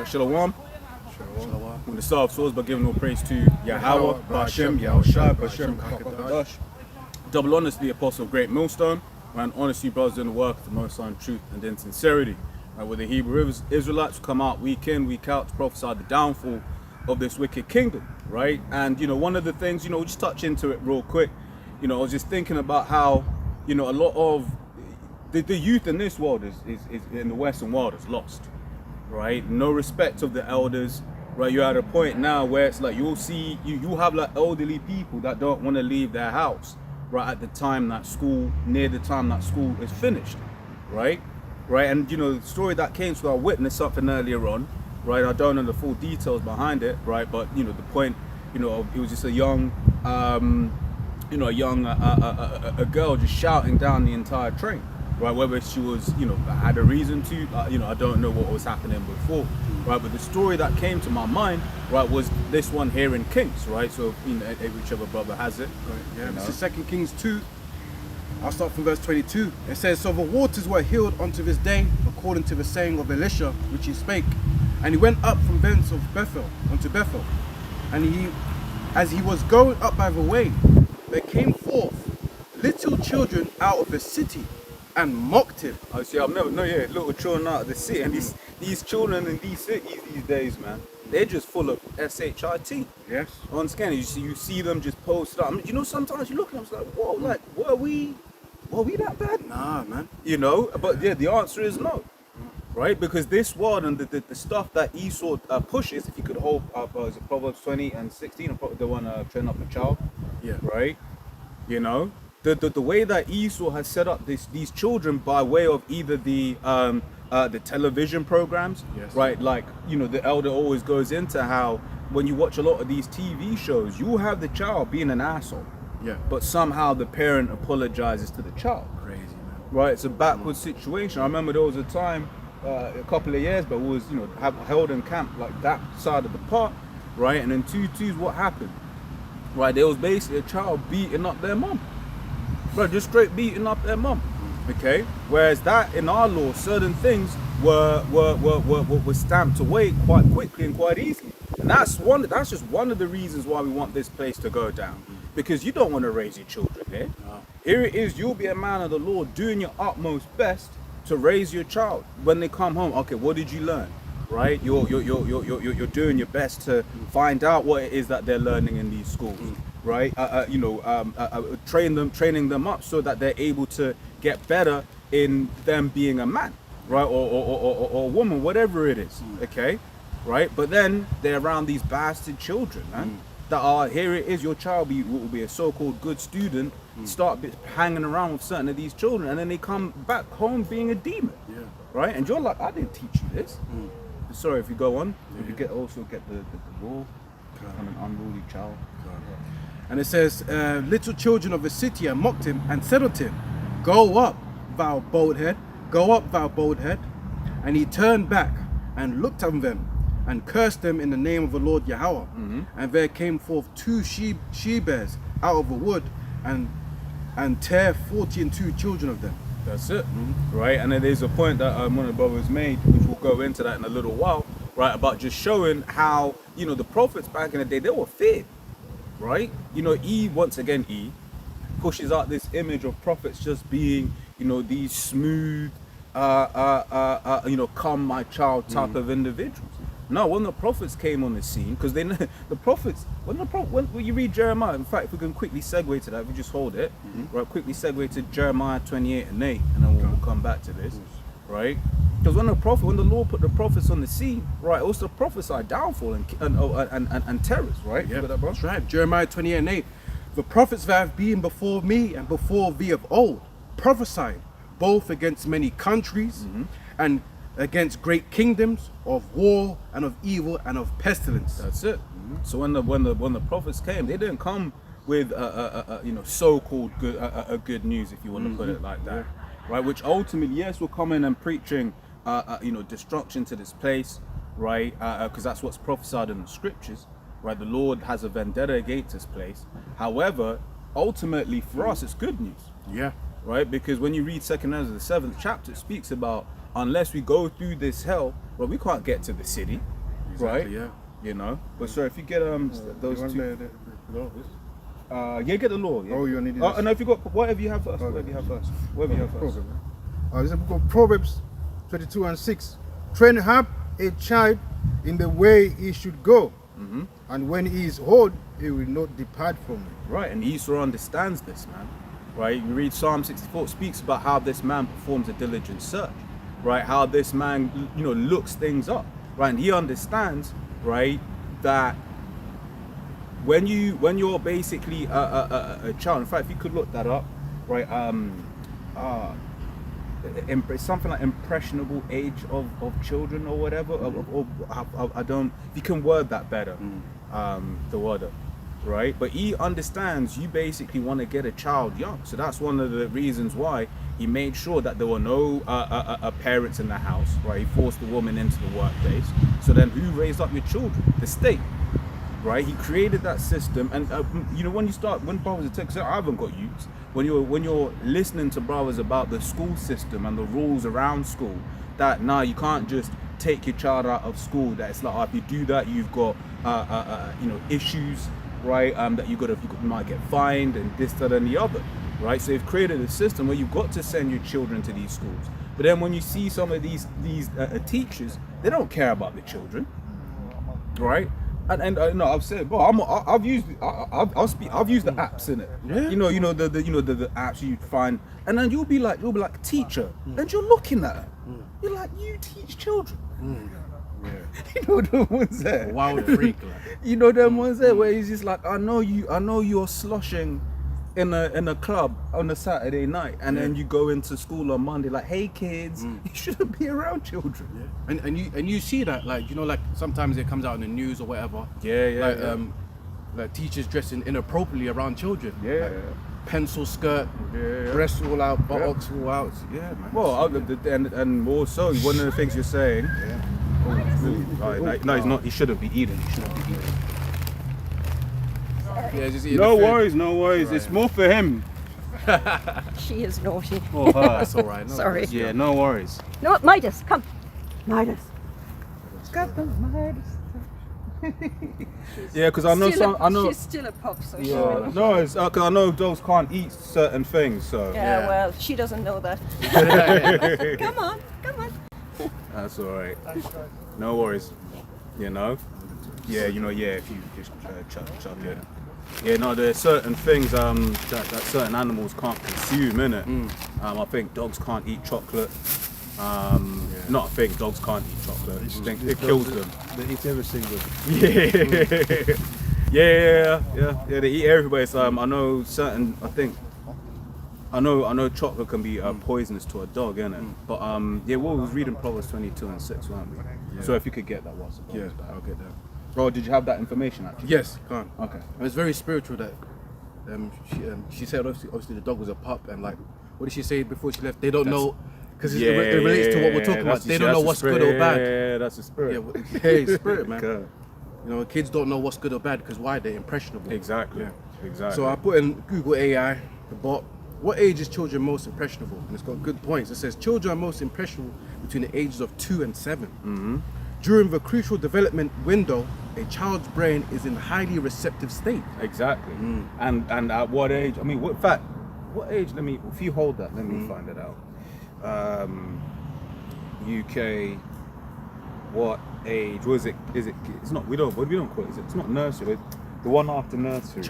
Shalom. Shalom. When the start of source by giving all praise to Yahweh, Ba'ashem, Yahushai, Ba'ashem, Kakadash. Double honors to the apostle of Great Millstone, and honest you brothers in the work of the Most High in truth and in sincerity. Where the Hebrew Israelites come out week in, week out to prophesy the downfall of this wicked kingdom, right? And one of the things, we'll just touch into it real quick. I was just thinking about how, a lot of the youth in this world is in the Western world is lost, right? No respect of the elders, right? You're at a point now where it's like you'll see you have like elderly people that don't want to leave their house right at the time that school is finished, right? And the story that came to our witness something earlier on, right? I don't know the full details behind it, right? But the point, it was just a young, a girl just shouting down the entire train, right? Whether she was, had a reason to, I don't know what was happening before, right? But the story that came to my mind, right, was this one here in Kings, right? So, whichever brother has it. Right, yeah, this is 2 Kings 2. I'll start from verse 22. It says, "So the waters were healed unto this day, according to the saying of Elisha, which he spake. And he went up from thence of Bethel unto Bethel. And as he was going up by the way, there came forth little children out of the city, and mocked him." Oh, see, I've never little children out of the city, and these children in these cities these days, man, they're just full of shit. Yes. On scan, you see them just post up. I mean, sometimes you look at them, it's like, whoa, like, were we that bad? Nah, man. But yeah, the answer is no, right? Because this world and the stuff that Esau pushes, if you could hold up, is it Proverbs 20 and 16, the one train up a child, Yeah. right? The way that Esau has set up these children by way of either the television programs, Yes. right? Like, the elder always goes into how when you watch a lot of these TV shows, you have the child being an asshole. Yeah. But somehow the parent apologizes to the child. Crazy, man. Right? It's a backward situation. I remember there was a time, a couple of years, but was, held in camp like that side of the park, right? And in 2-2s, what happened? Right? There was basically a child beating up their mom. Right? Just straight beating up their mom. Okay? Whereas that in our law, certain things were stamped away quite quickly and quite easily. And that's just one of the reasons why we want this place to go down. Because you don't want to raise your children here. No. Here it is, you'll be a man of the Lord doing your utmost best to raise your child. When they come home, okay, what did you learn? Right? You're doing your best to find out what it is that they're learning in these schools. Right? Training them up so that they're able to get better in them being a man, right? Or a woman, whatever it is. Okay? Right? But then they're around these bastard children, man. That are, here it is, your child will be a so-called good student, start hanging around with certain of these children, and then they come back home being a demon. Yeah. Right? And you're like, I didn't teach you this. Sorry, if you go on, Yeah. you also get the law on an unruly child. And it says, "Little children of the city and mocked him, and said unto him, Go up, thou bald head, go up, thou bald head. And he turned back and looked on them, and cursed them in the name of the Lord Yahweh. And there came forth 2 she-bears out of the wood, and tear 42 children of them." That's it, right? And then there's a point that one of the brothers made, which we'll go into that in a little while, right? About just showing how, the prophets back in the day, they were feared, right? Once again, pushes out this image of prophets just being, these smooth, come my child type of individuals. No, when the prophets came on the scene, because the prophets, when you read Jeremiah, in fact, if we can quickly segue to that, if we just hold it, right, quickly segue to Jeremiah 28 and 8, and then we'll come back to this, right? Because when the Lord put the prophets on the scene, right, also prophesied downfall and terrors, right? Yeah, That, bro? that's right. Jeremiah 28 and 8. "The prophets that have been before me and before thee of old prophesied, both against many countries and against great kingdoms, of war and of evil and of pestilence." That's it. So when the prophets came, they didn't come with so-called good news, if you want to put it like that, right? Which ultimately, yes, will come in and preaching destruction to this place, right? Because that's what's prophesied in the scriptures, right? The Lord has a vendetta against this place. However, ultimately for us, it's good news. Yeah. Right? Because when you read 2 Ezra, the 7th chapter, it speaks about unless we go through this hell, well, we can't get to the city, right? Exactly, yeah. You know. But sir, if you get those You want two, the law, this? yeah, get the law. Yeah. Oh, you need Oh, this. and if you got whatever you have first, Okay. whatever you have first, whatever you have first. Proverbs. This is a book of Proverbs 22:6. Train up a child in the way he should go, and when he is old, he will not depart from it. Right, and Esau understands this, man. Right, you read Psalm 64, it speaks about how this man performs a diligent search, right? How this man, you know, looks things up, right? And he understands, right, that when you're basically a child. In fact, if you could look that up, right? Something like impressionable age of children or whatever. Or I don't. If you can word that better, the word. Right, but he understands you basically want to get a child young, so that's one of the reasons why he made sure that there were no parents in the house. Right, he forced the woman into the workplace. So then, who raised up your children? The state. Right, he created that system, and you know, when brothers are texting, I haven't got youths. When you're listening to brothers about the school system and the rules around school, that now you can't just take your child out of school. That it's like, if you do that, you've got you know, issues. Right, that you might get fined and this, that, and the other. Right, so they've created a system where you've got to send your children to these schools. But then when you see some of these teachers, they don't care about the children. Right, and no, I've said, bro, I've used the apps in it. Yeah. You know the apps you find, and then you'll be like teacher, and you're looking at her. You're like, you teach children. Yeah. You know the ones there. Wild freak. Like. You know them ones there where he's just like, I know you're sloshing in a club on a Saturday night, and then you go into school on Monday like, hey kids, you shouldn't be around children. Yeah. And you see that, like, you know, like sometimes it comes out in the news or whatever. Like teachers dressing inappropriately around children. Like, pencil skirt, breasts all out, buttocks all out. Yeah, man. Well, and more so, one of the things you're saying. No, he's not. He shouldn't be eating. Yeah, just eating No the food. worries, no worries. Right. It's more for him. She is naughty. Or her. That's all right. No, Sorry. that's- Yeah, no worries. No, Midas, come. Midas. Got the Midas. Yeah, because I know She's still a pup, so she Yeah, will. no, it's because I know dogs can't eat certain things, so Yeah, Yeah. well, she doesn't know that. Come on, come on. that's all right. No worries. You know. Yeah, you know. Yeah, if you just chuck it. Yeah, no, there's certain things that certain animals can't consume, innit? I think dogs can't eat chocolate. Not I think dogs can't eat chocolate. I just think it kills them. They eat everything with it. Yeah. They eat everybody. So I know certain. I know chocolate can be poisonous to a dog, innit? But yeah, we was reading Proverbs 22:6, weren't we? Yeah. So if you could get that, what's Yeah, I'll get that. Bro, did you have that information actually? Yes, can't. Okay. And it's very spiritual that she said obviously the dog was a pup, and like, what did she say before she left? They don't know, because it relates to what we're talking about. They don't know what's good or bad. Yeah, that's the spirit. Yeah, hey, spirit, man. Okay. You know, kids don't know what's good or bad because why? They're impressionable. Exactly. Yeah. Exactly. So I put in Google AI, the bot, what age is children most impressionable? And it's got good points. It says children are most impressionable between the ages of 2 and 7. Mm-hmm. During the crucial development window, a child's brain is in a highly receptive state. Exactly. And at what age? I mean, in fact, what age? If you hold that, let me find it out. UK. What age? Was it? Is it? It's not. We don't call it. It's not nursery. It's the one after nursery.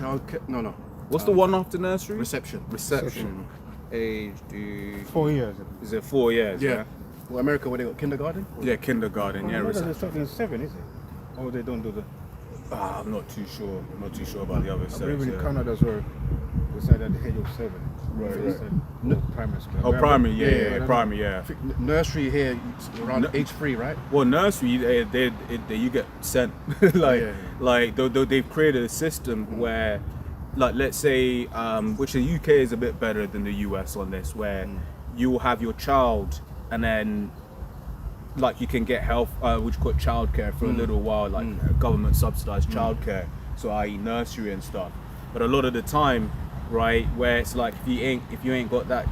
No. What's the one after nursery? Reception. Reception. Age? Do 4 years. is it 4 years? Yeah. Well, America, where they got kindergarten? Yeah, kindergarten. Yeah, No, reception. they're starting at 7, is it? Or they don't do the. I'm not too sure. I'm not too sure about the other I sex. believe in Yeah. Canada as well. They said at the age of 7. Right. Primary school. Oh, primary. Yeah, Yeah, primary. Yeah. Nursery here, around age 3, right? Well, nursery, you get sent. Like they've created a system where, like, let's say, which the UK is a bit better than the US on this, where you will have your child, and then, like, you can get health, which is called childcare for a little while, like government subsidized childcare, so i.e. nursery and stuff. But a lot of the time, right, where it's like if you ain't got that,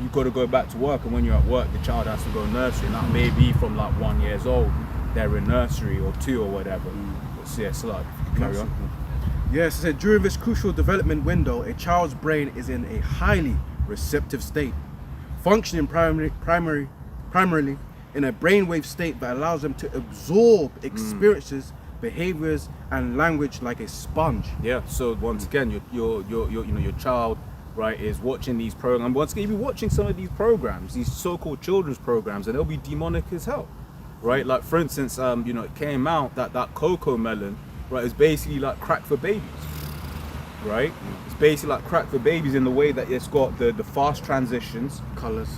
you got to go back to work, and when you're at work, the child has to go nursery, and that may be from like 1 year old. They're in nursery or 2 or whatever. But so yeah, Slug, carry on. Yes, it said during this crucial development window, a child's brain is in a highly receptive state, functioning primarily in a brainwave state that allows them to absorb experiences, behaviors, and language like a sponge. Yeah. So once again, your child, right, is watching these programs. Once again, you'll be watching some of these programs, these so-called children's programs, and they'll be demonic as hell, right? Like for instance, it came out that Coco Melon, right, is basically like crack for babies, right? It's basically like crack for babies in the way that it's got the fast transitions,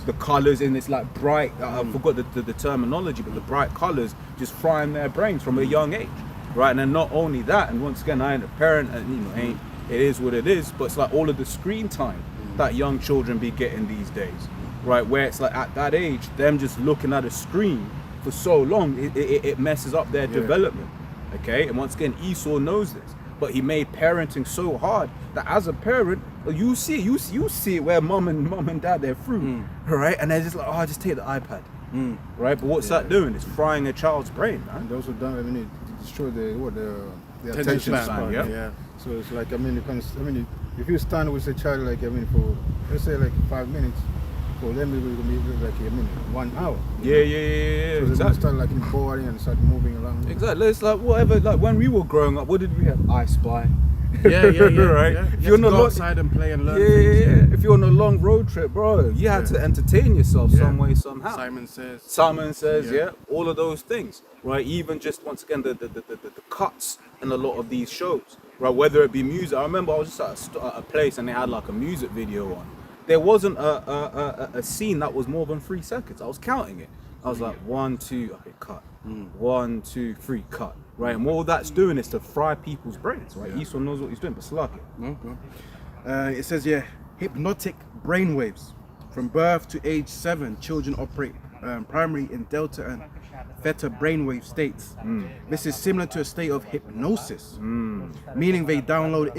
the colors, and it's like bright. I forgot the terminology, but the bright colors just frying their brains from a young age, right? And then not only that, and once again, I ain't a parent, and it is what it is, but it's like all of the screen time that young children be getting these days, right? Where it's like at that age, them just looking at a screen for so long, it messes up their development. Okay, and once again, Esau knows this, but he made parenting so hard that as a parent, you see it where mom and dad, they're through, right? And they're just like, oh, just take the iPad, right? But what's that doing? It's frying a child's brain, man. And also, it destroy the Attention attention span, span. yeah. So it's like, if you stand with a child, like, for, let's say, like 5 minutes, for them it will be like 1 hour. Yeah, So they're gonna exactly. start like boring and start moving around. Exactly. It's like whatever. Like when we were growing up, what did we have? I Spy. Yeah. Right. Yeah. If You you're have to not go outside and play and learn Yeah. things. If you're on a long road trip, bro, you had to entertain yourself some way, somehow. Simon Says. Simon Says, yeah, all of those things, right? Even just once again the cuts in a lot of these shows, right? Whether it be music. I remember I was just at a place and they had like a music video on. There wasn't a scene that was more than 3 seconds. I was counting it. I was like 1, 2, okay, cut. 1, 2, 3, cut. Right, and all that's doing is to fry people's brains, right? Esau knows what he's doing, but slug it. No. It says, hypnotic brainwaves. From birth to age 7, children operate primarily in delta and theta brainwave states. This is similar to a state of hypnosis, meaning they download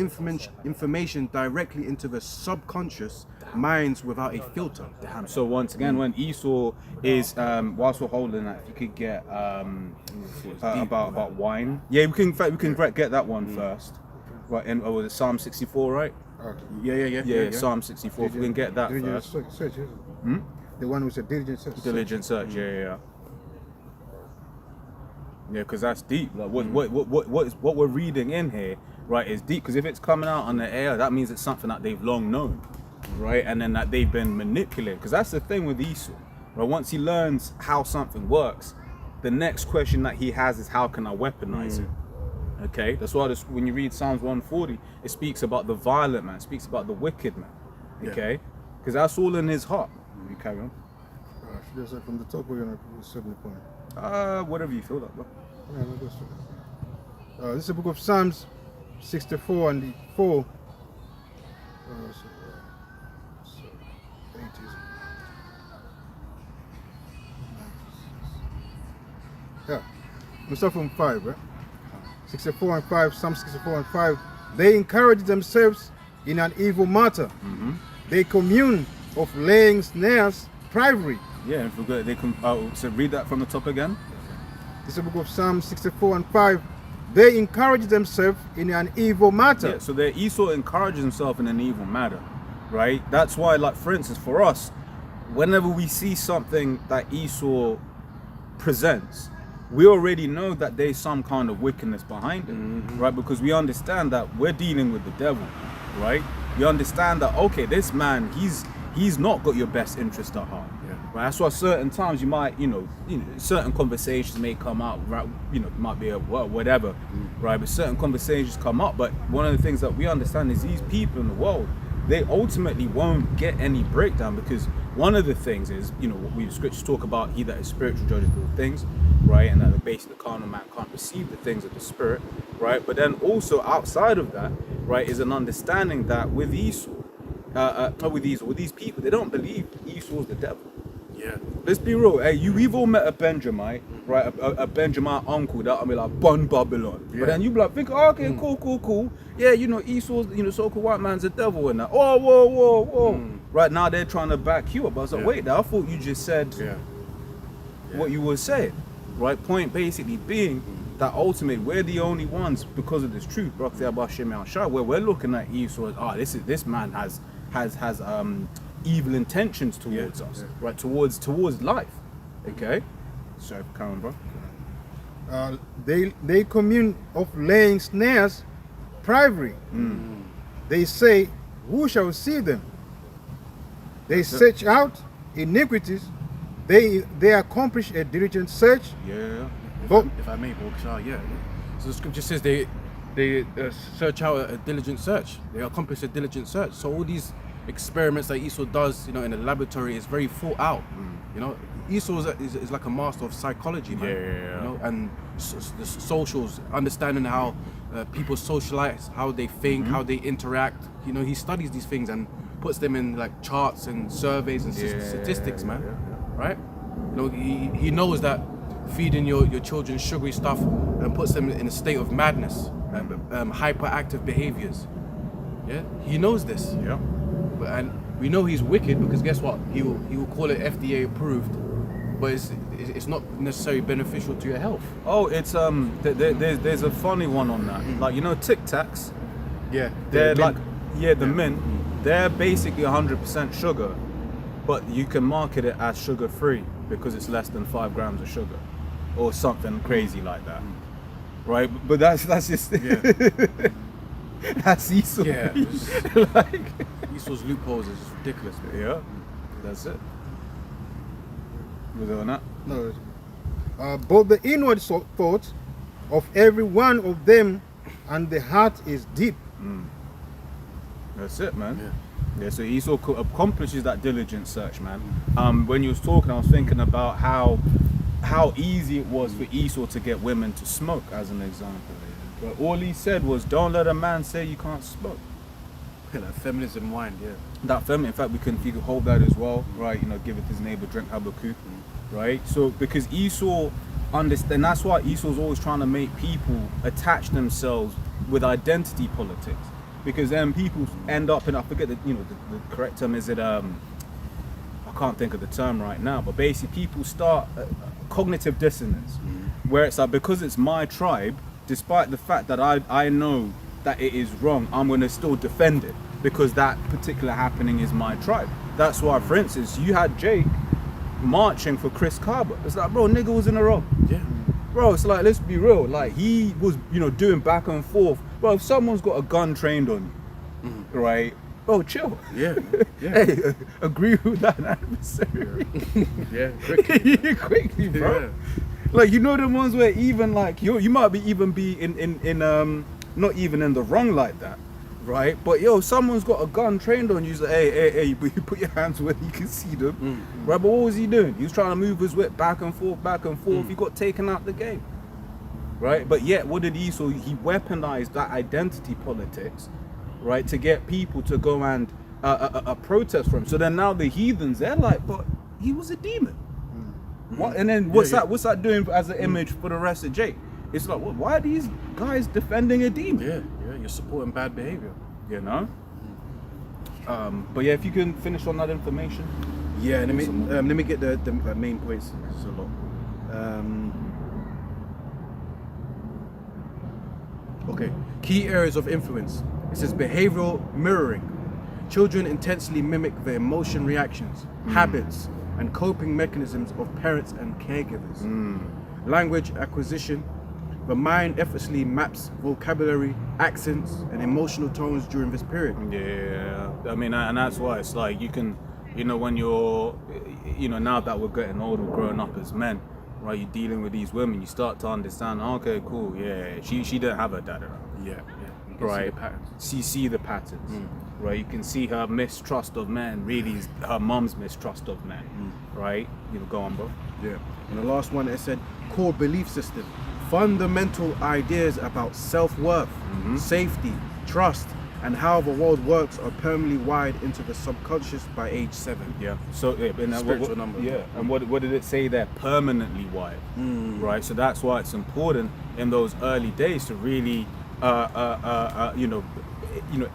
information directly into the subconscious minds without a filter. Damn. So once again, when Esau is, whilst we're holding that, if you could get about wine. Yeah, we can get that one first. Right, and was it Psalm 64, right? Yeah. Psalm 64. If we can get that Diligent first. search, the one who said diligent search. Diligent search. Yeah. Yeah, because that's deep. Like what we're reading in here, right, is deep. Because if it's coming out on the air, that means it's something that they've long known, right, and then that they've been manipulated. Because that's the thing with Esau, right? Once he learns how something works, the next question that he has is how can I weaponize it? Okay, that's why when you read Psalms 140, it speaks about the violent man, it speaks about the wicked man. Okay, because that's all in his heart. You carry on. Should I say from the top, we're gonna set the point. Whatever you feel like, bro. This is the book of Psalms 64 and 4. We start from 5, right? 64 and 5, Psalm 64 and 5. They encourage themselves in an evil matter. They commune of laying snares privately. Yeah, if we go, they can. So read that from the top again. This is the book of Psalm 64 and 5. They encourage themselves in an evil matter. Yeah, so Esau encourages himself in an evil matter, right? That's why, like for instance, for us, whenever we see something that Esau presents, we already know that there's some kind of wickedness behind it, right? Because we understand that we're dealing with the devil, right? We understand that, okay, this man, he's not got your best interest at heart. Right? That's why certain times you might, certain conversations may come out, right? It might be a whatever, right? But certain conversations come up. But one of the things that we understand is these people in the world, they ultimately won't get any breakdown, because one of the things is, what we scriptures talk about, he that is spiritual judges all things, right? And that the base of the carnal man can't receive the things of the spirit, right? But then also outside of that, right, is an understanding that with Esau, with these people, they don't believe Esau's the devil. Yeah. let's be real. Hey, we've all met a Benjamite, right? A Benjamite uncle that I mean like Bun Babylon. Yeah. But then you be like, think, oh, okay, cool. Yeah, you know, Esau's, you know, so-called white man's a devil and that. Oh, whoa. Right now they're trying to back you up. I was like, Yeah. wait, I thought you just said Yeah. what you were saying. Right? Point basically being that ultimately we're the only ones because of this truth, where we're looking at Esau as, this man has evil intentions towards us, right? Towards life. Okay? So Karen, bro. They commune of laying snares privately. They say, who shall see them? They search out iniquities. They accomplish a diligent search. Yeah. If I may, Borkshire, yeah. So the scripture says they search out a diligent search. They accomplish a diligent search. So all these experiments that Esau does, you know, in the laboratory is very thought out. You know, Esau is like a master of psychology, man. Yeah. You know, and the socials, understanding how people socialize, how they think, how they interact. You know, he studies these things and puts them in like charts and surveys and statistics, man. Right? You know, he knows that feeding your children sugary stuff puts them in a state of madness, hyperactive behaviors. Yeah, he knows this. Yeah. And we know he's wicked because guess what? He will call it FDA approved, but it's not necessarily beneficial to your health. Oh, it's there's a funny one on that. Like, you know, Tic Tacs. Yeah, They're like, the mint. They're basically 100% sugar, but you can market it as sugar free because it's less than 5 grams of sugar, or something crazy like that, right? But that's just that's Esau. Yeah, like, Esau's loopholes is ridiculous, man. yeah, that's it. Was it on that? No. But the inward thoughts of every one of them and the heart is deep. That's it, man. Yeah. Yeah, so Esau accomplishes that diligent search, man. When you was talking, I was thinking about how easy it was for Esau to get women to smoke, as an example. But all he said was, don't let a man say you can't smoke. Yeah, like feminism wine, yeah. That feminine, in fact, you can hold that as well, right? You know, giveth his neighbor drink Habakkuk, right? So because Esau understand, that's why Esau's always trying to make people attach themselves with identity politics, because then people end up, and I forget the correct term, is it I can't think of the term right now, but basically people start cognitive dissonance, where it's like, because it's my tribe, despite the fact that I know that it is wrong, I'm going to still defend it because that particular happening is my tribe. That's why, for instance, you had Jake marching for Chris Carver. It's like, bro, nigga was in the wrong. Yeah. Bro, it's like, let's be real. Like, he was, doing back and forth. Bro, if someone's got a gun trained on you, right? Bro, chill. Yeah. Yeah. Hey, agree with that adversary. Yeah. Quickly. Quickly, bro. Yeah. Like, the ones where even like you might be in not even in the wrong like that, right? But someone's got a gun trained on you. He's like, hey, you put your hands where you can see them, right? But what was he doing? He was trying to move his whip back and forth. He got taken out the game, right? But yet, what did Esau? He weaponized that identity politics, right, to get people to go and a protest for him. So then now the heathens, they're like, but he was a demon. What? And then what's that doing as an image for the rest of Jake? It's like, why are these guys defending a demon? Yeah, you're supporting bad behavior. But yeah, if you can finish on that information. Yeah, let me get the main points. There's a lot. Okay, key areas of influence. It says behavioral mirroring. Children intensely mimic the emotion reactions, habits, and coping mechanisms of parents and caregivers. Language acquisition. The mind effortlessly maps vocabulary, accents, and emotional tones during this period. Yeah, I mean, and that's why it's like you can, when you're, now that we're getting older, growing up as men, right? You're dealing with these women, you start to understand. Okay, cool, yeah, she didn't have her dad around. Yeah. You can Right. see the patterns. You see the patterns, right? You can see her mistrust of men. Really, is her mom's mistrust of men, right? Go on, bro. Yeah. And the last one, it said core belief system. Fundamental ideas about self-worth, safety, trust, and how the world works are permanently wired into the subconscious by age 7. Yeah. So yeah, and Spiritual number. Yeah. And what did it say there? Permanently wired. Right. So that's why it's important in those early days to really,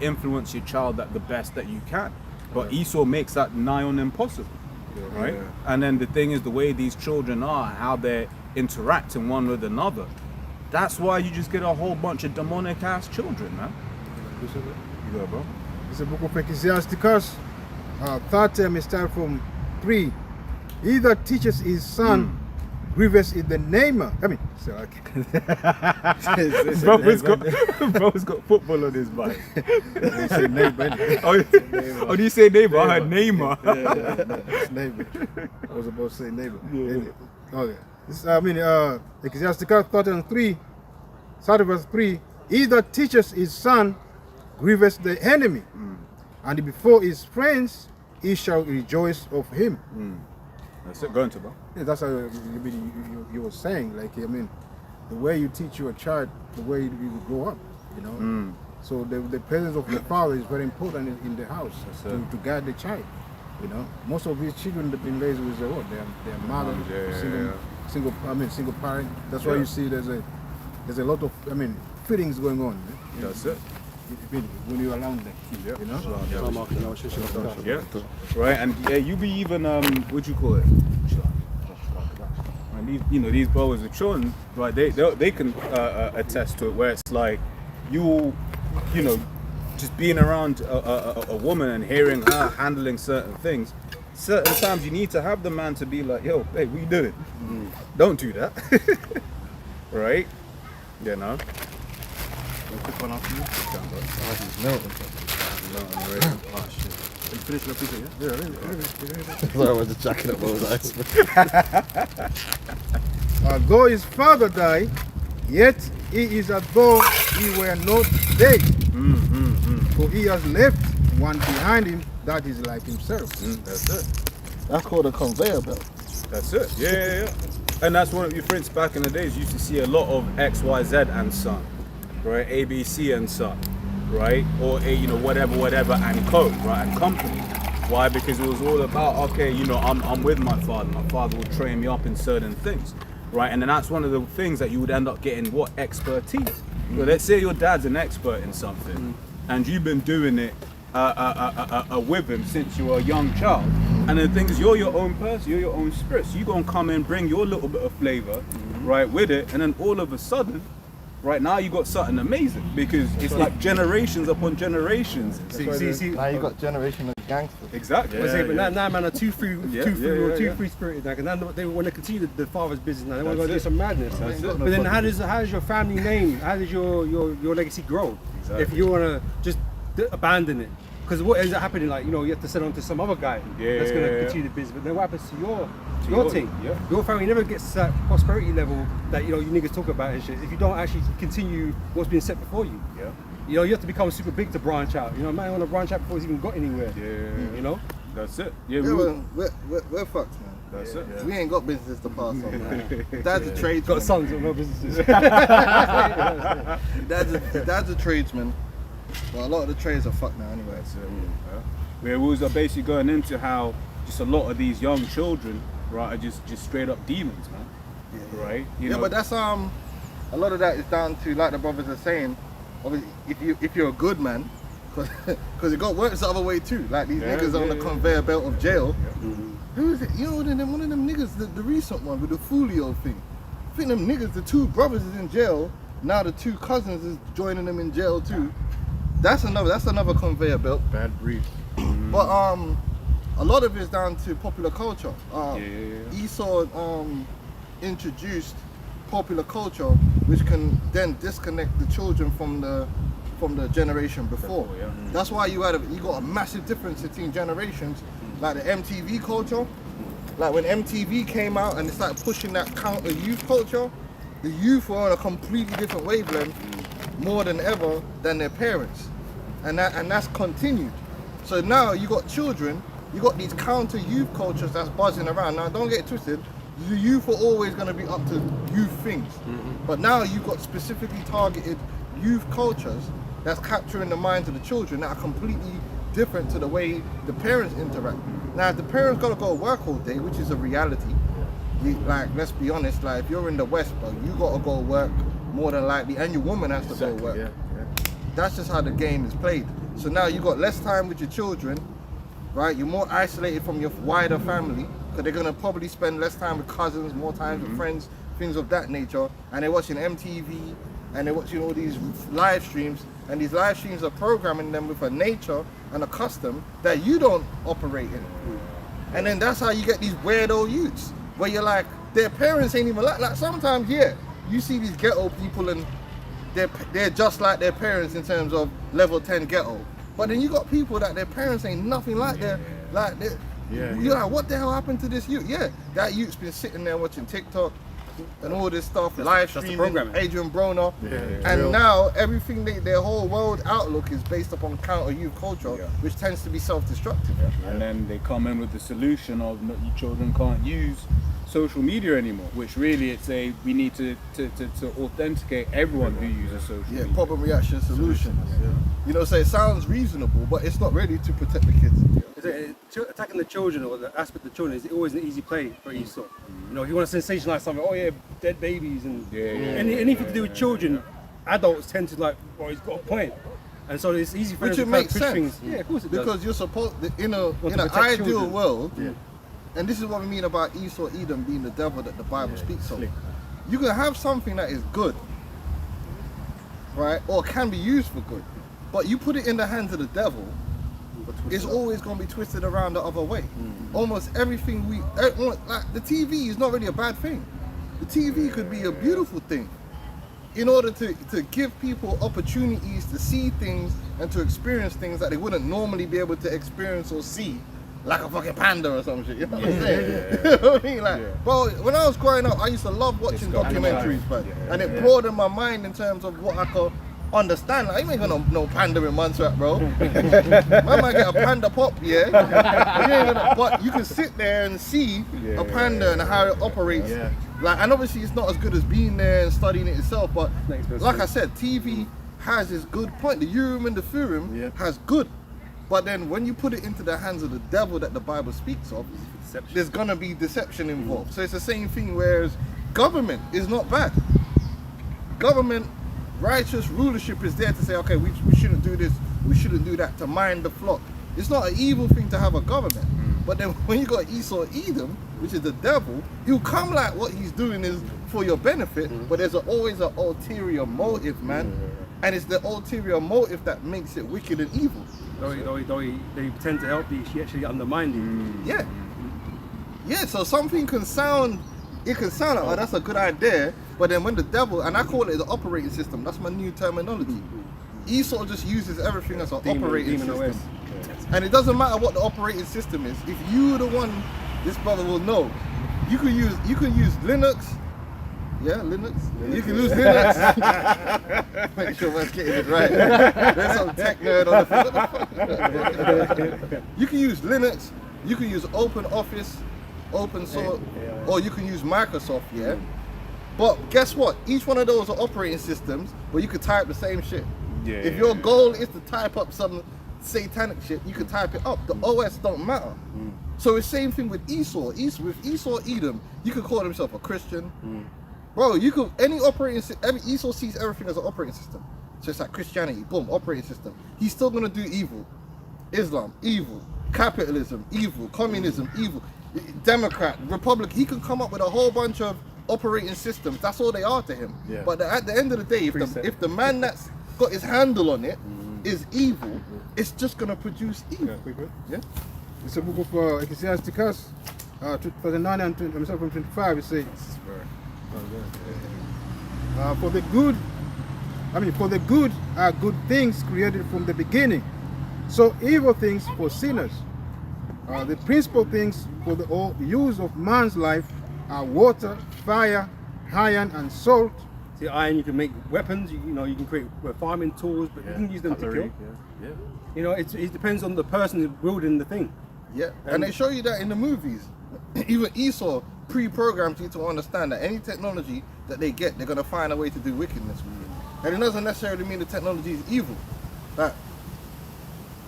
influence your child at the best that you can. But Esau makes that nigh on impossible. Right. Yeah. And then the thing is, the way these children are, how they're interacting one with another. That's why you just get a whole bunch of demonic ass children, man. You go, bro. It's the book of Ecclesiasticus. Third term is start from 3. He that teaches his son grievous is the namer. I mean, so Bro's got football on his mind. they say neighbor. Oh, do you say neighbor? I heard Neymar. It's neighbor. I was about to say neighbor. Okay. Ecclesiasticus 3, start verse 3. He that teaches his son grievous the enemy, and before his friends he shall rejoice of him. That's it. Go into, bro. Yeah, that's how you were saying. Like, I mean, the way you teach your child, the way you grow up, you know. So the presence of the father is very important in the house to guide the child. You know, most of these children have been raised with their mother, single parent. That's why you see there's a lot of feelings going on. That's it. When you're around them, you know. Yeah. Right. And you be even what do you call it? And these brothers are children, right? They can attest to it, where it's like just being around a woman and hearing her handling certain things. Certain times you need to have the man to be like, yo, hey, what you doing? Don't do that. Right? Yeah, no. Quick one after you. Oh shit. You finished the pizza, yeah? Sorry, I was just jacking up my eyes. Though his father died, yet he is as though he were not dead. For he has left one behind him that is like himself. That's it. That's called a conveyor belt. That's it. Yeah. And that's one of your friends back in the days used to see a lot of XYZ and son, right? ABC and son, right? Or whatever and co, right? And company. Why? Because it was all about, okay, I'm with my father. My father will train me up in certain things, right? And then that's one of the things that you would end up getting expertise. So let's say your dad's an expert in something, and you've been doing it with him since you were a young child. And the thing is, you're your own person, you're your own spirit. So you're going to come in, bring your little bit of flavor, right, with it. And then all of a sudden, right now you got something amazing, because it's like generations upon generations. See. Now you got generation of gangsters. Exactly. But now man are too free spirited now, because now they want to continue the father's business now. They want to go do some madness. That's it. But then how does your family name, how does your legacy grow? Exactly. If you want to just abandon it? Because what ends up happening, like, you have to sell on to some other guy that's going to continue the business. But then what happens to your thing? Yeah. Your family never gets to that prosperity level that you niggas talk about and shit, if you don't actually continue what's been set before you. Yeah. You have to become super big to branch out. Man want to branch out before he's even got anywhere. Yeah. That's it. Yeah, We're fucked, man. That's it. We ain't got business to pass on, man. Dad's a tradesman. Got sons with no businesses. Dad's a tradesman. But a lot of the trades are fucked now anyway. That's it. We was basically going into how just a lot of these young children, right, are just straight up demons, man. Right? But that's a lot of that is down to, like the brothers are saying, obviously if you're a good man, because it got worse the other way too. Like these niggas on the conveyor belt of jail. Who is it? One of them niggas, the recent one with the Fulio thing. I think them niggas, the 2 brothers is in jail. Now the 2 cousins is joining them in jail too. That's another conveyor belt. Bad brief. But a lot of it is down to popular culture. Esau introduced popular culture, which can then disconnect the children from the generation before. That's why you got a massive difference between generations, like the MTV culture. Like when MTV came out and it started pushing that counter youth culture, the youth were on a completely different wavelength, more than ever than their parents, and that's continued. So now you got children, you got these counter youth cultures that's buzzing around. Now don't get it twisted, the youth are always going to be up to youth things, but now you've got specifically targeted youth cultures that's capturing the minds of the children that are completely different to the way the parents interact. Now, if the parents gotta go to work all day, which is a reality, like, let's be honest, like, if you're in the West, bro, you gotta go to work more than likely, and your woman has to go to work. Yeah. That's just how the game is played. So now you got less time with your children, right? You're more isolated from your wider family, because they're gonna probably spend less time with cousins, more time with friends, things of that nature, and they're watching MTV, and they're watching all these live streams, and these live streams are programming them with a nature and a custom that you don't operate in. And then that's how you get these weirdo youths, where you're like, their parents ain't even like sometimes, yeah, you see these ghetto people and they're just like their parents in terms of level 10 ghetto. But then you got people that their parents ain't nothing like their, you're like, what the hell happened to this youth? Yeah, that youth's been sitting there watching TikTok and all this stuff, live that's the streaming, programming. Adrian Broner, and now everything their whole world outlook is based upon counter youth culture, which tends to be self-destructive. And then they come in with the solution of no, you children can't use social media anymore, which really it's we need to authenticate everyone who uses social Yeah, media. problem, reaction, solution. You know, so it sounds reasonable, but it's not really to protect the kids. Attacking the children or the aspect of the children is always an easy play for Esau. You know, if you want to sensationalize something, oh yeah, dead babies and anything to do with children, adults tend to like, well, he's got a point. And so it's easy for Which them it to makes push sense. things. Yeah, of course it does. Because you're supposed, in an protect ideal children. world, and this is what we mean about Esau, Edom being the devil that the Bible speaks of. You can have something that is good, right, or can be used for good, but you put it in the hands of the devil, it's always going to be twisted around the other way. Almost everything like the TV is not really a bad thing. The TV could be a beautiful thing in order to give people opportunities to see things and to experience things that they wouldn't normally be able to experience or see, like a fucking panda or some shit. You know what I'm saying? You know what I mean? Like, bro, when I was growing up, I used to love watching documentaries, but and it broadened my mind in terms of what I could understand. Like, you ain't gonna no panda in Montserrat, bro. Man might get a panda pop, yeah. You ain't gonna, but you can sit there and see a panda and how it operates. Like, and obviously it's not as good as being there and studying it itself, but like I said, TV has its good point. The Urim and the Thummim has good. But then when you put it into the hands of the devil that the Bible speaks of, there's gonna be deception involved. So it's the same thing, whereas government is not bad. Government, righteous rulership is there to say, okay, we shouldn't do this, we shouldn't do that, to mind the flock. It's not an evil thing to have a government. But then when you got Esau Edom, which is the devil, he'll come like what he's doing is for your benefit, but there's always an ulterior motive, man. And it's the ulterior motive that makes it wicked and evil. Though they pretend to help you, she actually undermined you. Yeah. Yeah, so something can sound, it can sound like, oh, that's a good idea, but then when the devil, and I call it the operating system, that's my new terminology. Esau just uses everything as an operating system. OS. And it doesn't matter what the operating system is. If you're the one, this brother will know. You can use Linux. Yeah, Linux. You can use Linux. Make sure man's getting it right. There's some tech nerd on the phone. You can use Linux. You can use Open Office, open source, or you can use Microsoft. Yeah. But guess what? Each one of those are operating systems, but you could type the same shit. If your goal is to type up some satanic shit, you can type it up. The OS don't matter. So it's same thing with Esau. With Esau Edom, you could call himself a Christian. Bro, you could, Esau sees everything as an operating system. So it's like Christianity, boom, operating system. He's still gonna do evil. Islam, evil. Capitalism, evil. Communism, evil. Democrat, Republic. He can come up with a whole bunch of operating systems. That's all they are to him. But at the end of the day, if the man that's got his handle on it is evil, it's just gonna produce evil. It's a book of Ecclesiasticus, 29 and 25. It says, for the good are good things created from the beginning, so evil things for sinners. The principal things for the use of man's life are water, fire, iron, and salt. See, iron, you can make weapons. You know, you can create farming tools, but you can use them to kill. You know, it depends on the person who's building the thing. Yeah, and they show you that in the movies. Even Esau pre-programmed you to understand that any technology that they get, they're gonna find a way to do wickedness with it. And it doesn't necessarily mean the technology is evil. Like,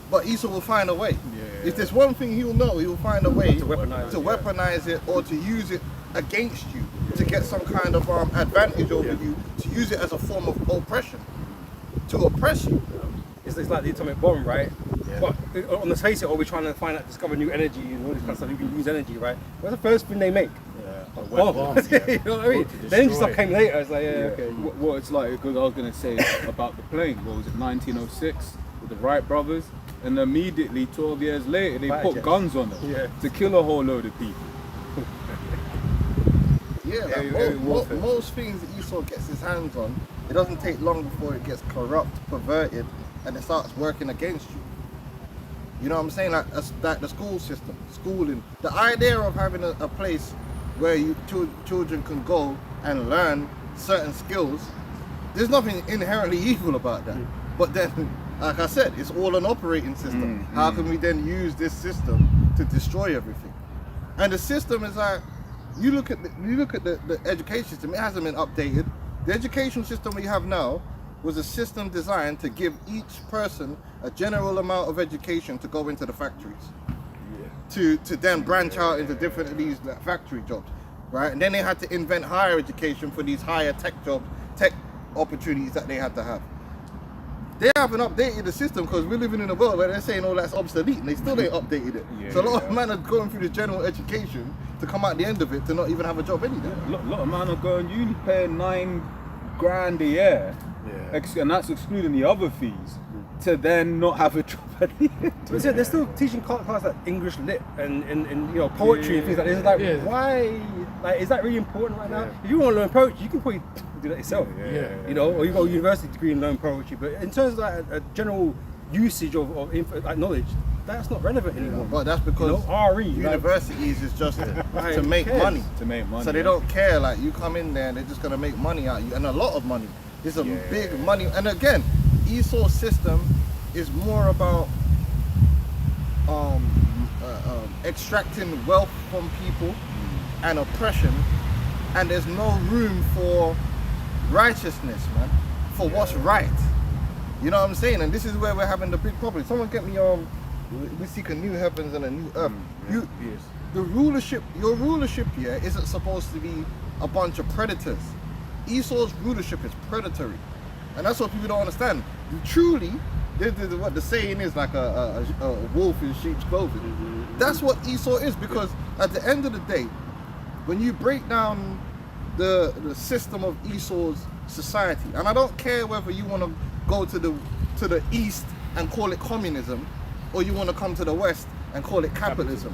but Esau will find a way. If there's one thing he'll know, he will find a way To weaponize it or to use it against you, to get some kind of advantage over you, to use it as a form of oppression, to oppress you. It's like the atomic bomb, right? But on the face of it, we're trying to discover new energy and all this kind of stuff. You can use energy, right? What's the first thing they make? A bomb. You know what I mean? The energy stuff came later. It's like, okay. What it's like, because I was going to say about the plane, what was it, 1906, with the Wright brothers, and immediately 12 years later they Fighter put jets. guns on them to kill a whole load of people. Most things that Esau gets his hands on, it doesn't take long before it gets corrupt, perverted, and it starts working against you. You know what I'm saying? Like the school system, schooling. The idea of having a place where children can go and learn certain skills, there's nothing inherently evil about that. But then, like I said, it's all an operating system. How can we then use this system to destroy everything? And the system is like, you look at the education system, it hasn't been updated. The education system we have now was a system designed to give each person a general amount of education to go into the factories. To then branch out into different of these factory jobs, right? And then they had to invent higher education for these higher tech jobs, tech opportunities that they had to have. They haven't updated the system because we're living in a world where they're saying, oh, that's obsolete, and they still ain't updated it. So a lot of men are going through the general education to come out the end of it to not even have a job anywhere. A lot of men are going uni paying $9 grand a year, and that's excluding the other fees, to then not have a job at the end. But they're still teaching class like English lit and poetry and things like this. It's like, why? Like, is that really important right now? If you want to learn poetry, you can probably do that yourself. You know, or you got a university degree and learn poetry. But in terms of like a general usage of knowledge, that's not relevant anymore. But that's because RE, universities is just to make money. To make money. So they don't care. Like, you come in there and they're just gonna make money out of you, and a lot of money. It's a big money. And again, Esau's system is more about extracting wealth from people and oppression, and there's no room for righteousness, man, for what's right. You know what I'm saying? And this is where we're having the big problem. Someone get me we seek a new heavens and a new earth. The rulership, your rulership here isn't supposed to be a bunch of predators. Esau's rulership is predatory, and that's what people don't understand. Truly, what the saying is, like a wolf in sheep's clothing. That's what Esau is, because at the end of the day, when you break down the system of Esau's society, and I don't care whether you want to go to the east and call it communism, or you want to come to the west and call it capitalism.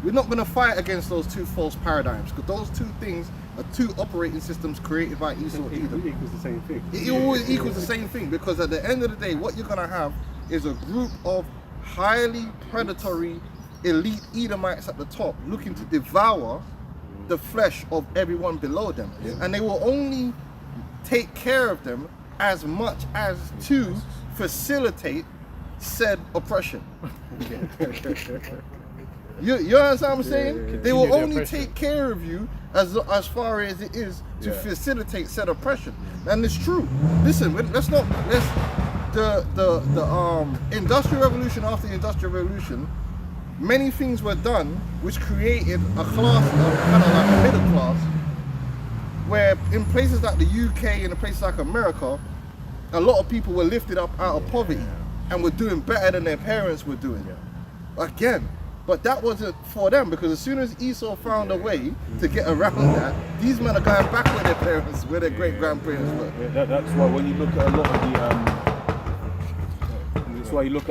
We're not going to fight against those two false paradigms, because those two things are two operating systems created by Esau. It equals the same thing. It always equals the same thing, because at the end of the day, what you're going to have is a group of highly predatory elite Edomites at the top looking to devour the flesh of everyone below them. And they will only take care of them as much as to facilitate said oppression. You understand what I'm saying? They will only take care of you as far as it is to facilitate said oppression. And it's true. Listen, the Industrial Revolution, after the Industrial Revolution, many things were done which created a class, kind of like a middle class, where in places like the UK and in places like America, a lot of people were lifted up out of poverty and were doing better than their parents were doing. Again, but that wasn't for them, because as soon as Esau found a way to get around that, these men are going back where their parents, where their great-grandparents were. That's why when you look at a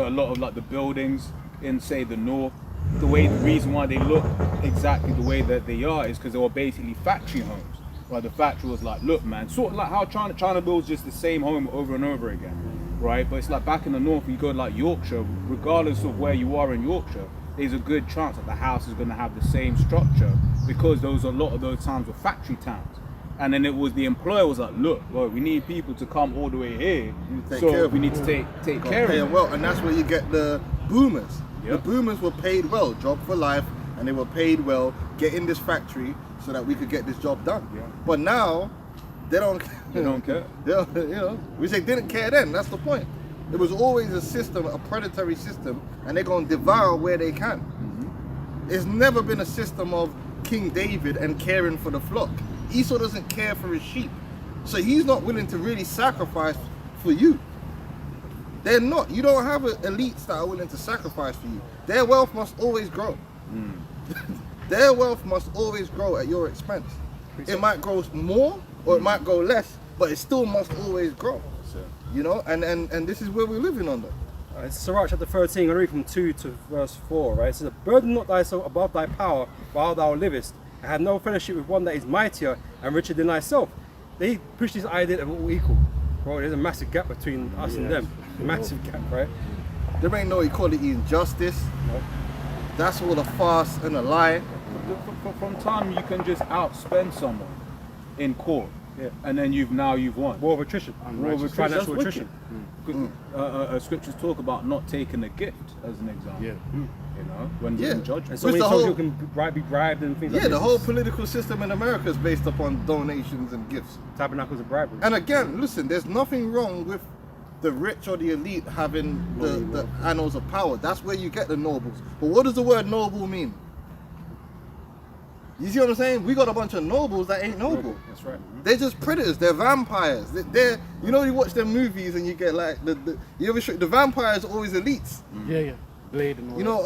lot of like the buildings in, say, the north, the reason why they look exactly the way that they are is because they were basically factory homes. Right, the factory was like, look, man, sort of like how China builds just the same home over and over again, right? But it's like back in the north, you go to like Yorkshire, regardless of where you are in Yorkshire, there's a good chance that the house is going to have the same structure, because a lot of those times were factory towns. And then it was the employer was like, look, well, we need people to come all the way here, so we need to take care of them. Well, and that's where you get the boomers. The boomers were paid well, job for life, and they were paid well, get in this factory so that we could get this job done. But now, They don't. They don't care. They don't, you know, which they didn't care then. That's the point. It was always a system, a predatory system, and they're gonna devour where they can. It's never been a system of King David and caring for the flock. Esau doesn't care for his sheep, so he's not willing to really sacrifice for you. They're not. You don't have elites that are willing to sacrifice for you. Their wealth must always grow. Their wealth must always grow at your expense. It might grow more or it might grow less, but it still must always grow. You know, and this is where we're living under. It's Sirach chapter 13, I'm going to read from 2 to verse 4, right? It says, burden not thyself above thy power while thou livest, and have no fellowship with one that is mightier and richer than thyself. They push this idea of all equal. Bro, there's a massive gap between us and them. Massive gap, right? There ain't no equality in justice. No. That's all a farce and a lie. From time you can just outspend someone in court, and then you've won. War of attrition. War of attrition. Financial That's attrition. Scriptures talk about not taking a gift as an example. Yeah. You know, when Yeah. in judgment. And so Which many the times whole- you can be bribed and things like Yeah, this. the whole political system in America is based upon donations and gifts. Tabernacles of bribery. And again, listen, there's nothing wrong with the rich or the elite having the annals of power. That's where you get the nobles. But what does the word noble mean? You see what I'm saying? We got a bunch of nobles that ain't noble. That's right. They're just predators. They're vampires. They're you know, you watch them movies and you get like you ever show the vampires are always elites. Yeah. Blade and all You know,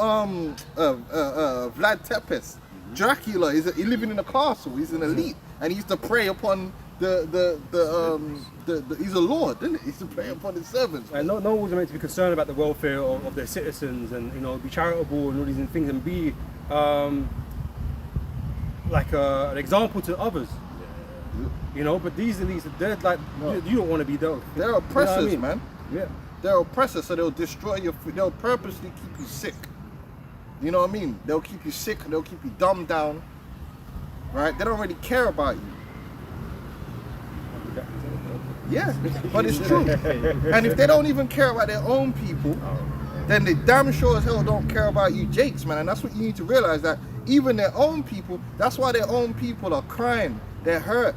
Vlad Tepes, Dracula is he living in a castle. He's an elite, and he used to prey upon he's a lord, didn't he? He used to prey upon his servants. And nobles are meant to be concerned about the welfare of their citizens, and be charitable and all these things, and be like an example to others. But these elites, they're like you don't want to be those. They're oppressors, You know what I mean? man. Yeah. They're oppressors, so they'll destroy your. They'll purposely keep you sick. You know what I mean? They'll keep you sick. They'll keep you dumbed down. Right? They don't really care about you. Yeah, but it's true. And if they don't even care about their own people, then they damn sure as hell don't care about you jakes, man. And that's what you need to realize, that even their own people, that's why their own people are crying. They're hurt.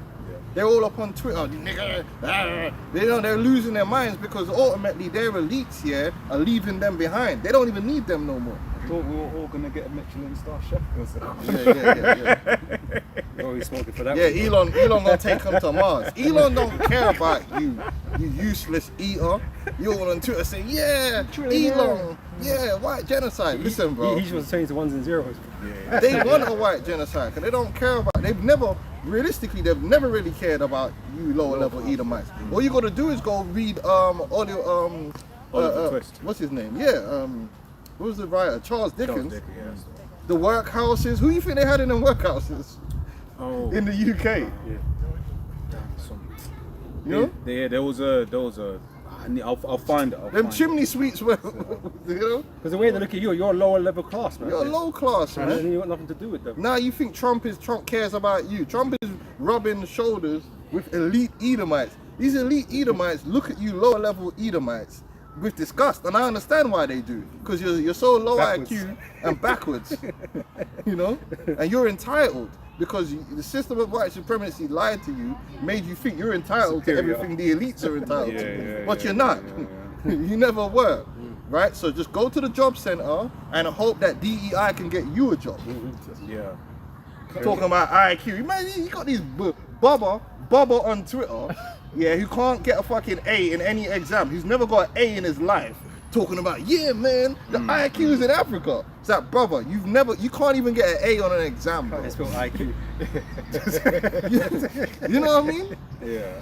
They're all up on Twitter, nigga. They're losing their minds because ultimately their elites here are leaving them behind. They don't even need them no more. I thought we were all gonna get a Michelin star chef. Yeah. Oh, he's smoking for that. Yeah, one. Elon gonna take them to Mars. Elon don't care about you, you useless eater. You're all on Twitter saying, yeah, Elon, yeah, white genocide. Listen, bro, He just wants to change the ones and zeros. they want a white genocide because they don't care about. They've never really cared about you lower level Edomites. All you gotta do is go read Oliver Twist. what's his name? Yeah, who was the writer? Charles Dickens. Dick, yes. The workhouses. Who you think they had in them workhouses Oh, in the UK? You know? there was a. I'll find it. Them chimney sweeps were, you know, Because the way they look at you, you're a lower level class, man. you're low class, And man. then you got nothing to do with them. Now you think Trump cares about you. Trump is rubbing shoulders with elite Edomites. These elite Edomites look at you lower level Edomites with disgust, and I understand why they do. Because you're so low Backwards. IQ and backwards, you know, and you're entitled. Because the system of white supremacy lied to you, made you think you're entitled Superior. to everything the elites are entitled to, but yeah, you're not. yeah. You never were, right? So just go to the job center and hope that DEI can get you a job. Yeah. Talking about IQ, man, you got these bubba on Twitter, yeah, who can't get a fucking A in any exam. He's never got an A in his life. Talking about, yeah, man, the IQ's in Africa. It's like, brother, you can't even get an A on an exam, bro. It's spelled IQ. You know what I mean? Yeah.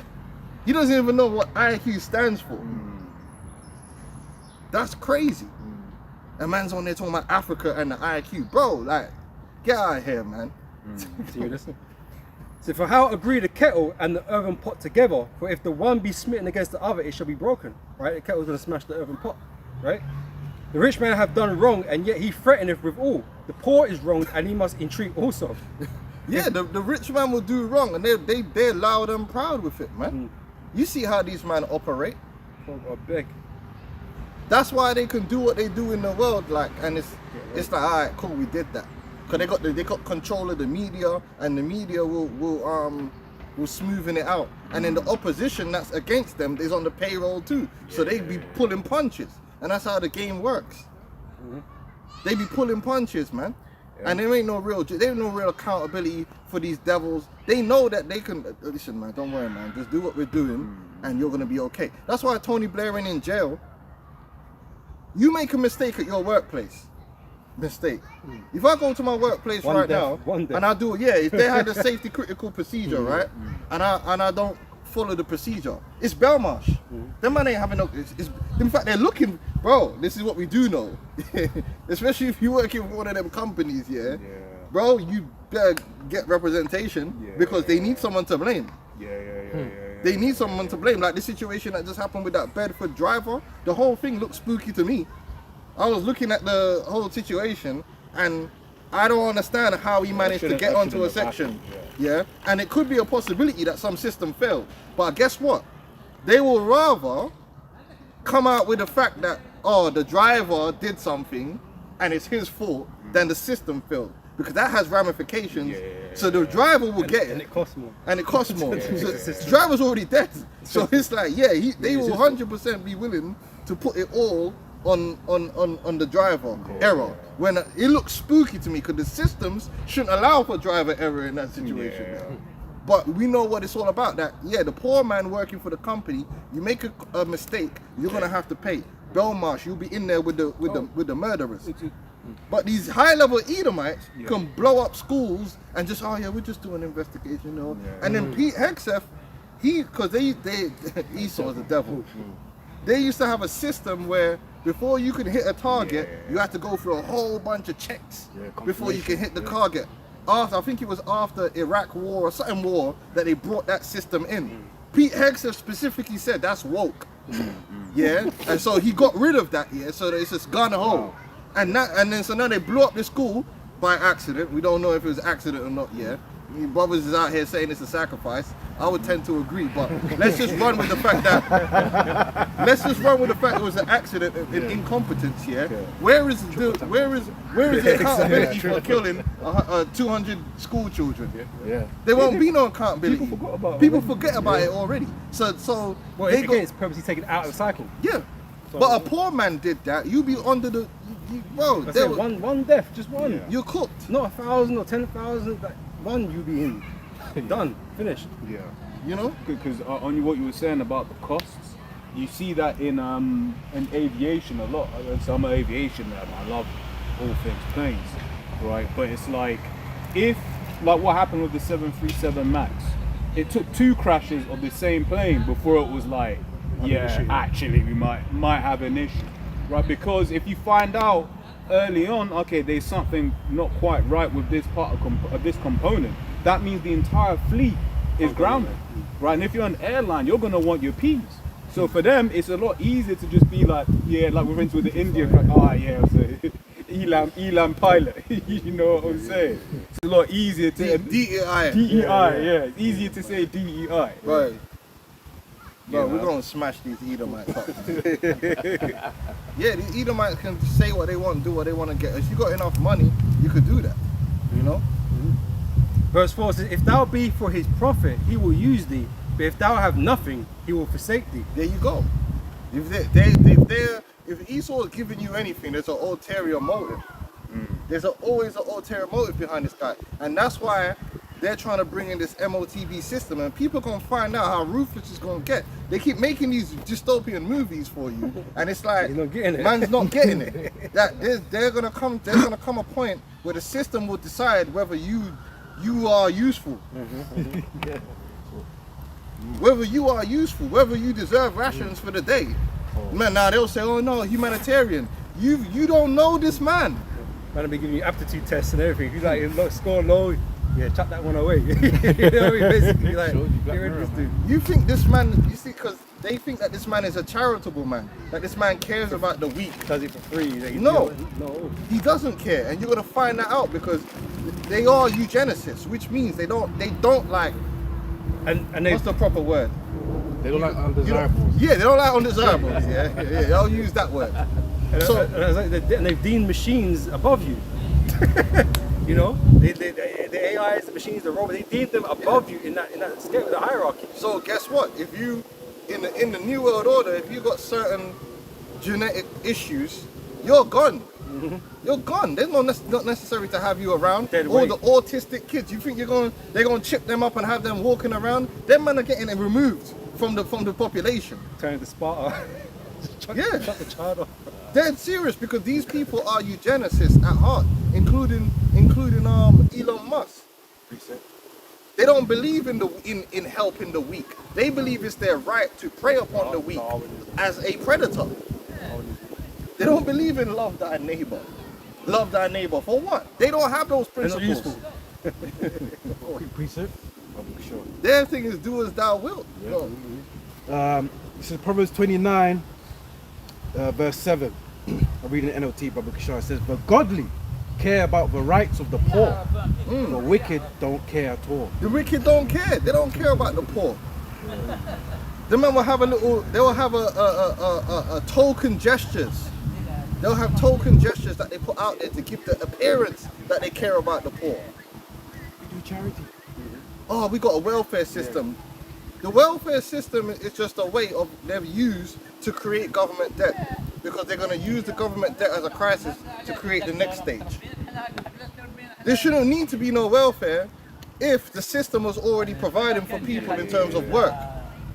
He doesn't even know what IQ stands for. That's crazy. A man's on there talking about Africa and the IQ. Bro, like, get out of here, man. See you listen. So for how agree the kettle and the earthen pot together, for if the one be smitten against the other, it shall be broken. Right? The kettle's gonna smash the earthen pot. Right? The rich man have done wrong, and yet he threateneth withal. The poor is wronged, and he must entreat also. Yeah, the rich man will do wrong, and they're loud and proud with it, man. You see how these men operate. Oh, I beg. That's why they can do what they do in the world, like, and it's like, all right, cool, we did that, because they got control of the media, and the media will will smoothen it out. And then the opposition that's against them is on the payroll too. So they be pulling punches. And that's how the game works. They be pulling punches, man. And there ain't no real accountability for these devils. They know that they can, listen man, don't worry man, just do what we're doing and you're gonna be okay. That's why Tony Blair ain't in jail. You make a mistake at your workplace. Mistake. If I go to my workplace One right death, now one death. and I do, if they had a safety critical procedure, right? And I don't follow the procedure, it's Belmarsh. Them man ain't having no, it's, in fact they're looking, bro, this is what we do know. Especially if you work in one of them companies, bro, you better get representation because they need someone to blame. They need someone to blame. Like the situation that just happened with that Bedford driver, the whole thing looked spooky to me. I was looking at the whole situation and I don't understand how he managed to get onto a section. And it could be a possibility that some system failed. But guess what? They will rather come out with the fact that, oh, the driver did something and it's his fault than the system failed. Because that has ramifications. So the driver will get it. And it costs more. And it costs more. So the driver's already dead. So it's like, they will 100% be willing to put it all on the driver error. When it looks spooky to me because the systems shouldn't allow for driver error in that situation. But we know what it's all about. That the poor man working for the company, you make a mistake, you're gonna have to pay. Belmarsh, you'll be in there with the murderers. But these high-level Edomites can blow up schools and just, we're just doing an investigation, you know. And then Pete Hegseth, because Esau is the devil. They used to have a system where before you could hit a target, you had to go through a whole bunch of checks before you can hit the target. I think it was after Iraq war or something war that they brought that system in. Pete Hegseth specifically said that's woke. And so he got rid of that. So it's just gone home. And then so now they blew up the school by accident. We don't know if it was accident or not yet. Brothers is out here saying it's a sacrifice. I would tend to agree, but let's just run with the fact that it was an accident and incompetence. Where is the accountability for killing 200 school children? There won't be no accountability. People forget about it already. So it's purposely taken out of the cycle. But a poor man did that. You be under the bro. One death, just one. You're cooked. Not 1,000 or 10,000. Like one, you be in. Done. Finished. You know? Because on what you were saying about the costs, you see that in aviation a lot. So I'm an aviation man. I love all things planes, right? But it's like what happened with the 737 Max, it took 2 crashes of the same plane before it was like, actually we might have an issue, right? Because if you find out early on, okay, there's something not quite right with this part of this component, that means the entire fleet is grounded, right? And if you're an airline, you're gonna want your P's. So for them, it's a lot easier to just be like, like we're into the India, so Elam pilot, you know what I'm saying? It's a lot easier to DEI. It's easier to say DEI. Right. Bro, we're gonna smash these Edomites up. These Edomites can say what they want, do what they want to get. If you got enough money, you could do that. You know? Verse 4 says, if thou be for his profit, he will use thee. But if thou have nothing, he will forsake thee. There you go. If Esau is giving you anything, there's an ulterior motive. There's always an ulterior motive behind this guy. And that's why they're trying to bring in this MOTB system, and people gonna find out how ruthless it's gonna get. They keep making these dystopian movies for you, and it's like man's not getting it. That there's gonna come a point where the system will decide whether you are useful, whether you are useful, whether you deserve rations for the day. Man, now they'll say, oh no, humanitarian. You don't know this man. Man, I'll be giving you aptitude tests and everything. He's like, score low. Chuck that one away. You know, basically, like, get rid of this dude. You think this man, you see, because they think that this man is a charitable man, that this man cares about the weak. Does it for free. No, he doesn't care, and you're gonna find that out because they are eugenicists, which means they don't like. And what's the proper word? They don't like undesirables. They don't like undesirables. Yeah, I'll use that word. And they've deemed machines above you. You know, the AIs, the machines, the robots, they deem them above you in that scale, the hierarchy. So guess what? If you in the new world order, if you got certain genetic issues, you're gone. You're gone. There's not necessary to have you around. Dead All weight. the autistic kids, you think they're gonna chip them up and have them walking around? Them men are getting removed from the population. Turn to Sparta. Yeah. Shut the child off. Dead serious, because these people are eugenicists at heart, including Elon Musk. They don't believe in helping the weak. They believe it's their right to prey upon the weak as a predator. They don't believe in love thy neighbor. Love thy neighbor for what? They don't have those They're not principles. useful. Quick precept. Sure. Their thing is do as thou wilt. No. This is Proverbs 29, verse 7. I'm reading the NLT, Babu Kishar. It says, the godly care about the rights of the poor. The wicked don't care at all. The wicked don't care. They don't care about the poor. The man will have a token gestures. They'll have token gestures that they put out there to give the appearance that they care about the poor. We do charity. Oh, we got a welfare system. The welfare system is just a way of they've used to create government debt, because they're going to use the government debt as a crisis to create the next stage. There shouldn't need to be no welfare if the system was already providing for people in terms of work.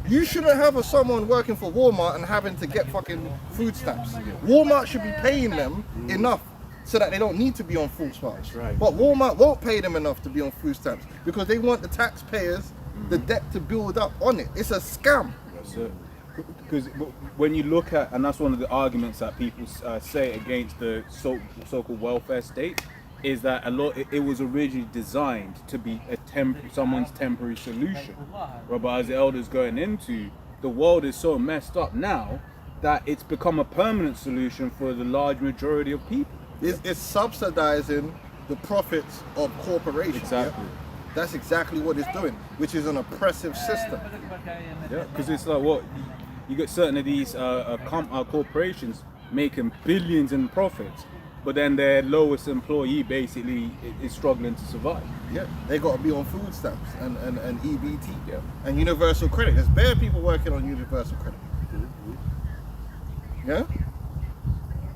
You shouldn't have someone working for Walmart and having to get fucking food stamps. Walmart should be paying them enough so that they don't need to be on food stamps. Right. But Walmart won't pay them enough to be on food stamps because they want the taxpayers, the debt to build up on it. It's a scam. That's it. Because when you look at, and that's one of the arguments that people say against the so-called welfare state, is that it was originally designed to be someone's temporary solution. But as the elders going into, the world is so messed up now that it's become a permanent solution for the large majority of people. It's subsidizing the profits of corporations. Exactly. Yeah? That's exactly what it's doing, which is an oppressive system. Yeah, because it's like what you get certain of these corporations making billions in profits, but then their lowest employee basically is struggling to survive. Yeah, they got to be on food stamps and EBT, yeah, and universal credit. There's bare people working on universal credit. Yeah,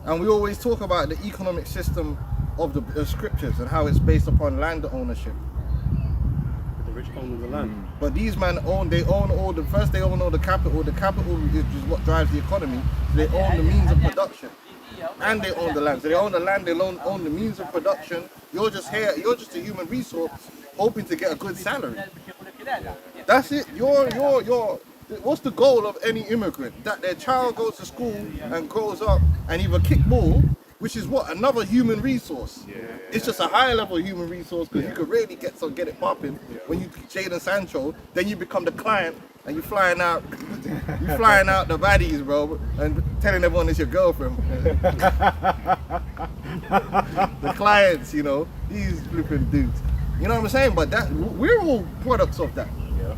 and we always talk about the economic system of the scriptures and how it's based upon land ownership. The rich own the land. But these men they own all the capital. The capital is what drives the economy. So they own the means of production. And they own the land. So they own the land, they own the means of production. You're just a human resource hoping to get a good salary. That's it. What's the goal of any immigrant? That their child goes to school and grows up and either kick ball, which is what? Another human resource. It's just a higher level human resource because you could really get it popping. When you Jadon Sancho, then you become the client and you're flying out the baddies, bro, and telling everyone it's your girlfriend. The clients, these flipping dudes. You know what I'm saying? But we're all products of that. Yeah.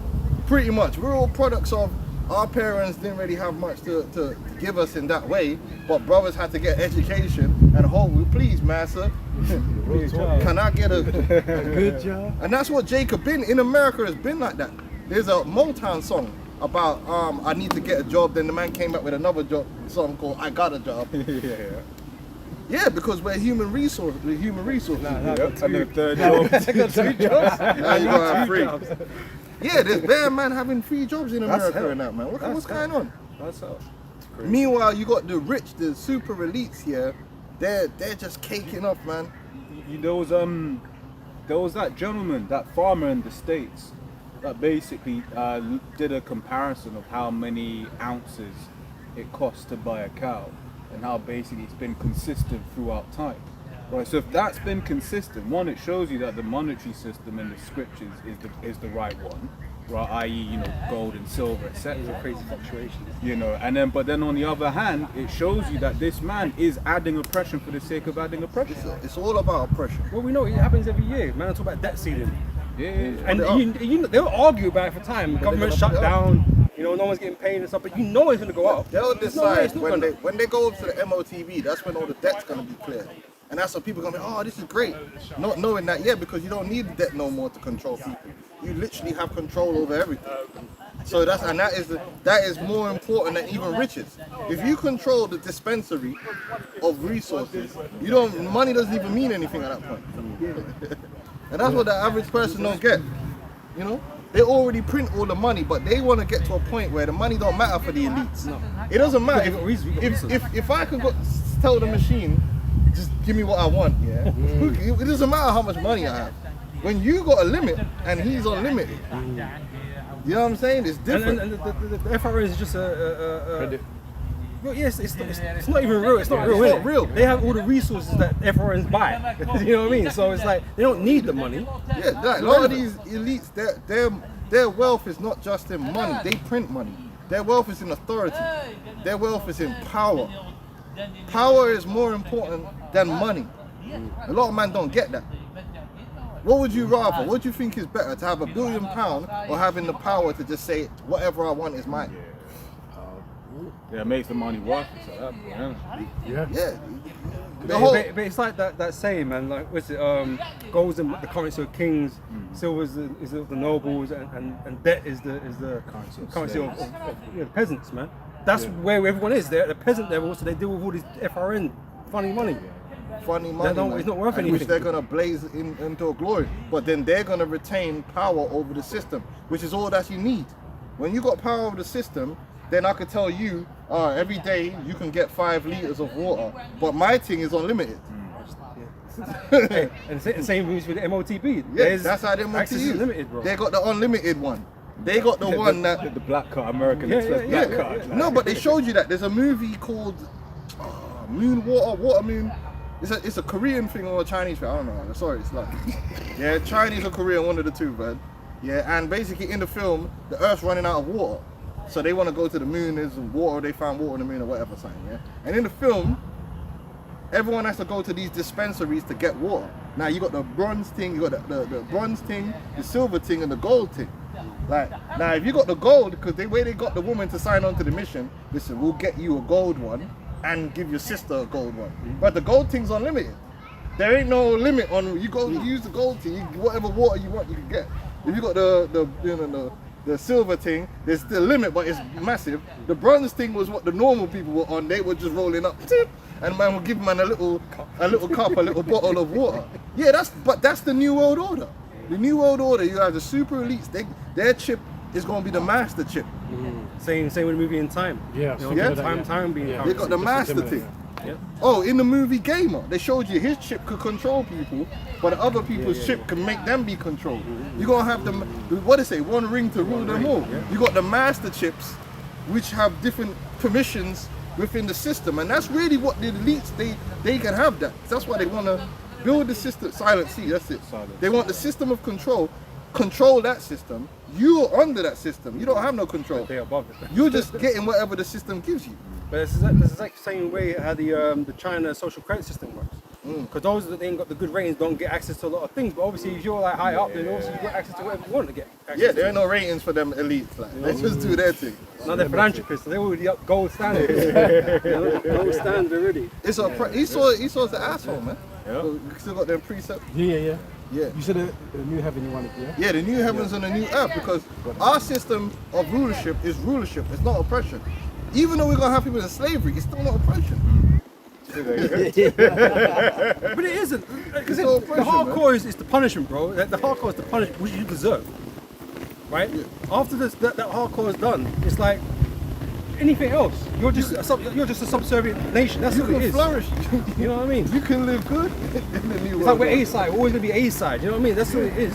Pretty much. We're all products of our parents didn't really have much to give us in that way, but brothers had to get education and home. Please, master, can I get a Good job. And that's what Jacob been in America has been like that. There's a Motown song about I need to get a job. Then the man came back with another song called I Got a Job. Yeah, because we're human resource. We're human resource. And the third job. Now you gotta have three. Yeah, there's bare man having 3 jobs in America and that, man. What's going on? That's how. Meanwhile, you got the rich, the super elites here. They're just caking up, man. There was that gentleman, that farmer in the States, that basically did a comparison of how many ounces it costs to buy a cow and how basically it's been consistent throughout time. Right, so if that's been consistent, one, it shows you that the monetary system in the scriptures is the right one, right? I.e., gold and silver, etc. Crazy fluctuations. Mm. But then on the other hand, it shows you that this man is adding oppression for the sake of adding oppression. It's all about oppression. Well, we know it happens every year. Man, I talk about debt ceiling. Yeah. And they'll argue about it for time. Government shut down. No one's getting paid and stuff. But it's going to go up. They'll There's no way decide it's not gonna. when they go to the MOTV. That's when all the debt's going to be cleared. And that's what people are going to be, oh, this is great. Not knowing that, yeah, because you don't need debt no more to control people. You literally have control over everything. So that is more important than even riches. If you control the dispensary of resources, money doesn't even mean anything at that point. And that's what the average person don't get. You know, they already print all the money, but they want to get to a point where the money don't matter for the elites. No. It doesn't matter. If I could go tell the machine, just give me what I want, yeah. It doesn't matter how much money I have. When you got a limit and he's unlimited, you know what I'm saying? It's different. And the FRA is just well, yes, it's not even real. It's not real. It's not real. They have all the resources that FRNs buy. You know what I mean? So it's like they don't need the money. Yeah, like, a lot of these elites, their wealth is not just in money. They print money. Their wealth is in authority. Their wealth is in power. Power is more important than money. A lot of men don't get that. What would you rather? What do you think is better, to have £1 billion or having the power to just say whatever I want is mine? Yeah, it makes the money worth it. So that, Yeah. But it's like that saying, man. Like, what's it? Gold is the currency of kings, silver is of the nobles, and debt is the currency of the peasants, man. That's where everyone is. They're at the peasant level, so they deal with all this FRN funny money. It's not worth anything. Which they're gonna blaze into a glory, but then they're gonna retain power over the system, which is all that you need. When you got power over the system, then I could tell you every day you can get 5 liters of water, but my thing is unlimited. Hey, and the same with the MOTB. Yeah, that's how the access is MOTB limited, bro. They got the unlimited one. They got the one that the black card, American Express black card. No, but they showed you that. There's a movie called Water Moon. It's a Korean thing or a Chinese thing. I don't know. Sorry, it's like Chinese or Korean, one of the two, man. Yeah, and basically in the film, the Earth's running out of water, so they want to go to the moon. There's water. They found water on the moon or whatever something. Yeah, and in the film, everyone has to go to these dispensaries to get water. Now you got the bronze thing, you got the bronze thing, the silver thing, and the gold thing. Like, now if you got the gold, because the way they got the woman to sign on to the mission, listen, we'll get you a gold one and give your sister a gold one. But the gold thing's unlimited. There ain't no limit on, you go use the gold thing, whatever water you want you can get. If you got the silver thing, there's still a limit, but it's massive. The bronze thing was what the normal people were on. They were just rolling up, and man would give man a little cup, a little bottle of water. Yeah, that's the new world order. The new world order, you have the super elites. Their chip is going to be the master chip. Same with the movie In Time. Yeah, you know, time being. They got the master thing. Yeah. Oh, in the movie Gamer, they showed you his chip could control people, but other people's chip can make them be controlled. You're going to have them, what they say, one ring to rule them all. You got the master chips, which have different permissions within the system, and that's really what the elites, they can have that. That's why they want to build the system. Silent C, that's it. They want the system of control that system. You're under that system. You don't have no control. They're above it. You're just getting whatever the system gives you. But it's like the same way how the China social credit system works. Because those that ain't got the good ratings don't get access to a lot of things. But obviously, if you're like high up, then obviously you get access to whatever you want to get access Yeah, to. there ain't no ratings for them elites. Like, they just do their thing. Now they're philanthropists. They're already up gold standard. Gold standard already. It's Esau's the asshole, man. Yeah. So you still got them precepts. Yeah. Yeah. You said the new heaven you wanted, yeah? Yeah, the new heavens and the new earth, because our system of rulership is rulership. It's not oppression. Even though we're gonna have people in slavery, it's still not oppression. But it isn't. Because It's all the oppression, hardcore is the punishment, bro. The hardcore is the punishment which you deserve. Right? Yeah. After that hardcore is done, it's like anything else. You're just a subservient nation. That's You what it can is. flourish. You know what I mean? You can live good in the new It's world. like we're A side. We're always gonna be A side. You know what I mean? That's what it is.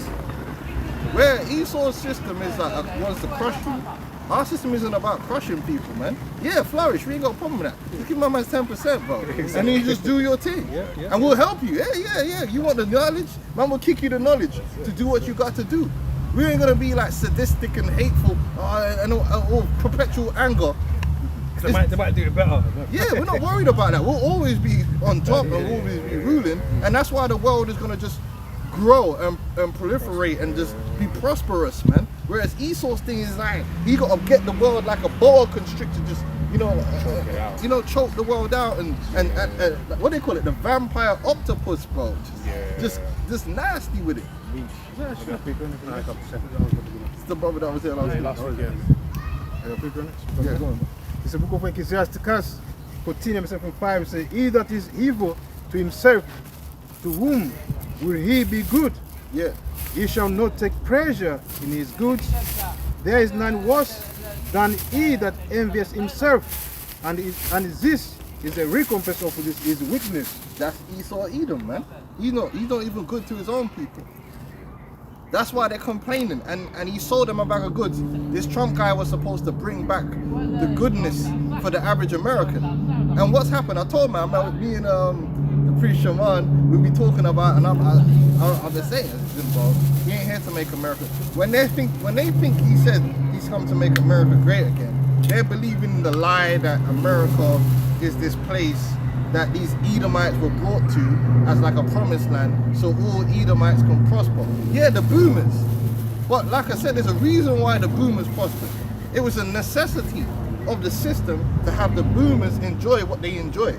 Where Esau's system is like wants to crush you, our system isn't about crushing people, man. Yeah, flourish. We ain't got a problem with that. Just give my man 10%, bro. And then you just do your thing. Yeah. And we'll help you. Yeah. You want the knowledge? Man will kick you the knowledge to do what you got to do. We ain't gonna be like sadistic and hateful or perpetual anger. They might do it better. Yeah, we're not worried about that. We'll always be on top and we'll always be ruling. And that's why the world is gonna just grow and proliferate and just be prosperous, man. Whereas Esau's thing is like, he gotta get the world like a boa constrictor, just choke the world out and what do they call it? The vampire octopus, bro. Just nasty with it. It's the brother that was here last week. Yeah, go on. It's the book of Ecclesiasticus 14:5 says, "He that is evil to himself, to whom will he be good? Yeah. He shall not take pleasure in his goods. There is none worse than he that envies himself, and this is a recompense of his weakness." That's Esau Edom, man. He's not even good to his own people. That's why they're complaining, and he sold them a bag of goods. This Trump guy was supposed to bring back the goodness for the average American. And what's happened? I told him, me and the priest Shaman, we'll be talking about, and I've been saying, bro, he ain't here to make America. When they think he said he's come to make America great again, they're believing in the lie that America is this place that these Edomites were brought to as like a promised land, so all Edomites can prosper. Yeah, the boomers. But like I said, there's a reason why the boomers prospered. It was a necessity of the system to have the boomers enjoy what they enjoyed.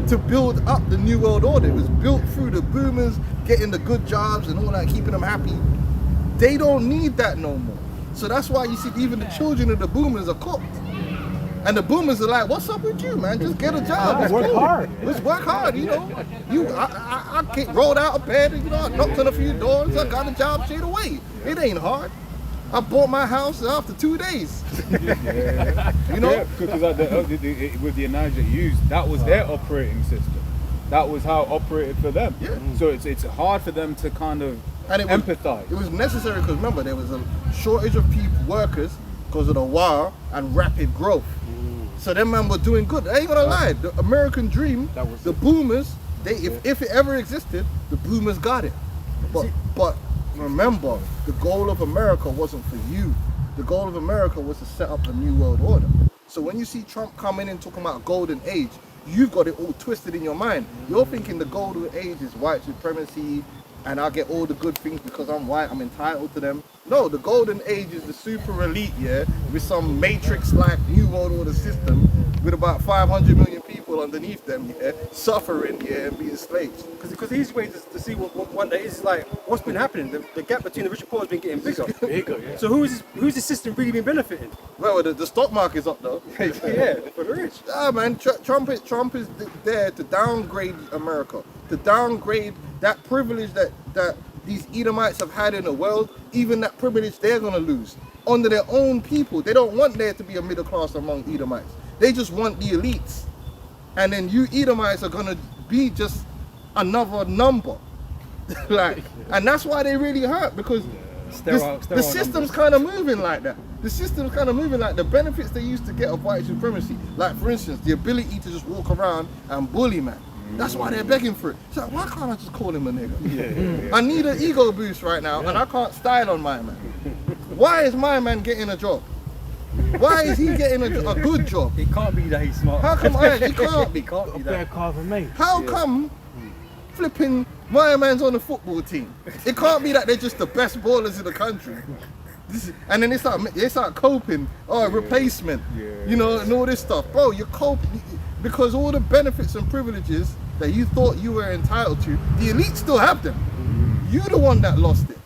To build up the New World Order. It was built through the boomers, getting the good jobs and all that, keeping them happy. They don't need that no more. So that's why you see even the children of the boomers are cooked. And the boomers are like, "What's up with you, man? Just get a job. Let's Work hard. Let's work hard, I get rolled out of bed, I knocked on a few doors, I got a job straight away. It ain't hard. I bought my house after 2 days. Because with the analogy you used, that was their operating system. That was how it operated for them. Yeah. So it's hard for them to kind of empathize. It was necessary because remember there was a shortage of workers because of the war and rapid growth. So them man were doing good. I ain't gonna lie. The American dream, the boomers, if it ever existed, the boomers got it. But remember, the goal of America wasn't for you. The goal of America was to set up a new world order. So when you see Trump coming in talking about golden age, you've got it all twisted in your mind. You're thinking the golden age is white supremacy and I get all the good things because I'm white, I'm entitled to them. No, the golden age is the super elite, with some matrix-like new world order system with about 500 million people underneath them, suffering, and being slaves. Because the easy way to see what that is like what's been happening. The gap between the rich and poor has been getting bigger. So who's this system really been benefiting? Well, the stock market's up though. Yeah, for the rich. Ah, man, Trump is there to downgrade America, to downgrade that privilege that these Edomites have had in the world. Even that privilege they're gonna lose under their own people. They don't want there to be a middle class among Edomites. They just want the elites. And then you Edomites are gonna be just another number. And that's why they really hurt, because the system's kind of moving like that. The system's kind of moving like the benefits they used to get of white supremacy. Like for instance, the ability to just walk around and bully man. That's why they're begging for it. So why can't I just call him a nigga? I need an ego boost right now, and I can't style on my man. Why is my man getting a job? Why is he getting a good job? It can't be that he's smart. How come he can't be? Can't be that. How come flipping my man's on the football team? It can't be that they're just the best ballers in the country. And then they start coping. Oh, replacement. And all this stuff. Bro, you're coping because all the benefits and privileges that you thought you were entitled to, the elite still have them. You're the one that lost it.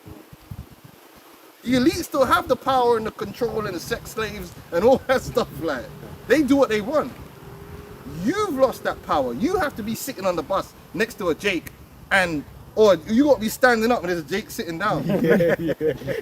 The elite still have the power and the control and the sex slaves and all that stuff. Like, they do what they want. You've lost that power. You have to be sitting on the bus next to a Jake, or you got to be standing up and there's a Jake sitting down.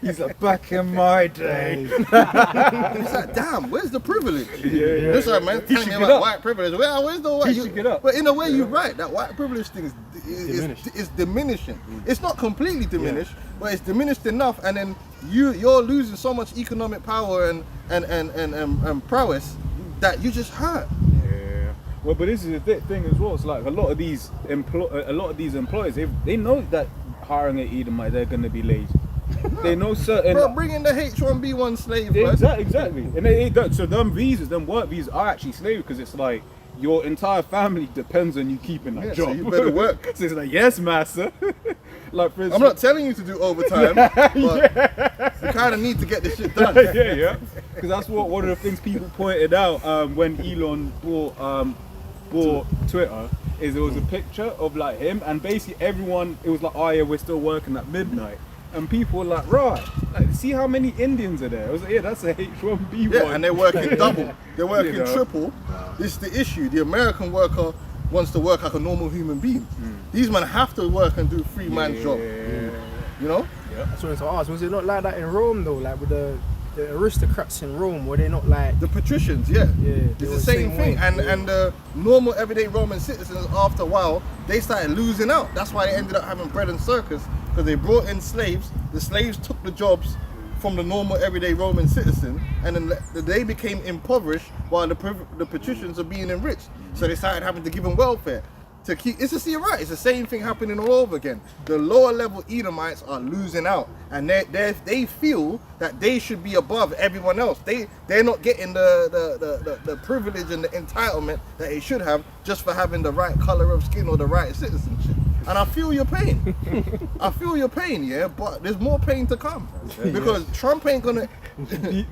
He's like, back in my day. And it's like, damn, where's the privilege? This like, man, telling me about white privilege. Where's the white? But in a way, you're right. That white privilege thing is diminishing. It's not completely diminished, but it's diminished enough. And then you're losing so much economic power and prowess that you just hurt. Well, but this is the thing as well. It's like a lot of these employers, they know that hiring an Edomite, they're going to be lazy. They know certain. Bro, bring in the H1B1 slave. Exactly. And so them work visas are actually slavery, because it's like your entire family depends on you keeping that job. So you better work. So it's like, yes, master. Like, for instance, I'm not telling you to do overtime, but you kind of need to get this shit done. yeah. because that's what one of the things people pointed out when Elon bought Twitter. Is there was a picture of like him, and basically everyone, it was like, oh yeah, we're still working at midnight, and people were like, right, like, see how many Indians are there? I was like, yeah, that's a H1B1. Yeah, and they're working double, they're working You know? triple. This is the issue. The American worker wants to work like a normal human being. These men have to work and do free man's job. You know? That's what I was to ask. Was it not like that in Rome though? Like with the aristocrats in Rome, were they not like? The patricians, yeah. Yeah, It's they the were same same thing. way. And the normal everyday Roman citizens, after a while, they started losing out. That's why they ended up having bread and circus, because they brought in slaves. The slaves took the jobs from the normal everyday Roman citizen, and then they became impoverished while the patricians are being enriched. So they started having to give them welfare. To keep, it's just, you're right, it's the same thing happening all over again. The lower level Edomites are losing out, and they feel that they should be above everyone else. They're not getting the privilege and the entitlement that they should have just for having the right color of skin or the right citizenship. And I feel your pain. I feel your pain, yeah, but there's more pain to come. Because Trump ain't gonna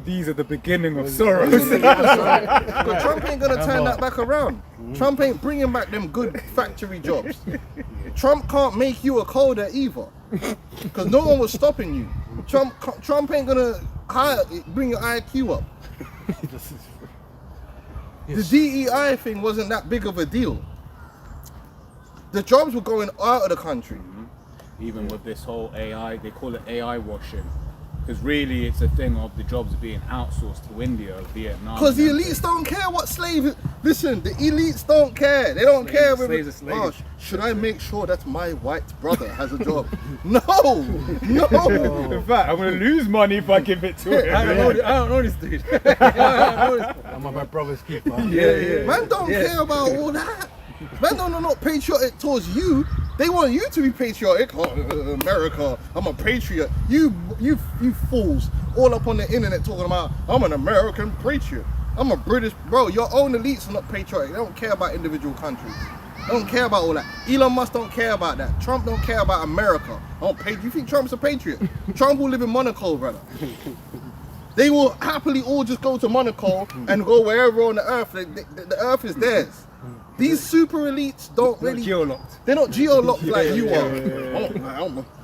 These are the beginning of sorrows. Because Trump ain't gonna turn that back around. Trump ain't bringing back them good factory jobs. Trump can't make you a coder either, because no one was stopping you. Trump ain't gonna bring your IQ up. The DEI thing wasn't that big of a deal. The jobs were going out of the country. Even with this whole AI, they call it AI washing. Because really it's a thing of the jobs being outsourced to India, Vietnam. Because the elites don't care what slave. Listen, the elites don't care. They don't care. Slaves are slaves. Oh, should I make sure that my white brother has a job? No. In fact, I'm going to lose money if I give it to him. I don't know this dude. I don't know this. I'm my brother's keeper. Man don't care about all that. Man don't not patriotic towards you. They want you to be patriotic. Oh, America, I'm a patriot. You fools all up on the internet talking about I'm an American patriot. I'm a British bro. Your own elites are not patriotic. They don't care about individual countries. They don't care about all that. Elon Musk don't care about that. Trump don't care about America. You think Trump's a patriot? Trump will live in Monaco, brother. They will happily all just go to Monaco and go wherever on the earth. The earth is theirs. These super elites don't really. Geo-locked. They're not geo-locked like you are.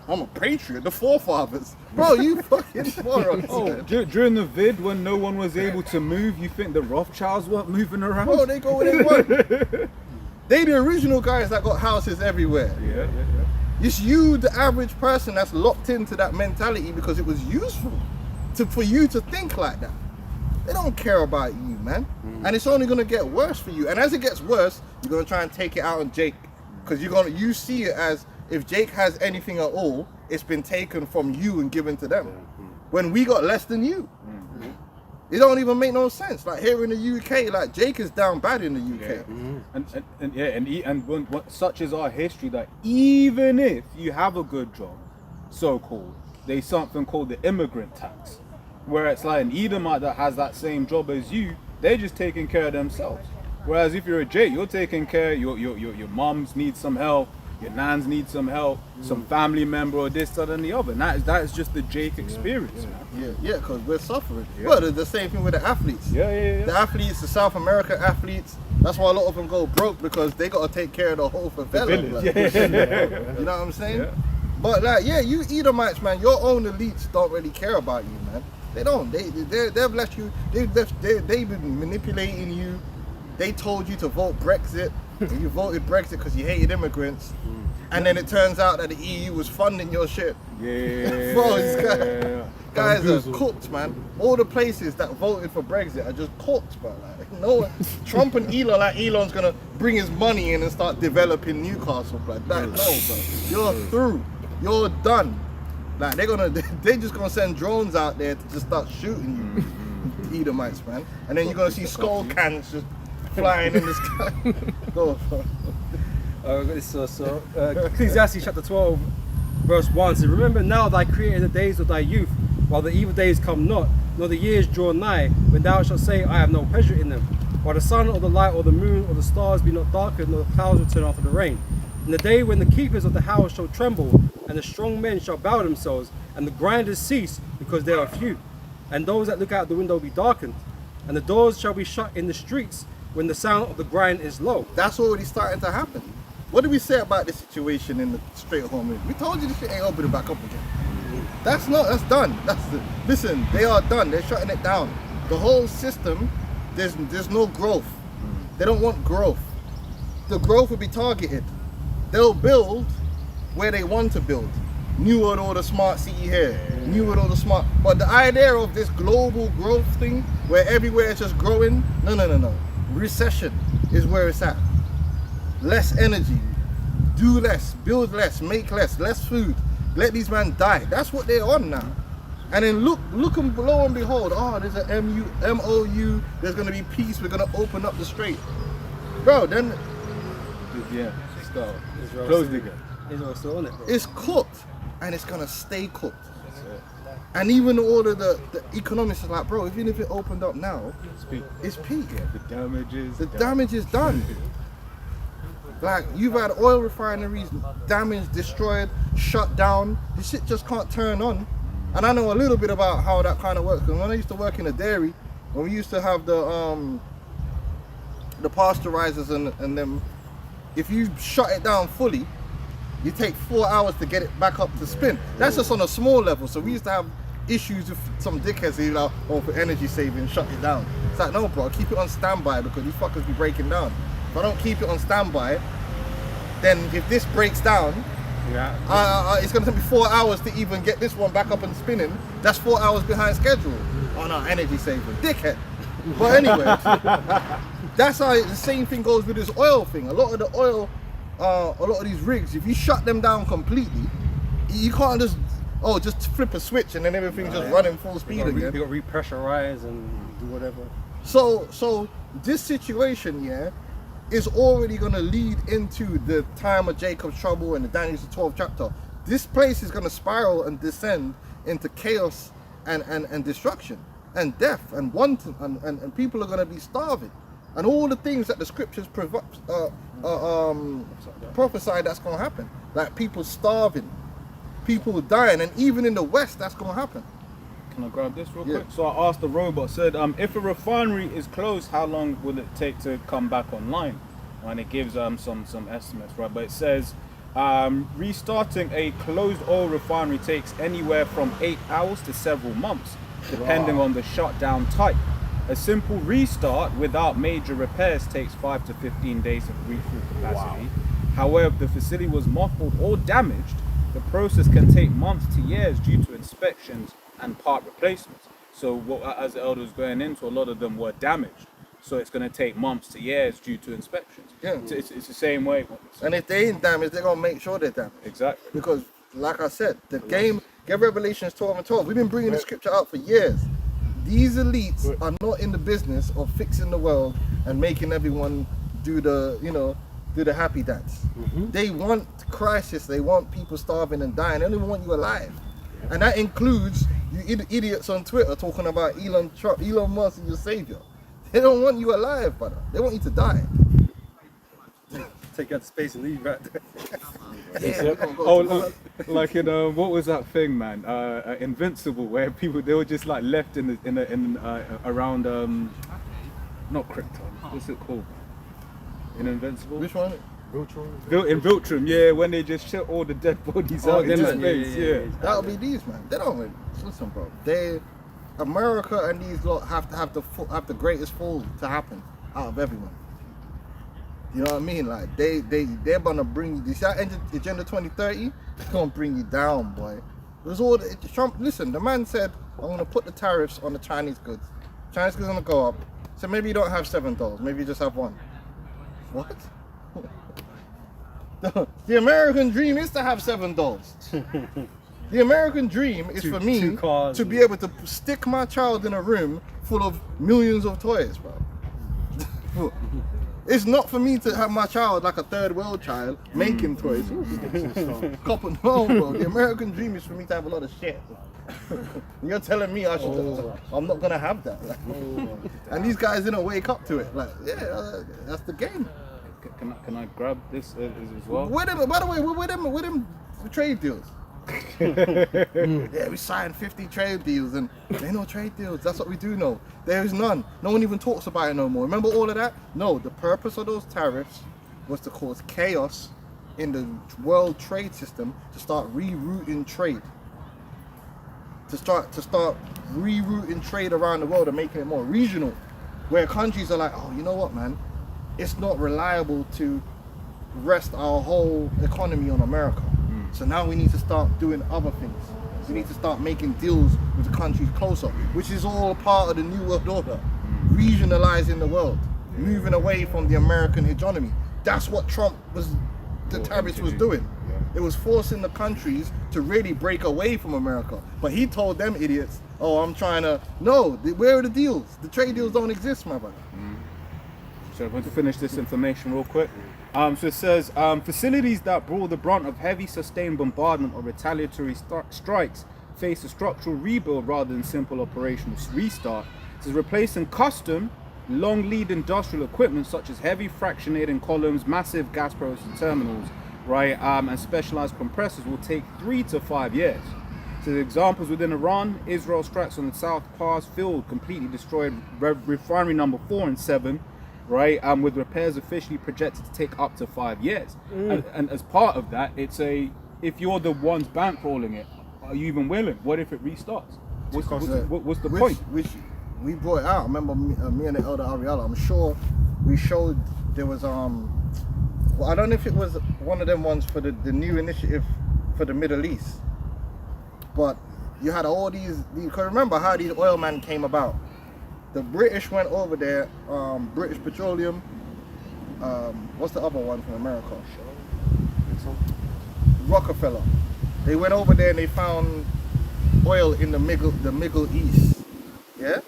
I'm a patriot. The forefathers, bro. You fucking morons. Oh, during the vid when no one was able to move, you think the Rothschilds weren't moving around? Bro, they go where they want. They the original guys that got houses everywhere. Yeah. It's you, the average person, that's locked into that mentality because it was useful for you to think like that. They don't care about you, man. And it's only gonna get worse for you. And as it gets worse, you're gonna try and take it out on Jake. Because you see it as if Jake has anything at all, it's been taken from you and given to them. When we got less than you. It don't even make no sense. Like here in the UK, like Jake is down bad in the UK. And such is our history that even if you have a good job, so-called, there's something called the immigrant tax, where it's like an Edomite that has that same job as you, they're just taking care of themselves. Whereas if you're a Jake, you're taking care, your mums need some help, your nans need some help, some family member or this, that and the other. And that is just the Jake experience, man. Yeah, because we're suffering. Well, the same thing with the athletes. Yeah. The athletes, the South American athletes, that's why a lot of them go broke, because they got to take care of the whole favela. Like, you know what I'm saying? Yeah. But like, yeah, you Edomites, man, your own elites don't really care about you, man. They don't. They've left you. They've been manipulating you. They told you to vote Brexit, and you voted Brexit because you hated immigrants. And then it turns out that the EU was funding your shit. Yeah. Bro, these guys are cooked, man. All the places that voted for Brexit are just cooked, bro. Like, no one, Trump and Elon, like Elon's gonna bring his money in and start developing Newcastle, like that. No, bro. You're through. You're done. Like they're just gonna send drones out there to just start shooting you, Edomites, man. And then you're gonna see skull cannons just flying in the sky. Go on. Ecclesiastes chapter 12, verse 1 says, "Remember now thy created the days of thy youth, while the evil days come not, nor the years draw nigh, when thou shalt say, I have no pleasure in them. While the sun or the light or the moon or the stars be not darkened, nor the clouds return after the rain. In the day when the keepers of the house shall tremble, and the strong men shall bow themselves, and the grinders cease, because they are few. and those that look out the window will be darkened, and the doors shall be shut in the streets when the sound of the grind is low. That's already starting to happen. What did we say about this situation in the straight home movie? We told you this shit ain't opening back up again. That's done. Listen, they are done. They're shutting it down. The whole system, there's no growth. They don't want growth. The growth will be targeted. They'll build where they want to build. New World Order smart city here. New World Order smart. But the idea of this global growth thing, where everywhere is just growing, no. Recession is where it's at. Less energy, do less, build less, make less food. Let these men die. That's what they're on now. And then look and lo and behold, there's a MOU, there's gonna be peace, we're gonna open up the strait. Bro, then Yeah, start. Israel's Close still- digger. Israel's still on it, bro. it's cooked and it's gonna stay cooked. And even all of the economists are like, bro, even if it opened up now, it's peak. The damages. The damage is done. Like, you've had oil refineries damaged, destroyed, shut down. This shit just can't turn on. And I know a little bit about how that kind of works. Because when I used to work in a dairy, when we used to have the pasteurizers and them, if you shut it down fully, you take 4 hours to get it back up to spin. That's just on a small level. So we used to have issues with some dickheads who like, for energy saving, shut it down. It's like, no, bro, keep it on standby because these fuckers be breaking down. If I don't keep it on standby, then if this breaks down, it's going to take me 4 hours to even get this one back up and spinning. That's 4 hours behind schedule on our energy saving. Dickhead. But anyway, that's how the same thing goes with this oil thing. A lot of the oil, a lot of these rigs, if you shut them down completely, you can't just flip a switch and then everything's just running full speed again. You got to repressurize and do whatever. So this situation, is already going to lead into the time of Jacob's trouble and the Daniel's 12th chapter. This place is going to spiral and descend into chaos and destruction and death and wanting, and people are going to be starving. And all the things that the scriptures prophesy that's going to happen. Like people starving, people dying, and even in the West that's going to happen. Can I grab this real Yeah. quick? So I asked the robot, said, if a refinery is closed, how long will it take to come back online? And it gives some estimates, right? But it says restarting a closed oil refinery takes anywhere from 8 hours to several months, depending on the shutdown type. A simple restart without major repairs takes 5 to 15 days to reach full capacity. However, if the facility was mothballed or damaged, the process can take months to years due to inspections and part replacements. So as the elder was going into, a lot of them were damaged. So it's going to take months to years due to inspections. Yeah. It's the same way. And if they ain't damaged, they're going to make sure they're damaged. Exactly. Because, like I said, the game, get Revelations 12 and 12. We've been bringing the scripture out for years. These elites are not in the business of fixing the world and making everyone do the happy dance. They want crisis. They want people starving and dying. They don't even want you alive. And that includes you idiots on Twitter talking about Elon Musk is your savior. They don't want you alive, brother. They want you to die. Take out the space and leave right there. Like in what was that thing, man? Invincible, where people they were just like left in around not Krypton. What's it called? In Invincible. Which one? In Viltrum, yeah, when they just shot all the dead bodies out into space, yeah. That'll be these, man. They don't really, listen, bro. America and these lot have to have the greatest fall to happen out of everyone. You know what I mean? Like they're gonna bring you. This Agenda 2030, it's gonna bring you down, boy. There's all Trump. Listen, the man said, "I'm gonna put the tariffs on the Chinese goods. Chinese goods gonna go up. So maybe you don't have $7. Maybe you just have $1. What? The American dream is to have $7. The American dream is for me to be able to stick my child in a room full of millions of toys, bro. It's not for me to have my child like a third world child making toys. Couple, no, bro. The American dream is for me to have a lot of shit. You're telling me I should? I'm not gonna have that. Like, and these guys didn't wake up to it. Like, yeah, that's the game. Can I grab this as well? By the way, with them trade deals, Yeah, we signed 50 trade deals, and there ain't no trade deals. That's what we do know. There is none. No one even talks about it no more. Remember all of that? No, the purpose of those tariffs was to cause chaos in the world trade system, to start rerouting trade. To start rerouting trade around the world and making it more regional, where countries are like, oh, you know what, man, it's not reliable to rest our whole economy on America. So now we need to start doing other things. We need to start making deals with the countries closer, which is all part of the New World Order, regionalizing the world, moving away from the American hegemony. That's what the tariffs was doing. It was forcing the countries to really break away from America. But he told them idiots, oh, I'm trying to, no, where are the deals? The trade deals don't exist, my brother. So I'm going to finish this information real quick. So it says, facilities that bore the brunt of heavy sustained bombardment or retaliatory strikes face a structural rebuild rather than simple operational restart. It says replacing custom, long lead industrial equipment such as heavy fractionating columns, massive gas processing terminals, right, and specialized compressors will take 3 to 5 years. So the examples within Iran, Israel strikes on the South Pars field completely destroyed refinery number 4 and 7, right, with repairs officially projected to take up to 5 years. And as part of that, it's if you're the ones bankrolling it, are you even willing? What if it restarts? What's the point? Which we brought it out. I remember me and the elder Ariella, I'm sure we showed there was well, I don't know if it was one of them ones for the new initiative for the Middle East, but you had all these, you can remember how these oil men came about. The British went over there, British Petroleum, what's the other one from America? Rockefeller. They went over there and they found oil in the Middle East, yeah?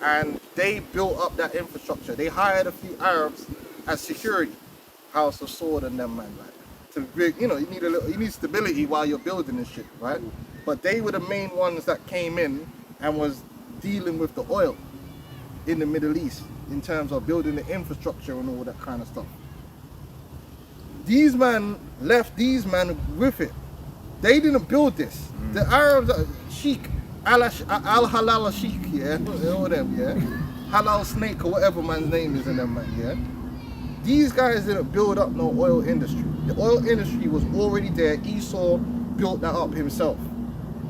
And they built up that infrastructure. They hired a few Arabs as security, House of Sword and them, man, like, to, you know, you need stability while you're building this shit, right? But they were the main ones that came in and was dealing with the oil in the Middle East in terms of building the infrastructure and all that kind of stuff. These men left these men with it. They didn't build this. The Arabs, Sheikh, Al-Halal Sheikh, yeah, all them, yeah, Halal Snake or whatever man's name is in them, man, yeah. These guys didn't build up no oil industry. The oil industry was already there. Esau built that up himself.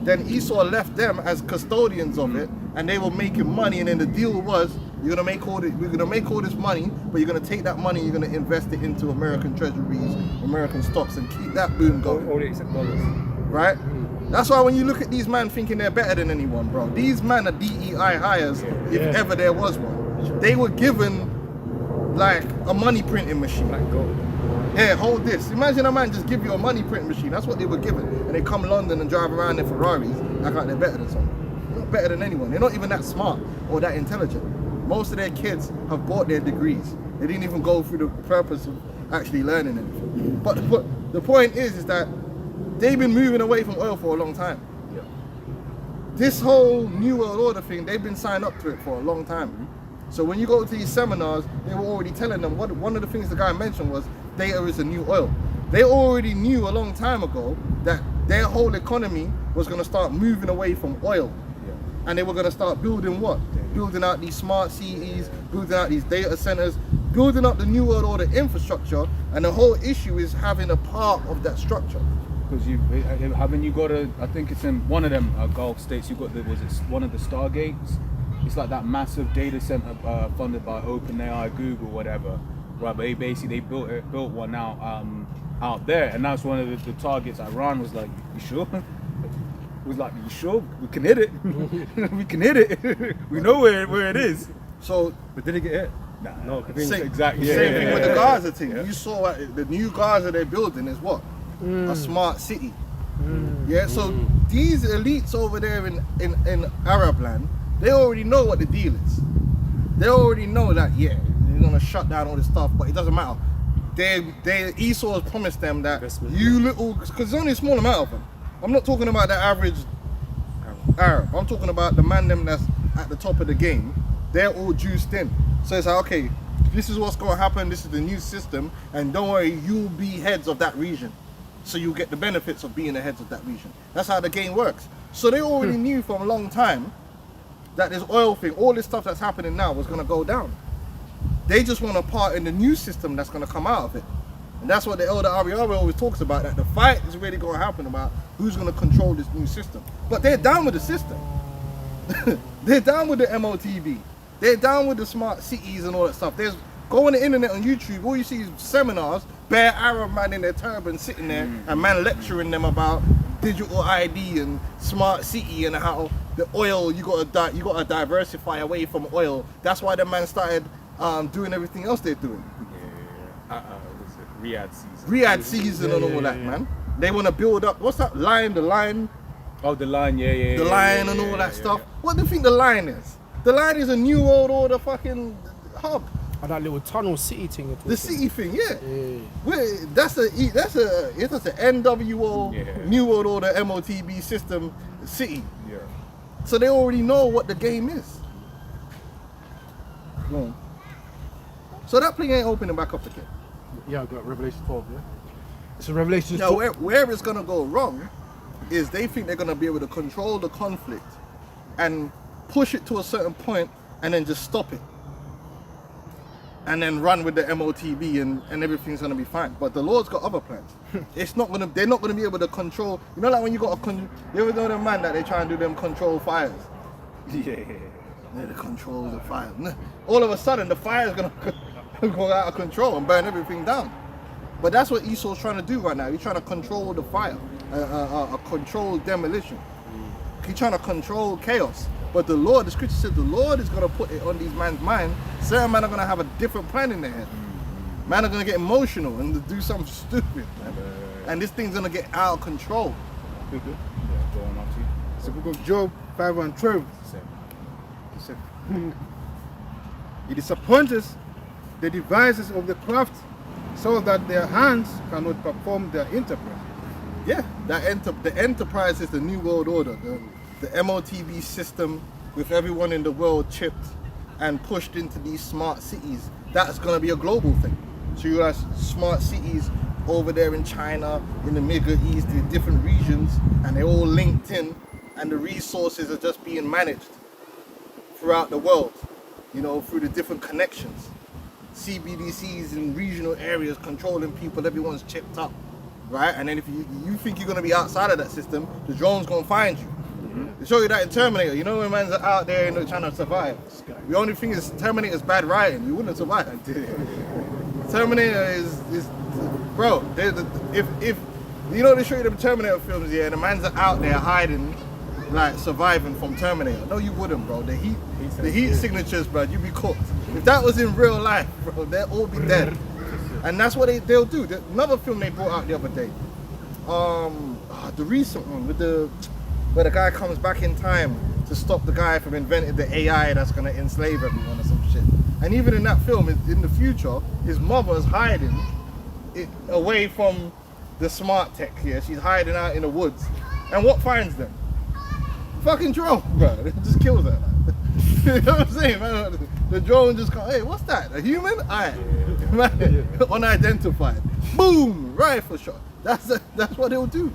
Then Esau left them as custodians of it, and they were making money. And then the deal was, we're gonna make all this money, but you're gonna take that money, you're gonna invest it into American treasuries, American stocks, and keep that boom going. Only except dollars. Right? That's why when you look at these men thinking they're better than anyone, bro, these men are DEI hires, if ever there was one. They were given like a money printing machine. Here, hold this. Imagine a man just give you a money printing machine. That's what they were given. And they come London and drive around in Ferraris, act like they're better than someone. They're not better than anyone. They're not even that smart or that intelligent. Most of their kids have bought their degrees. They didn't even go through the purpose of actually learning anything. But the point is that they've been moving away from oil for a long time. This whole New World Order thing, they've been signed up to it for a long time. So when you go to these seminars, they were already telling them, one of the things the guy mentioned was, data is the new oil. They already knew a long time ago that their whole economy was going to start moving away from oil. And they were going to start building what? Building out these smart cities, building out these data centers, building up the New World Order infrastructure. And the whole issue is having a part of that structure. Because haven't you got I think it's in one of them Gulf states, you got one of the Stargates? It's like that massive data center funded by OpenAI, Google, whatever. Right, but they built one out there, and that's one of the targets. Iran was like, "You sure?" Was like, "You sure? We can hit it. We can hit it. We know where it is." So, but did it get hit? Nah, no, exactly. Same thing with the Gaza thing. You saw the new Gaza they're building is what? A smart city. Yeah. So these elites over there in Arab land, they already know what the deal is. They already know that, yeah, you're gonna shut down all this stuff, but it doesn't matter. Esau has promised them that because there's only a small amount of them. I'm not talking about the average Arab. I'm talking about the man them that's at the top of the game. They're all juiced in. So it's like, okay, this is what's gonna happen. This is the new system, and don't worry, you'll be heads of that region. so you get the benefits of being the heads of that region. That's how the game works. So they already knew for a long time that this oil thing, all this stuff that's happening now was going to go down. They just want a part in the new system that's going to come out of it. And that's what the elder Ariara always talks about, that the fight is really going to happen about who's going to control this new system. But they're down with the system. They're down with the MOTB. They're down with the smart cities and all that stuff. Go on the internet on YouTube, all you see is seminars, bare Arab man in their turban sitting there and man lecturing them about digital ID and smart city and how the oil, you gotta diversify away from oil. That's why the man started doing everything else they're doing. What's it? Riyadh season. Riyadh season and all that, man. They want to build up, what's that line, the line? Oh, the line, yeah. The line and all that stuff. What do you think the line is? The line is a new world order fucking hub. Oh, that little tunnel city thing. you're The talking. city thing, yeah. Yeah. That's a NWO Yeah. New World Order MOTB system city. Yeah. So they already know what the game is. Go on. So that thing ain't opening back up again. Yeah, I've got Revelation 12, yeah? It's a Revelation Now 12. where it's gonna go wrong is they think they're gonna be able to control the conflict and push it to a certain point and then just stop it. And then run with the MOTB and everything's gonna be fine. But the Lord's got other plans. They're not gonna be able to control, you know, like when you got you ever know the man that they try and do them control fires? Yeah. They control the fire. All of a sudden the fire's gonna go out of control and burn everything down. But that's what Esau's trying to do right now. He's trying to control the fire, a controlled demolition. He's trying to control chaos. But the Lord, the scripture says the Lord is going to put it on these man's mind. Certain men are going to have a different plan in their head. Man are going to get emotional and do something stupid. And this thing's going to get out of control. Yeah, go on, Archie. It's the book of Job 5 and 12. He said, He disappointeth the devices of the craft so that their hands cannot perform their enterprise. Yeah, the enterprise is the new world order. The MOTB system with everyone in the world chipped and pushed into these smart cities. That's going to be a global thing. So you have smart cities over there in China, in the Middle East, in different regions, and they're all linked in, and the resources are just being managed throughout the world, you know, through the different connections. CBDCs in regional areas controlling people, everyone's chipped up, right? And then if you think you're going to be outside of that system, the drone's going to find you. They show you that in Terminator. You know when man's out there and they're trying to survive. The only thing is Terminator's bad writing. You wouldn't survive. Terminator is bro. If you know they show you the Terminator films, yeah, and the man's out there hiding, like surviving from Terminator. No, you wouldn't, bro. The heat signatures, bro. You'd be cooked. If that was in real life, bro, they'll all be dead. And that's what they'll do. Another film they brought out the other day, the recent one with where the guy comes back in time to stop the guy from inventing the AI that's gonna enslave everyone or some shit. And even in that film, in the future, his mother's hiding it away from the smart tech here. She's hiding out in the woods. And what finds them? Fucking drone, bro. It just kills her. You know what I'm saying, man? The drone just comes, hey, what's that? A human? Alright. Man, unidentified. Boom! Rifle shot. That's what they'll do.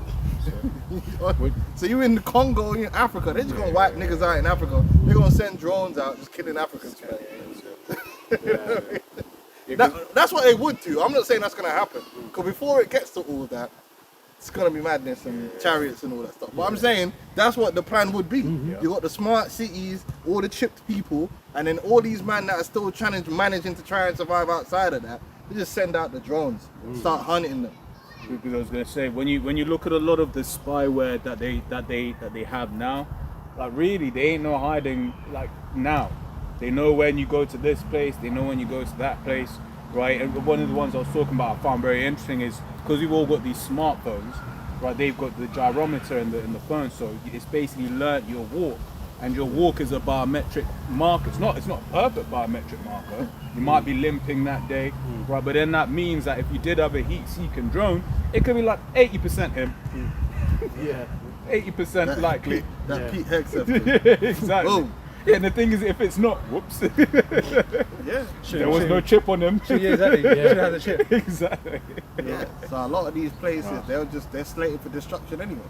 So you in the Congo, in Africa, they're just gonna wipe niggas out in Africa. They're gonna send drones out, just killing Africans. That's what they would do. I'm not saying that's gonna happen, because before it gets to all of that, it's gonna be madness and chariots and all that stuff. But I'm saying that's what the plan would be. You got the smart cities, all the chipped people, and then all these men that are still managing to try and survive outside of that. They just send out the drones, start hunting them. Because I was gonna say, when you look at a lot of the spyware that they have now, like really they ain't no hiding like now. They know when you go to this place, they know when you go to that place, right? And one of the ones I was talking about I found very interesting is because we've all got these smartphones, right? They've got the gyrometer in the phone, so it's basically learnt your walk. And your walk is a biometric marker. It's not a perfect biometric marker. You might be limping that day, right? But then that means that if you did have a heat-seeking drone, it could be like 80% him. Yeah. 80% likely. That Pete Hegseth thing. Exactly. Boom. Yeah, and the thing is, if it's not, whoops, Yeah. there was no chip on them. Yeah, exactly. Yeah. Should have the chip. Exactly. Yeah. So a lot of these places, they're slated for destruction anyway.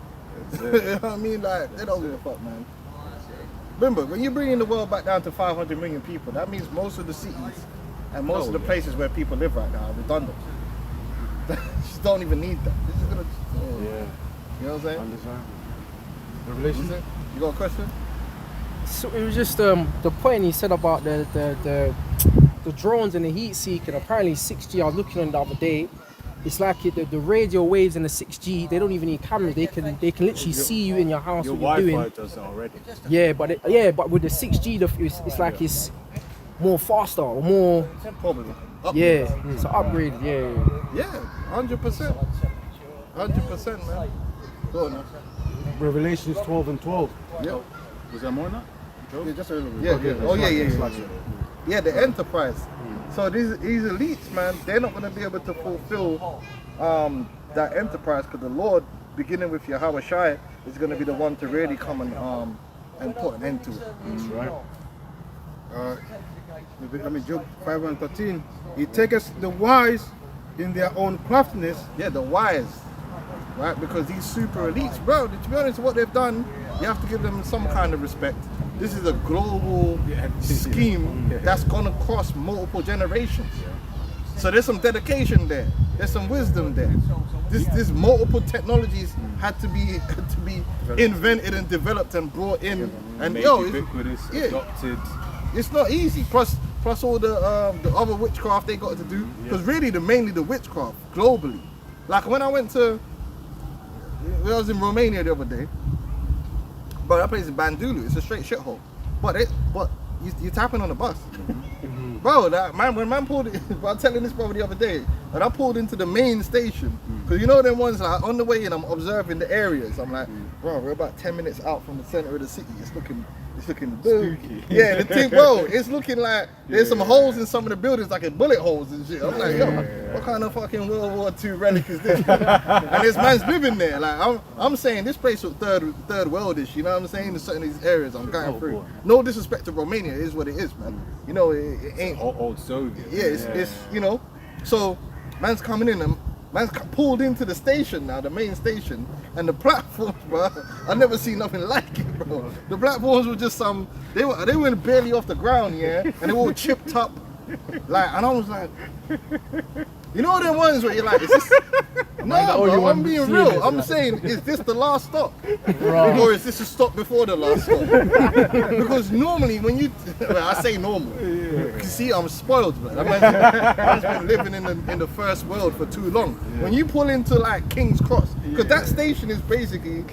You know what I mean? Like, they don't give a fuck, man. Remember, when you're bringing the world back down to 500 million people, that means most of the cities and most of the places where people live right now are redundant. Just don't even need that. This is gonna, you know what I'm saying? Understand. What's it? You got a question? So it was just the point he said about the drones and the heat seeking. Apparently 6G, I was looking on the other day. It's like the radio waves and the 6G. They don't even need cameras. They can literally see you in your house Your what you're Wi-Fi doing. does that already. Yeah, but with the 6G, it's like it's more faster or more. Probably. Yeah, it's an upgrade. Yeah. Yeah, 100%. 100%, man. Go on now. Revelations 12 and 12. Yeah. Was there more than that? Yeah, just a little bit. Yeah. Oh, yeah. Yeah, the enterprise. So these elites, man, they're not going to be able to fulfill that enterprise because the Lord, beginning with Yahweh Shai, is going to be the one to really come and put an end to it. Right. Job 5 and 13. He taketh the wise in their own craftiness. Yeah, the wise, right? Because these super elites, bro, to be honest, what they've done, you have to give them some kind of respect. This is a global scheme that's gonna cross multiple generations. So there's some dedication there. There's some wisdom there. This multiple technologies had to be invented and developed and brought in. And Made yo, ubiquitous, adopted. it's not easy. Plus all the other witchcraft they got to do. Because really, mainly the witchcraft globally. Like when I was in Romania the other day. But that place is Bandulu. It's a straight shithole. But you tapping on the bus. Bro, when man pulled it, I was telling this brother the other day, and I pulled into the main station, because you know them ones like on the way in, I'm observing the areas. I'm like, bro, we're about 10 minutes out from the center of the city. It's looking spooky. Yeah, the thing, bro, it's looking like there's some holes in some of the buildings, like in bullet holes and shit. I'm like, yo, what kind of fucking World War II relic is this? And this man's living there. Like, I'm saying this place was third worldish. You know what I'm saying? In certain of these areas I'm going through. boy. No disrespect to Romania, it is what it is, man. You know, it ain't. Old Soviet. Yeah, it's you know. So, man's coming in and man's pulled into the station now, the main station, and the platforms, bro. I never seen nothing like it, bro. The platforms were just they were barely off the ground, yeah, and they were all chipped up, like, and I was like, you know them ones where you're like, is this? No, bro, I'm being real. I'm saying, is this the last stop? Or is this a stop before the last stop? Because normally when I say normal, you see I'm spoiled, man. I've been living in the first world for too long. When you pull into like King's Cross, because that station is basically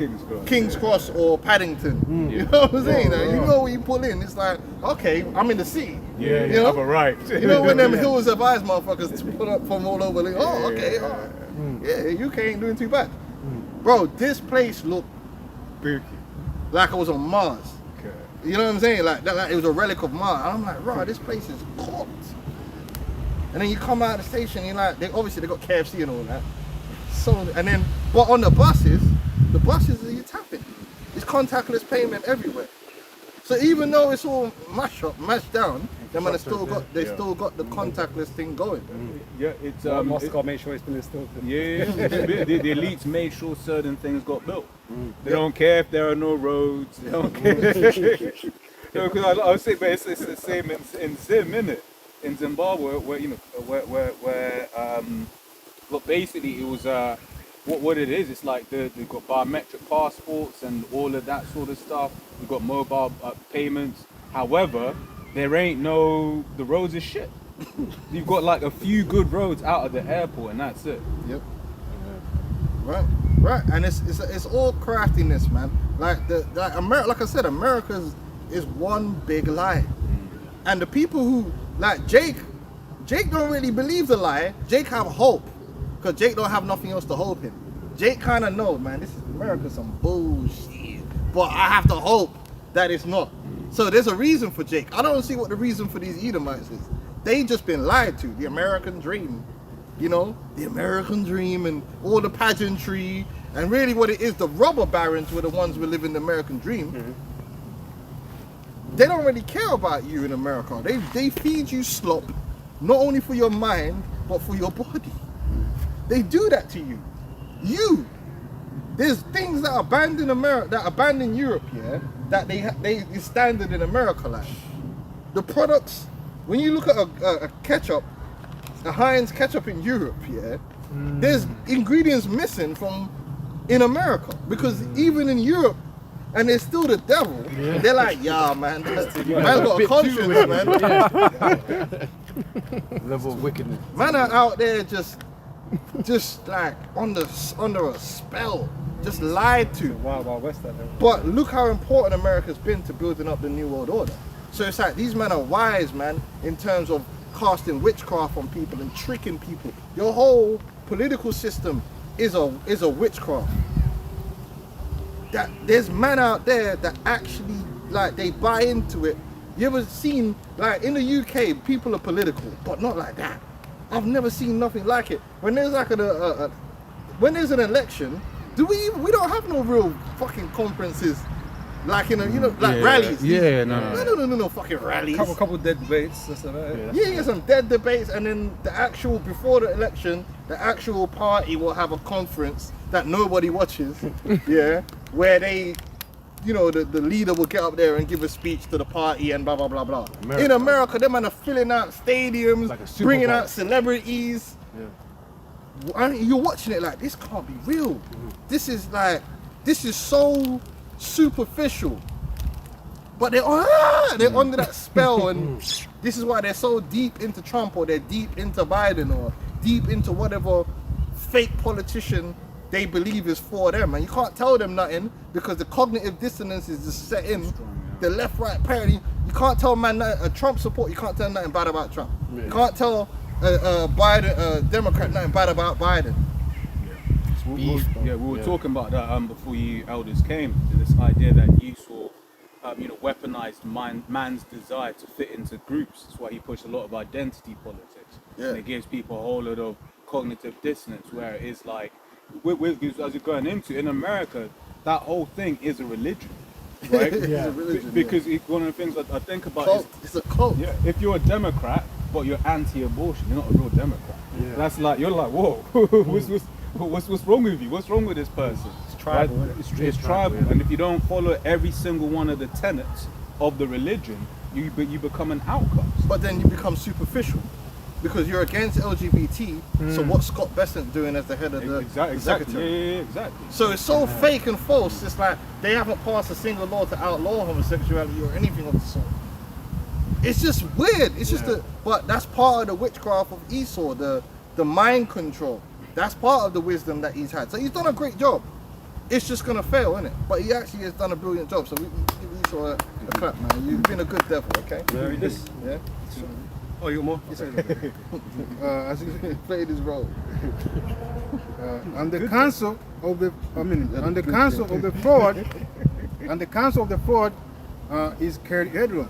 King's Cross or Paddington. You know what I'm saying? You know when you pull in, it's like, okay, I'm in the city. Yeah, you know? have a right. You know when them Hills of Eyes motherfuckers put up from all over, like, oh, okay, all right. Yeah, UK ain't doing too bad. Bro, this place looked like I was on Mars. Okay. You know what I'm saying? Like it was a relic of Mars. And I'm like, bro, this place is cooked. And then you come out of the station, you're like, they got KFC and all that. So, and then, but on the buses you tapping. It's contactless payment everywhere. So even though it's all mashed down, them man still got the contactless thing going. Yeah, it's Mastercard make sure it's been installed. Yeah. the elites made sure certain things got built. They don't care if there are no roads. They don't care. Because I was saying, but it's the same in Zim, innit? In Zimbabwe, where but basically it was what it is. It's like they've got biometric passports and all of that sort of stuff. We've got mobile payments. However, the roads are shit. You've got like a few good roads out of the airport and that's it. Yep. Right, and it's all craftiness, man. Like America, like I said, America is one big lie, and the people who like Jake don't really believe the lie. Jake have hope, cause Jake don't have nothing else to hold him. Jake kind of knows, man, this is America, some bullshit. But I have to hope that it's not. So there's a reason for Jake. I don't see what the reason for these Edomites is. They just been lied to. The American dream, you know, the American dream and all the pageantry. And really what it is, the robber barons were the ones who live in the American dream. they don't really care about you in America. They feed you slop, not only for your mind, but for your body. They do that to you. There's things that are banned in America, that are banned in Europe, yeah, that they is standard in America. Like the products, when you look at a ketchup, a Heinz ketchup in Europe, yeah, there's ingredients missing from in America, because even in Europe, and they're still the devil. They're like, yeah, man, man's got a conscience, man. Level of wickedness. Man are out there just like under a spell, just lied to. Wild Wild West out there. But look how important America's been to building up the New World Order. So it's like these men are wise, man, in terms of casting witchcraft on people and tricking people. Your whole political system is a witchcraft. That there's men out there that actually like they buy into it. You ever seen like in the UK people are political, but not like that. I've never seen nothing like it. When there's like when there's an election, we don't have no real fucking conferences like rallies. No fucking rallies. Couple dead debates. That's about it. Yeah, some dead debates, and then before the election, the actual party will have a conference that nobody watches, yeah, where they, the leader will get up there and give a speech to the party and blah blah blah blah. In America, them man are filling out stadiums, like a bringing Bowl. out celebrities. Yeah. And you're watching it like, this can't be real. This is so superficial. But they're under that spell, and this is why they're so deep into Trump, or they're deep into Biden, or deep into whatever fake politician they believe is for them. And you can't tell them nothing because the cognitive dissonance is just set in. The left-right parity. You can't tell man a Trump support. You can't tell nothing bad about Trump. You can't tell Biden, Democrat, nothing bad about Biden. We were talking about that before you elders came. This idea that Esau, weaponized man's desire to fit into groups. That's why he pushed a lot of identity politics. Yeah. And it gives people a whole lot of cognitive dissonance, where it is like, as you're going into in America, that whole thing is a religion, right? It's a religion, Because one of the things that I think about cult. It's a cult. yeah, if you're a Democrat but you're anti-abortion, you're not a real Democrat. Yeah. That's like, you're like, whoa, what's wrong with you? What's wrong with this person? It's tribal, Right? isn't it? It's tribal, and if you don't follow every single one of the tenets of the religion, you become an outcast. But then you become superficial because you're against LGBT. So what's Scott Bessent doing as the head of the Exactly. executive? Yeah, exactly. So it's so fake and false. It's like they haven't passed a single law to outlaw homosexuality or anything of the sort. It's just weird. It's just but that's part of the witchcraft of Esau, the mind control. That's part of the wisdom that he's had. So he's done a great job. It's just gonna fail, isn't it? But he actually has done a brilliant job. So we give Esau a clap, man. You've been a good devil, okay? Read this. Yeah. Oh, you got more? As he Played his role. on the council of the council of the forward, and the council of the forward is carried headlong.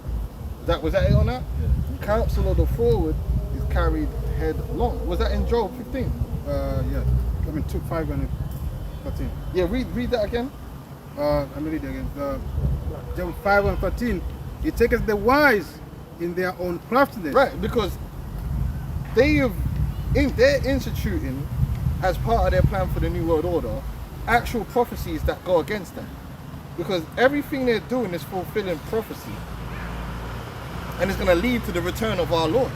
Was that it on that? Yeah. Counsel of the forward is carried headlong. Was that in Job 15? Yeah, 2:5 and 13. Yeah, read that again. Let me read it again. Job 5 and 13. It taketh the wise in their own craftiness. Right, because they're instituting, as part of their plan for the New World Order, actual prophecies that go against them. Because everything they're doing is fulfilling prophecy. And it's going to lead to the return of our Lord.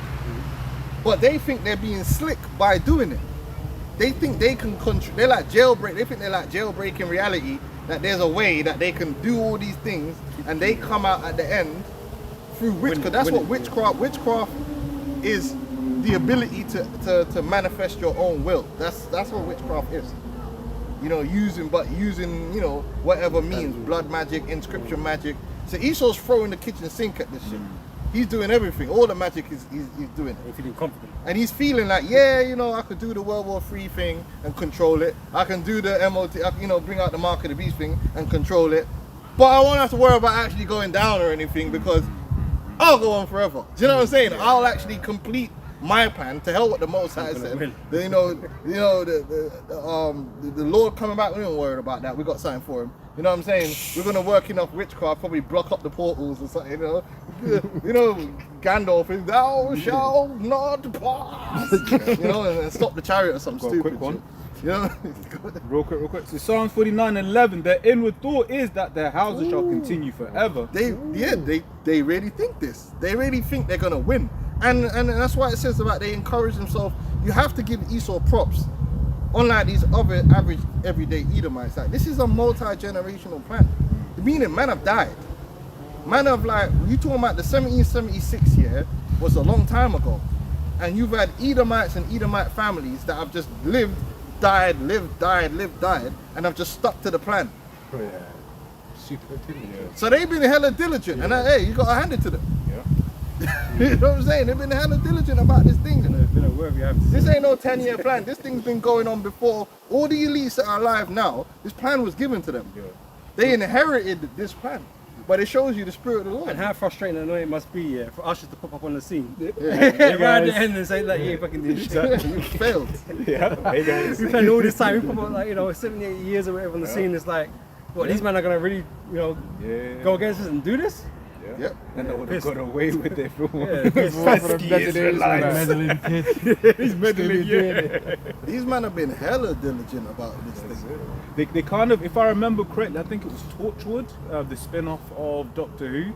But they think they're being slick by doing it. They think they can control. They're like jailbreak. They think they're like jailbreaking reality. That there's a way that they can do all these things, and they come out at the end through witchcraft. That's what witchcraft is. The ability to manifest your own will. That's what witchcraft is. Using whatever means, blood magic, inscription magic. So Esau's throwing the kitchen sink at this shit. He's doing everything. All the magic he's doing it. I'm feeling confident. And he's feeling like, I could do the World War III thing and control it. I can do the MOT, bring out the Mark of the Beast thing and control it. But I won't have to worry about actually going down or anything because I'll go on forever. Do you know what I'm saying? I'll actually complete my plan. To hell what the Most High said. win. The Lord coming back. We don't worry about that. We got something for him. You know what I'm saying? We're gonna work enough witchcraft, probably block up the portals or something. You know, Gandalf is thou shalt not pass. You know, and stop the chariot or something Got a stupid. quick one. shit. You know. Real quick. So Psalms 49:11, their inward thought is that their houses shall continue forever. They really think this. They really think they're gonna win, and that's why it says about they encourage themselves. You have to give Esau props, unlike these other average everyday Edomites. Like this is a multi-generational plan. Meaning, man have died. Man have like you talking about the 1776 year was a long time ago, and you've had Edomites and Edomite families that have just lived, died, and have just stuck to the plan. Oh, yeah. Super diligent. So they've been hella diligent, and hey, you gotta hand it to them. You know what I'm saying? They've been hella diligent about this thing. Whatever you have to This ain't no 10-year plan. This thing's been going on before. All the elites that are alive now, this plan was given to them. They inherited this plan. But it shows you the spirit of the Lord. And how frustrating and annoying it must be for us just to pop up on the scene. Right at the end and say like, you ain't fucking doing shit. You failed. Hey guys. We planned all this time, we pop up like, 78 years or whatever on the scene. It's like, what, these men are gonna really, go against us and do this? Yep. And they would have got away with it for Pesky Israelites. meddling pit. He's meddling, These men have been hella diligent about this thing. They kind of, if I remember correctly, I think it was Torchwood, the spin-off of Doctor Who,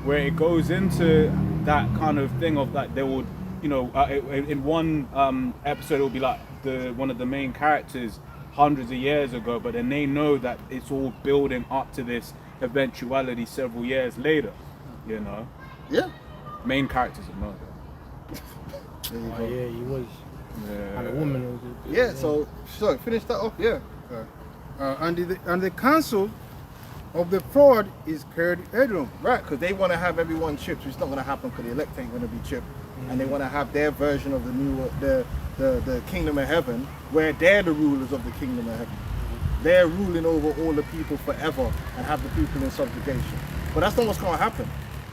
where it goes into that kind of thing of that they would, in one episode it will be like one of the main characters hundreds of years ago, but then they know that it's all building up to this eventuality several years later, Yeah. Main characters of know that. Oh yeah, he was. And a woman was. Yeah, so finish that off, yeah. And the council of the fraud is Kerd Edom. Right, because they want to have everyone chipped, which is not going to happen because the elect ain't going to be chipped. And they want to have their version of the new, the kingdom of heaven, where they're the rulers of the kingdom of heaven. They're ruling over all the people forever and have the people in subjugation. But that's not what's going to happen.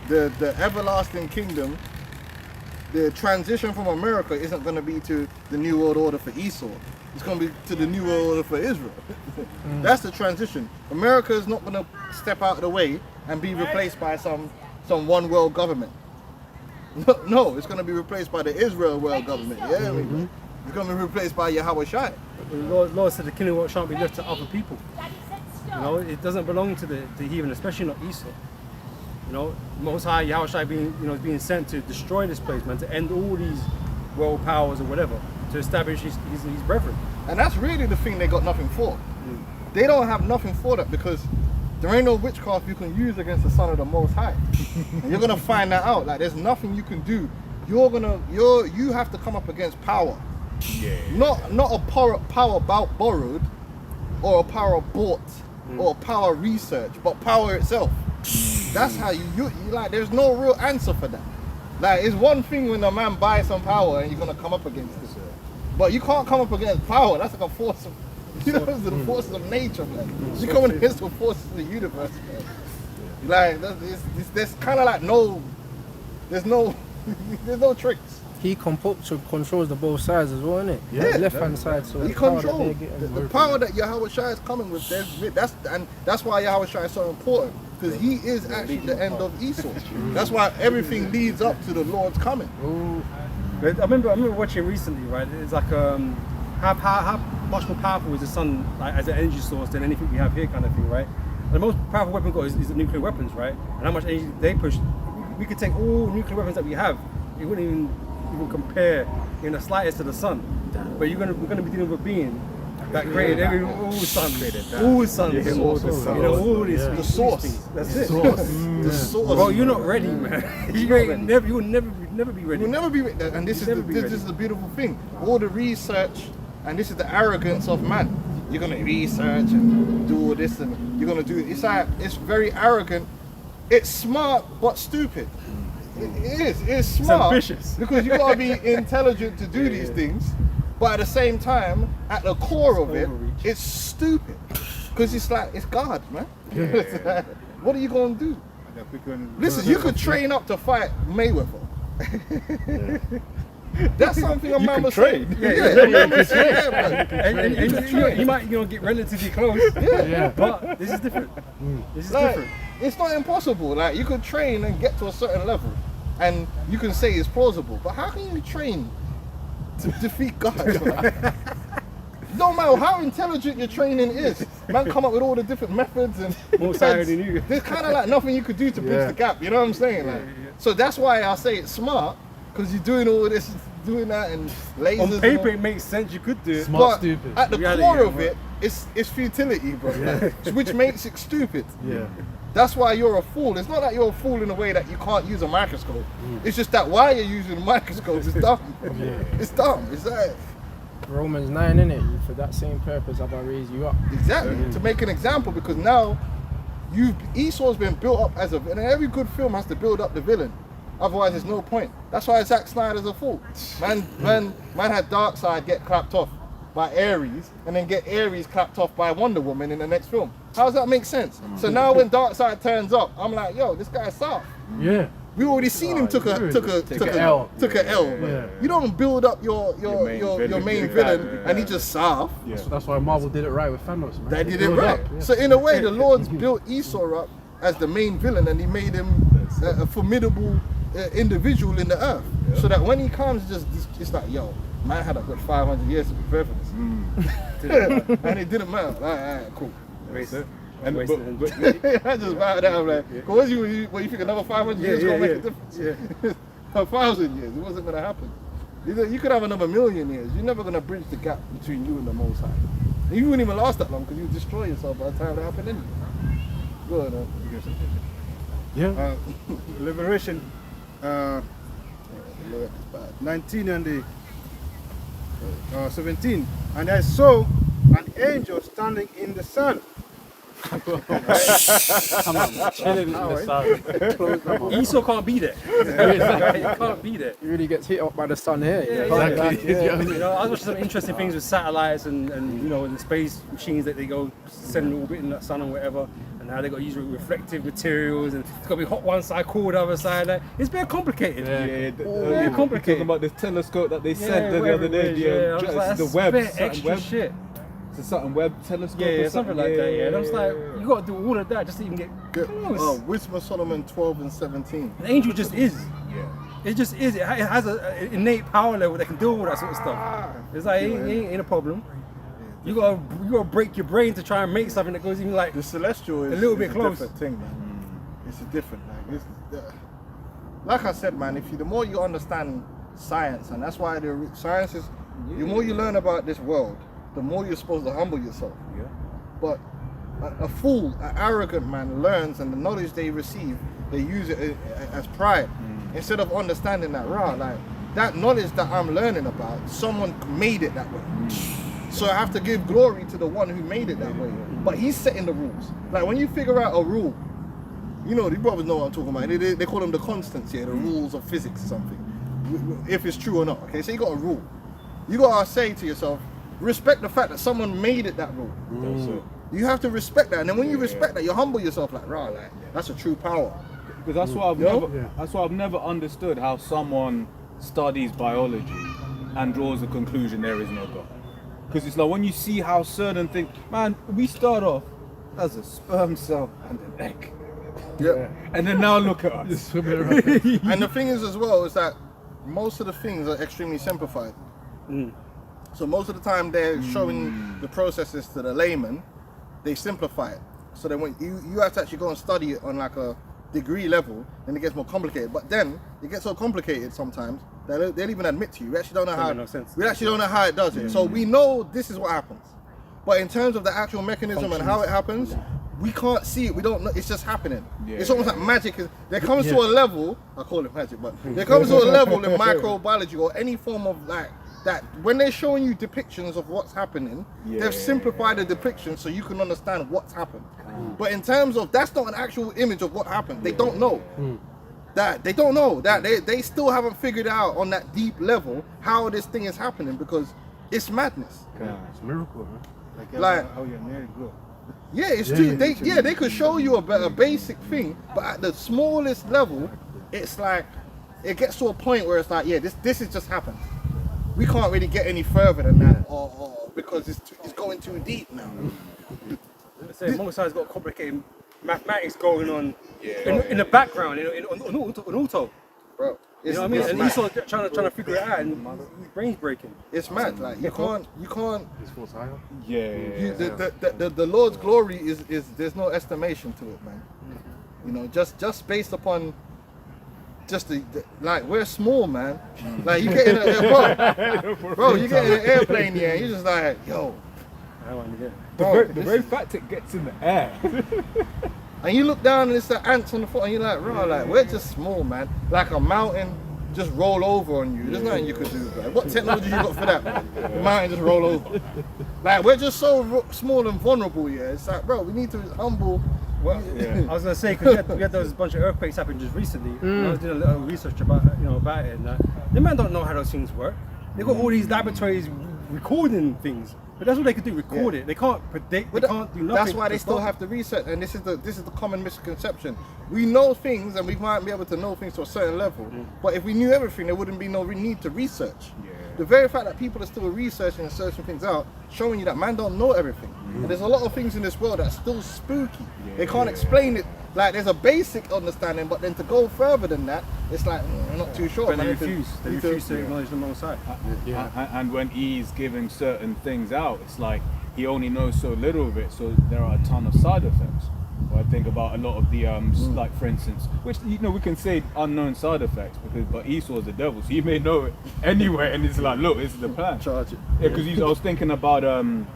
The everlasting kingdom, the transition from America isn't going to be to the new world order for Esau. It's going to be to the new world order for Israel. That's the transition. America is not going to step out of the way and be replaced by some one world government. No, it's going to be replaced by the Israel world government. Yeah, it's going to be replaced by Yahweh Shai. The Lord said the kingdom shan't be left to other people. It doesn't belong to the heathen, especially not Esau. Most High Yahweh Shai being sent to destroy this place, man, to end all these world powers or whatever, to establish his brethren. And that's really the thing they got nothing for. They don't have nothing for that because there ain't no witchcraft you can use against the Son of the Most High. And you're gonna find that out. Like there's nothing you can do. You have to come up against power. Yeah. Not a power borrowed or a power bought or a power research, but power itself. That's how you like. There's no real answer for that. Like it's one thing when a man buys some power and you're gonna come up against it, but you can't come up against power. That's like a force of, it's the forces of nature, man. You're coming against the forces of the universe, man. Like there's kind of like there's no tricks. He controls the both sides as well, innit? Yeah. The left hand side, so He the power that controls they're getting. the power that Yahweh Shai is coming with. That's why Yahweh Shai is so important, because he is actually the end of Esau. That's why everything leads up to the Lord's coming. But I remember watching recently, right? It's like how much more powerful is the sun like, as an energy source than anything we have here, kind of thing, right? And the most powerful weapon we've got is the nuclear weapons, right? And how much energy they push. We could take all nuclear weapons that we have. It wouldn't even compare in the slightest to the sun. But we're gonna be dealing with a being that created all sun, all sun, all this, The source. That's it. The source. Bro, you're not ready, man. you will never be ready. You'll never be ready. And this is the beautiful thing. All the research, and this is the arrogance of man. You're gonna research and do all this, and you're gonna do it. It's very arrogant. It's smart but stupid. It is. It's smart. It's ambitious. Because you gotta be intelligent to do these things, but at the same time, at the core of it, it's stupid. Because it's like it's God, man. What are you gonna do? Listen, you could train up to fight Mayweather. That's something a man can was train. saying. And you might get relatively close. Yeah. But this is different. This is Like, different. it's not impossible. Like, you could train and get to a certain level, and you can say it's plausible. But how can you train to defeat God? Like, no matter how intelligent your training is, man, come up with all the different methods and More science than you. There's kind of like nothing you could do to bridge the gap. You know what I'm saying? Like, so that's why I say it's smart, because you're doing all this, doing that, and lasers. On and paper, all. it makes sense. You could do it. Smart, But stupid. at the Reality, core yeah, of right. it, it's futility, bro. Which makes it stupid. Yeah. That's why you're a fool. It's not that you're a fool in a way that you can't use a microscope. It's just that why you're using a microscope is dumb. It's dumb. It's like, Romans 9, innit? For that same purpose have I raised you up. exactly. To make an example, because now Esau's been built up as and every good film has to build up the villain. Otherwise, there's no point. That's why Zack Snyder's a fool. Man had Darkseid get clapped off by Ares, and then get Ares clapped off by Wonder Woman in the next film. How does that make sense? So now when Darkseid turns up, I'm like, yo, this guy's soft. Yeah. We already seen him took a L. L. Yeah. You don't build up your main villain Yeah. and he just soft. Yeah. So that's why Marvel did it right with Thanos, man. They did it Build right. up, yeah. So in a way, the Lord's built Esau up as the main villain, and he made him a formidable individual in the earth. So that when he comes, it's like, yo, man had a good 500 years to prepare for this, and it didn't matter. All right, cool. And Wasted. I just bowed down like, what you think another 500 years gonna make a difference? For 1,000 years, it wasn't gonna happen. You could have another 1,000,000 years. You're never gonna bridge the gap between you and the Most High. And you wouldn't even last that long because you destroy yourself by the time that happened anyway. Go on. Yeah. Liberation 19 and 17. And I saw an angel standing in the sun. Chilling in the sun. Esau can't be there. He can't be there. He really gets hit up by the sun here. Yeah, You can't exactly. like, yeah. You know, I was watching some interesting things with satellites and you know, the space machines that they go send orbiting the sun and whatever, and how they got to use reflective materials, and it's got to be hot one side, cold the other side. Like, it's very complicated. Yeah, complicated. Talking about this telescope that they Yeah, sent the whatever other it day, is, yeah. I was like, the that's Webb, bit something extra Webb, shit. it's a something Webb telescope. Yeah, or something like that. Yeah, and I was like, yeah. you got to do all of that just to even get close. Wisdom of Solomon 12 and 17. The angel just is. Yeah. It just is. It has an innate power level that can deal with that sort of stuff. It's like, it ain't a problem. You gotta break your brain to try and make something that goes even like The celestial is a little bit is close. different thing, man. It's a different like I said, man. The more you understand science, and that's why science is, the more you learn about this world, the more you're supposed to humble yourself. Yeah. But a fool, an arrogant man learns, and the knowledge they receive, they use it as pride instead of understanding that like that knowledge that I'm learning about, someone made it that way. So I have to give glory to the one who made it that way. But he's setting the rules. Like when you figure out a rule, you know, the brothers know what I'm talking about. They call them the constants here, the rules of physics or something. If it's true or not. Okay, so you got a rule. You gotta say to yourself, respect the fact that someone made it that rule. You have to respect that, and then when you respect that, you humble yourself like, right, like that's a true power. Because that's what I've never understood, how someone studies biology and draws the conclusion there is no God. Because it's like when you see how certain things, man, we start off as a sperm cell and an egg. Yeah. And then now look at us. And the thing is as well is that most of the things are extremely simplified. So most of the time they're showing the processes to the layman, they simplify it. So then when you have to actually go and study it on like a degree level, then it gets more complicated. But then it gets so complicated sometimes that they'll even admit to you. We actually don't know how. No sense. We actually don't know how it does it. So we know this is what happens. But in terms of the actual mechanism and how it happens, we can't see it. We don't know. It's just happening. It's almost like magic. There comes to a level. I call it magic, but there comes to a level in microbiology or any form of like that when they're showing you depictions of what's happening, they've simplified the depiction so you can understand what's happened. But in terms of that's not an actual image of what happened. They don't know. That they don't know that they still haven't figured out on that deep level how this thing is happening because it's madness. It's a miracle, man. Like how your nail grow. yeah, it's true. They could show you a basic thing, but at the smallest level, it's like it gets to a point where it's like, yeah, this has just happened. We can't really get any further than that, or because it's going too deep now. Let's say Mosai's got complicated mathematics going on in the background, on auto. Bro, You know what I mean? And he's sort of trying to figure it out, and his brain's breaking. It's mad. Like you can't. Yeah. The Lord's glory is there's no estimation to it, man. You know, just based upon just the like we're small, man. Like you get in bro, you get in an airplane, yeah, you're just like, yo. I want to get. Bro, The very fact it gets in the air. and you look down and it's the ants on the floor, and you're like, bro, like we're just small, man. Like a mountain just roll over on you. There's nothing you could do. Like, what technology you got for that, man? The mountain just roll over. Like we're just so small and vulnerable, yeah. It's like, bro, we need to humble. Well, I was gonna say because we had those bunch of earthquakes happen just recently. And I was doing a little research about about it, and the man don't know how those things work. They got all these laboratories recording things, but that's what they can do, record it. They can't predict. They can't do nothing. That's why they still have to research, and this is the common misconception. We know things, and we might be able to know things to a certain level. But if we knew everything, there wouldn't be no need to research. The very fact that people are still researching and searching things out, showing you that man don't know everything. And there's a lot of things in this world that's still spooky. They can't explain it. Like there's a basic understanding, but then to go further than that, it's like I'm not too sure. But man. they refuse to acknowledge the Most High. And when he's giving certain things out, it's like he only knows so little of it, so there are a ton of side effects. Or I think about a lot of the like for instance, which we can say unknown side effects but Esau's the devil, so he may know it anyway, and it's like, look, this is the plan. Charge it. Yeah, because I was thinking about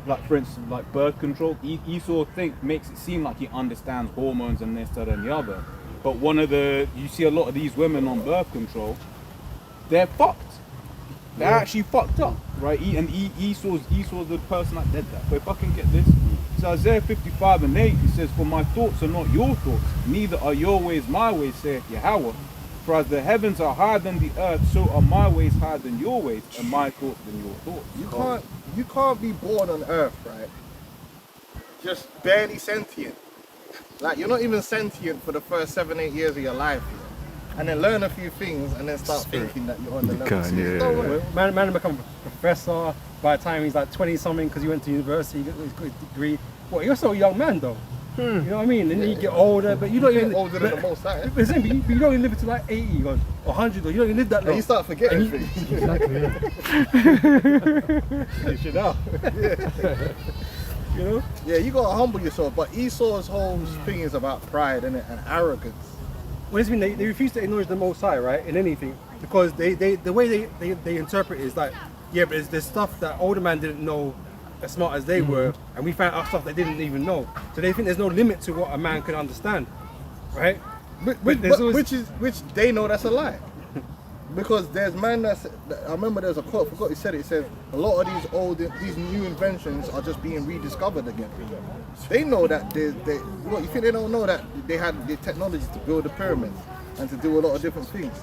like for instance, like birth control. Esau makes it seem like he understands hormones and this, that, and the other. But you see a lot of these women on birth control, they're fucked. They're actually fucked up, right? Esau's the person that did that. But if I can get this, so Isaiah 55 and 8, it says, "For my thoughts are not your thoughts, neither are your ways my ways, saith Yahweh. For as the heavens are higher than the earth, so are my ways higher than your ways, and my thoughts than your thoughts." You can't be born on earth, right? Just barely sentient. Like you're not even sentient for the first 7-8 years of your life, and then learn a few things, and then start thinking that you're on the level. Man become a professor by the time he's like 20 something because he went to university, he got his degree. Well, you're still a young man though. You know what I mean? And then you get older, but you don't even older than the most high. But you don't even live until like 80 or 100, or you don't even live that long. And you start forgetting things. You should know. You know? Yeah, you gotta humble yourself. But Esau's whole thing is about pride, innit, and arrogance. Well, it's been they refuse to acknowledge the Most High, right, in anything, because the way they interpret it is like, yeah, but there's stuff that older man didn't know as smart as they were, and we found out stuff they didn't even know. So they think there's no limit to what a man can understand, right? Which they know that's a lie. Because there's man I remember there's a quote, I forgot who said it, said a lot of these new inventions are just being rediscovered again. They know that what you think they don't know that they had the technology to build the pyramids and to do a lot of different things.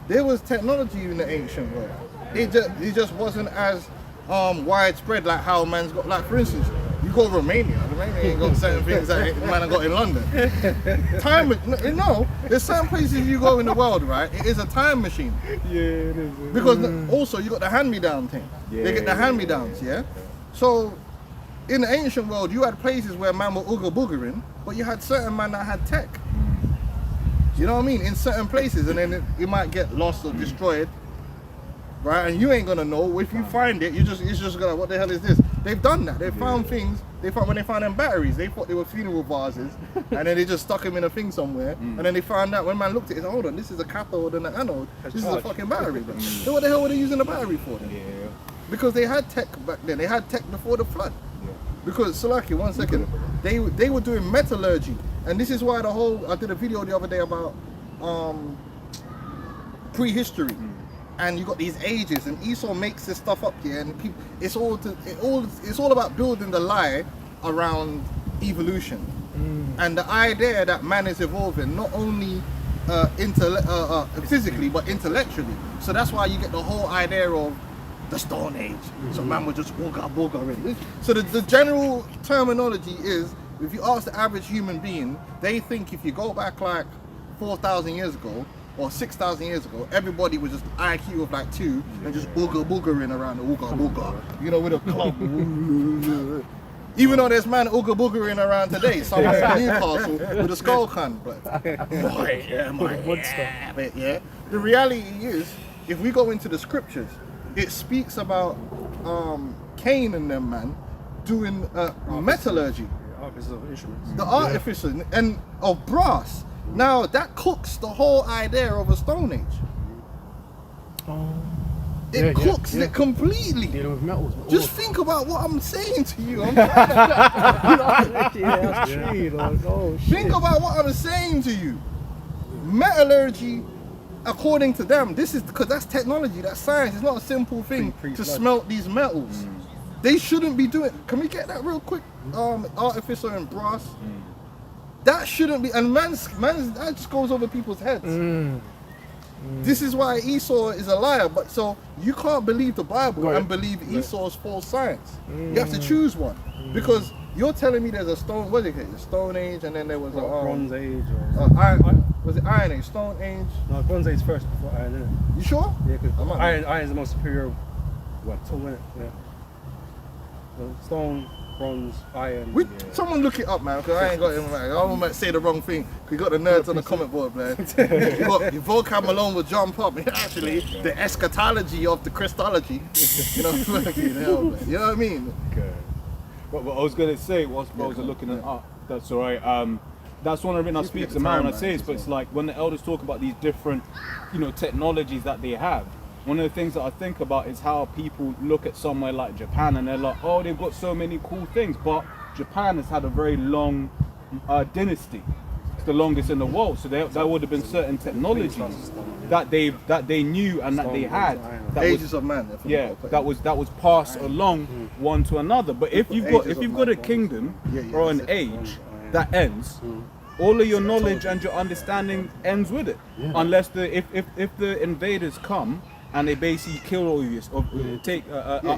There was technology in the ancient world. It just wasn't as widespread like how man's got. Like for instance, you go to Romania ain't got certain things that man have got in London. There's certain places you go in the world, right? It is a time machine. Yeah, it is. Because also you got the hand-me-down thing. They get the hand-me-downs, yeah? So in the ancient world, you had places where man were ooga-boogering, but you had certain man that had tech. You know what I mean? In certain places, and then it might get lost or destroyed, right? And you ain't gonna know. If you find it, it's just gonna, what the hell is this? They've done that. They found things. When they found them batteries, they thought they were funeral vases, and then they just stuck them in a thing somewhere. And then they found out when man looked at it, hold on, this is a cathode and an anode. This is a fucking battery. So what the hell were they using a battery for then? Yeah. Because they had tech back then. They had tech before the flood. Because Salaki, 1 second, they were doing metallurgy, and this is why I did a video the other day about prehistory. And you got these ages, and Esau makes this stuff up here, and people, it's all about building the lie around evolution, and the idea that man is evolving not only physically but intellectually. So that's why you get the whole idea of the Stone Age. So man would just booga. So the general terminology is, if you ask the average human being, they think if you go back like 4,000 years ago, or 6,000 years ago, everybody was just IQ of like 2 and just boogering around the ooga, you know, with a club. Even though there's man boogering around today, someone from Newcastle with a skull can, but boy, yeah. The reality is, if we go into the scriptures, it speaks about Cain and them man doing metallurgy, Artificers of instruments. the artificer and of brass. Now that cooks the whole idea of a Stone Age. It cooks it completely. Dealing with metals. Just think about what I'm saying to you. yeah, that's true. You know. Oh, shit. Think about what I'm saying to you. Metallurgy, according to them, this is because that's technology, that's science. It's not a simple thing to smelt these metals. They shouldn't be doing. Can we get that real quick? Artificer and brass. That shouldn't be. And man's that just goes over people's heads. This is why Esau is a liar. But so you can't believe the Bible and believe Esau's false science. You have to choose one because you're telling me there's a stone. What is it? A Stone Age, and then there was a Bronze Age. was it Iron Age? Stone Age? No, Bronze Age first before Iron, isn't it? You sure? Yeah, because I'm not- iron is the most superior tool, isn't it? Yeah. So stone, bronze, iron. Someone look it up, man, because I ain't got it. Man. I might say the wrong thing. We got the nerds on the comment board, man. Your vocab alone will jump up. Actually, the eschatology of the Christology. You know, fucking hell, man. You know what I mean? Okay. But what I was gonna say whilst bros are looking it up, that's alright. That's one of the reasons I speak to man when I say this, but it's like when the elders talk about these different, technologies that they have. One of the things that I think about is how people look at somewhere like Japan and they're like, oh, they've got so many cool things, but Japan has had a very long dynasty. It's the longest in the world, so there would have been certain technologies that they knew and that they had. That Ages of man. Yeah, that was passed along one to another. But if you've got a kingdom or an age that ends, all of your knowledge and your understanding ends with it, unless if the invaders come and they basically kill all of your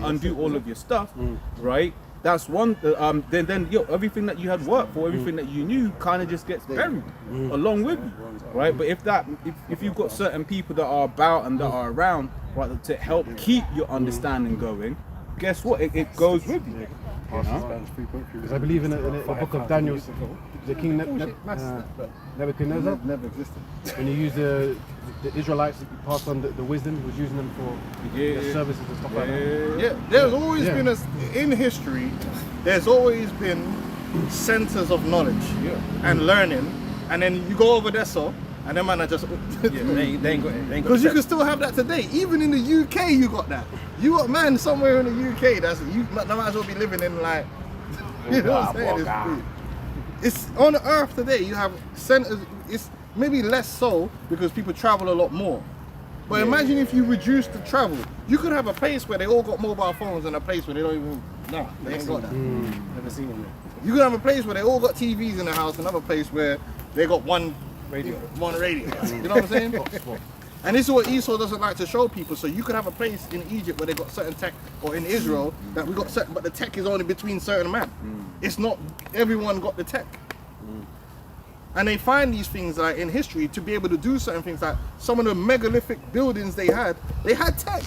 undo all of your stuff, right? That's one. Then everything that you had worked for, everything that you knew, kind of just gets buried along with you, right? But if you've got certain people that are about and that are around, right, to help keep your understanding going, guess what? It goes with you. Because I believe in the book of Daniel, the king Nebuchadnezzar, Never existed. when he used the Israelites, he passed on the wisdom, he was using them for their services and stuff like that. Yeah, there's always been in history, there's always been centers of knowledge and learning, and then you go over there and them man are just they ain't got it. because you can still have that today. Even in the UK, you got that. You got man somewhere in the UK that's you might as well be living in like you know what I'm saying. It's on Earth today. You have centers. It's maybe less so because people travel a lot more. But imagine if you reduce the travel, you could have a place where they all got mobile phones and a place where they don't even. No, they ain't got that. Never seen them. You could have a place where they all got TVs in the house, another place where they got one radio. You know what I'm saying? And this is what Esau doesn't like to show people. So you could have a place in Egypt where they got certain tech, or in Israel that we got certain, but the tech is only between certain men. It's not everyone got the tech. And they find these things like in history to be able to do certain things. Like some of the megalithic buildings they had tech.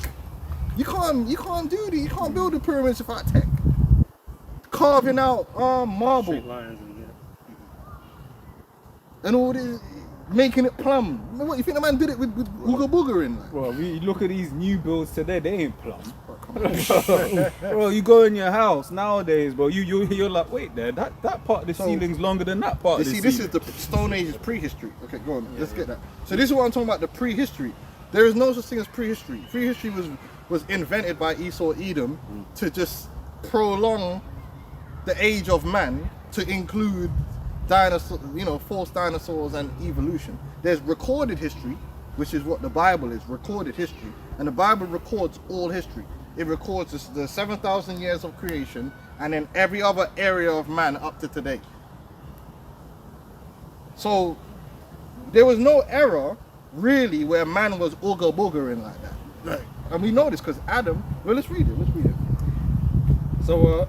You can't do that. You can't build the pyramids without tech. Carving out marble Straight lines and all this, making it plumb. What you think the man did it with Ooga Boogering? Like? Well, you look at these new builds today, they ain't plumb. Bro, you go in your house nowadays, bro, you're like, wait there, that part of the ceiling's longer than that part of the You see, ceiling. this is the Stone Age's prehistory. Okay, go on, let's get that. So this is what I'm talking about, the prehistory. There is no such thing as prehistory. Prehistory was invented by Esau Edom to just prolong the age of man to include dinosaurs, false dinosaurs and evolution. There's recorded history, which is what the Bible is, recorded history. And the Bible records all history. It records the 7,000 years of creation and then every other area of man up to today. So there was no era really where man was ooga boogering like that. Right. And we know this because Adam, well, let's read it. So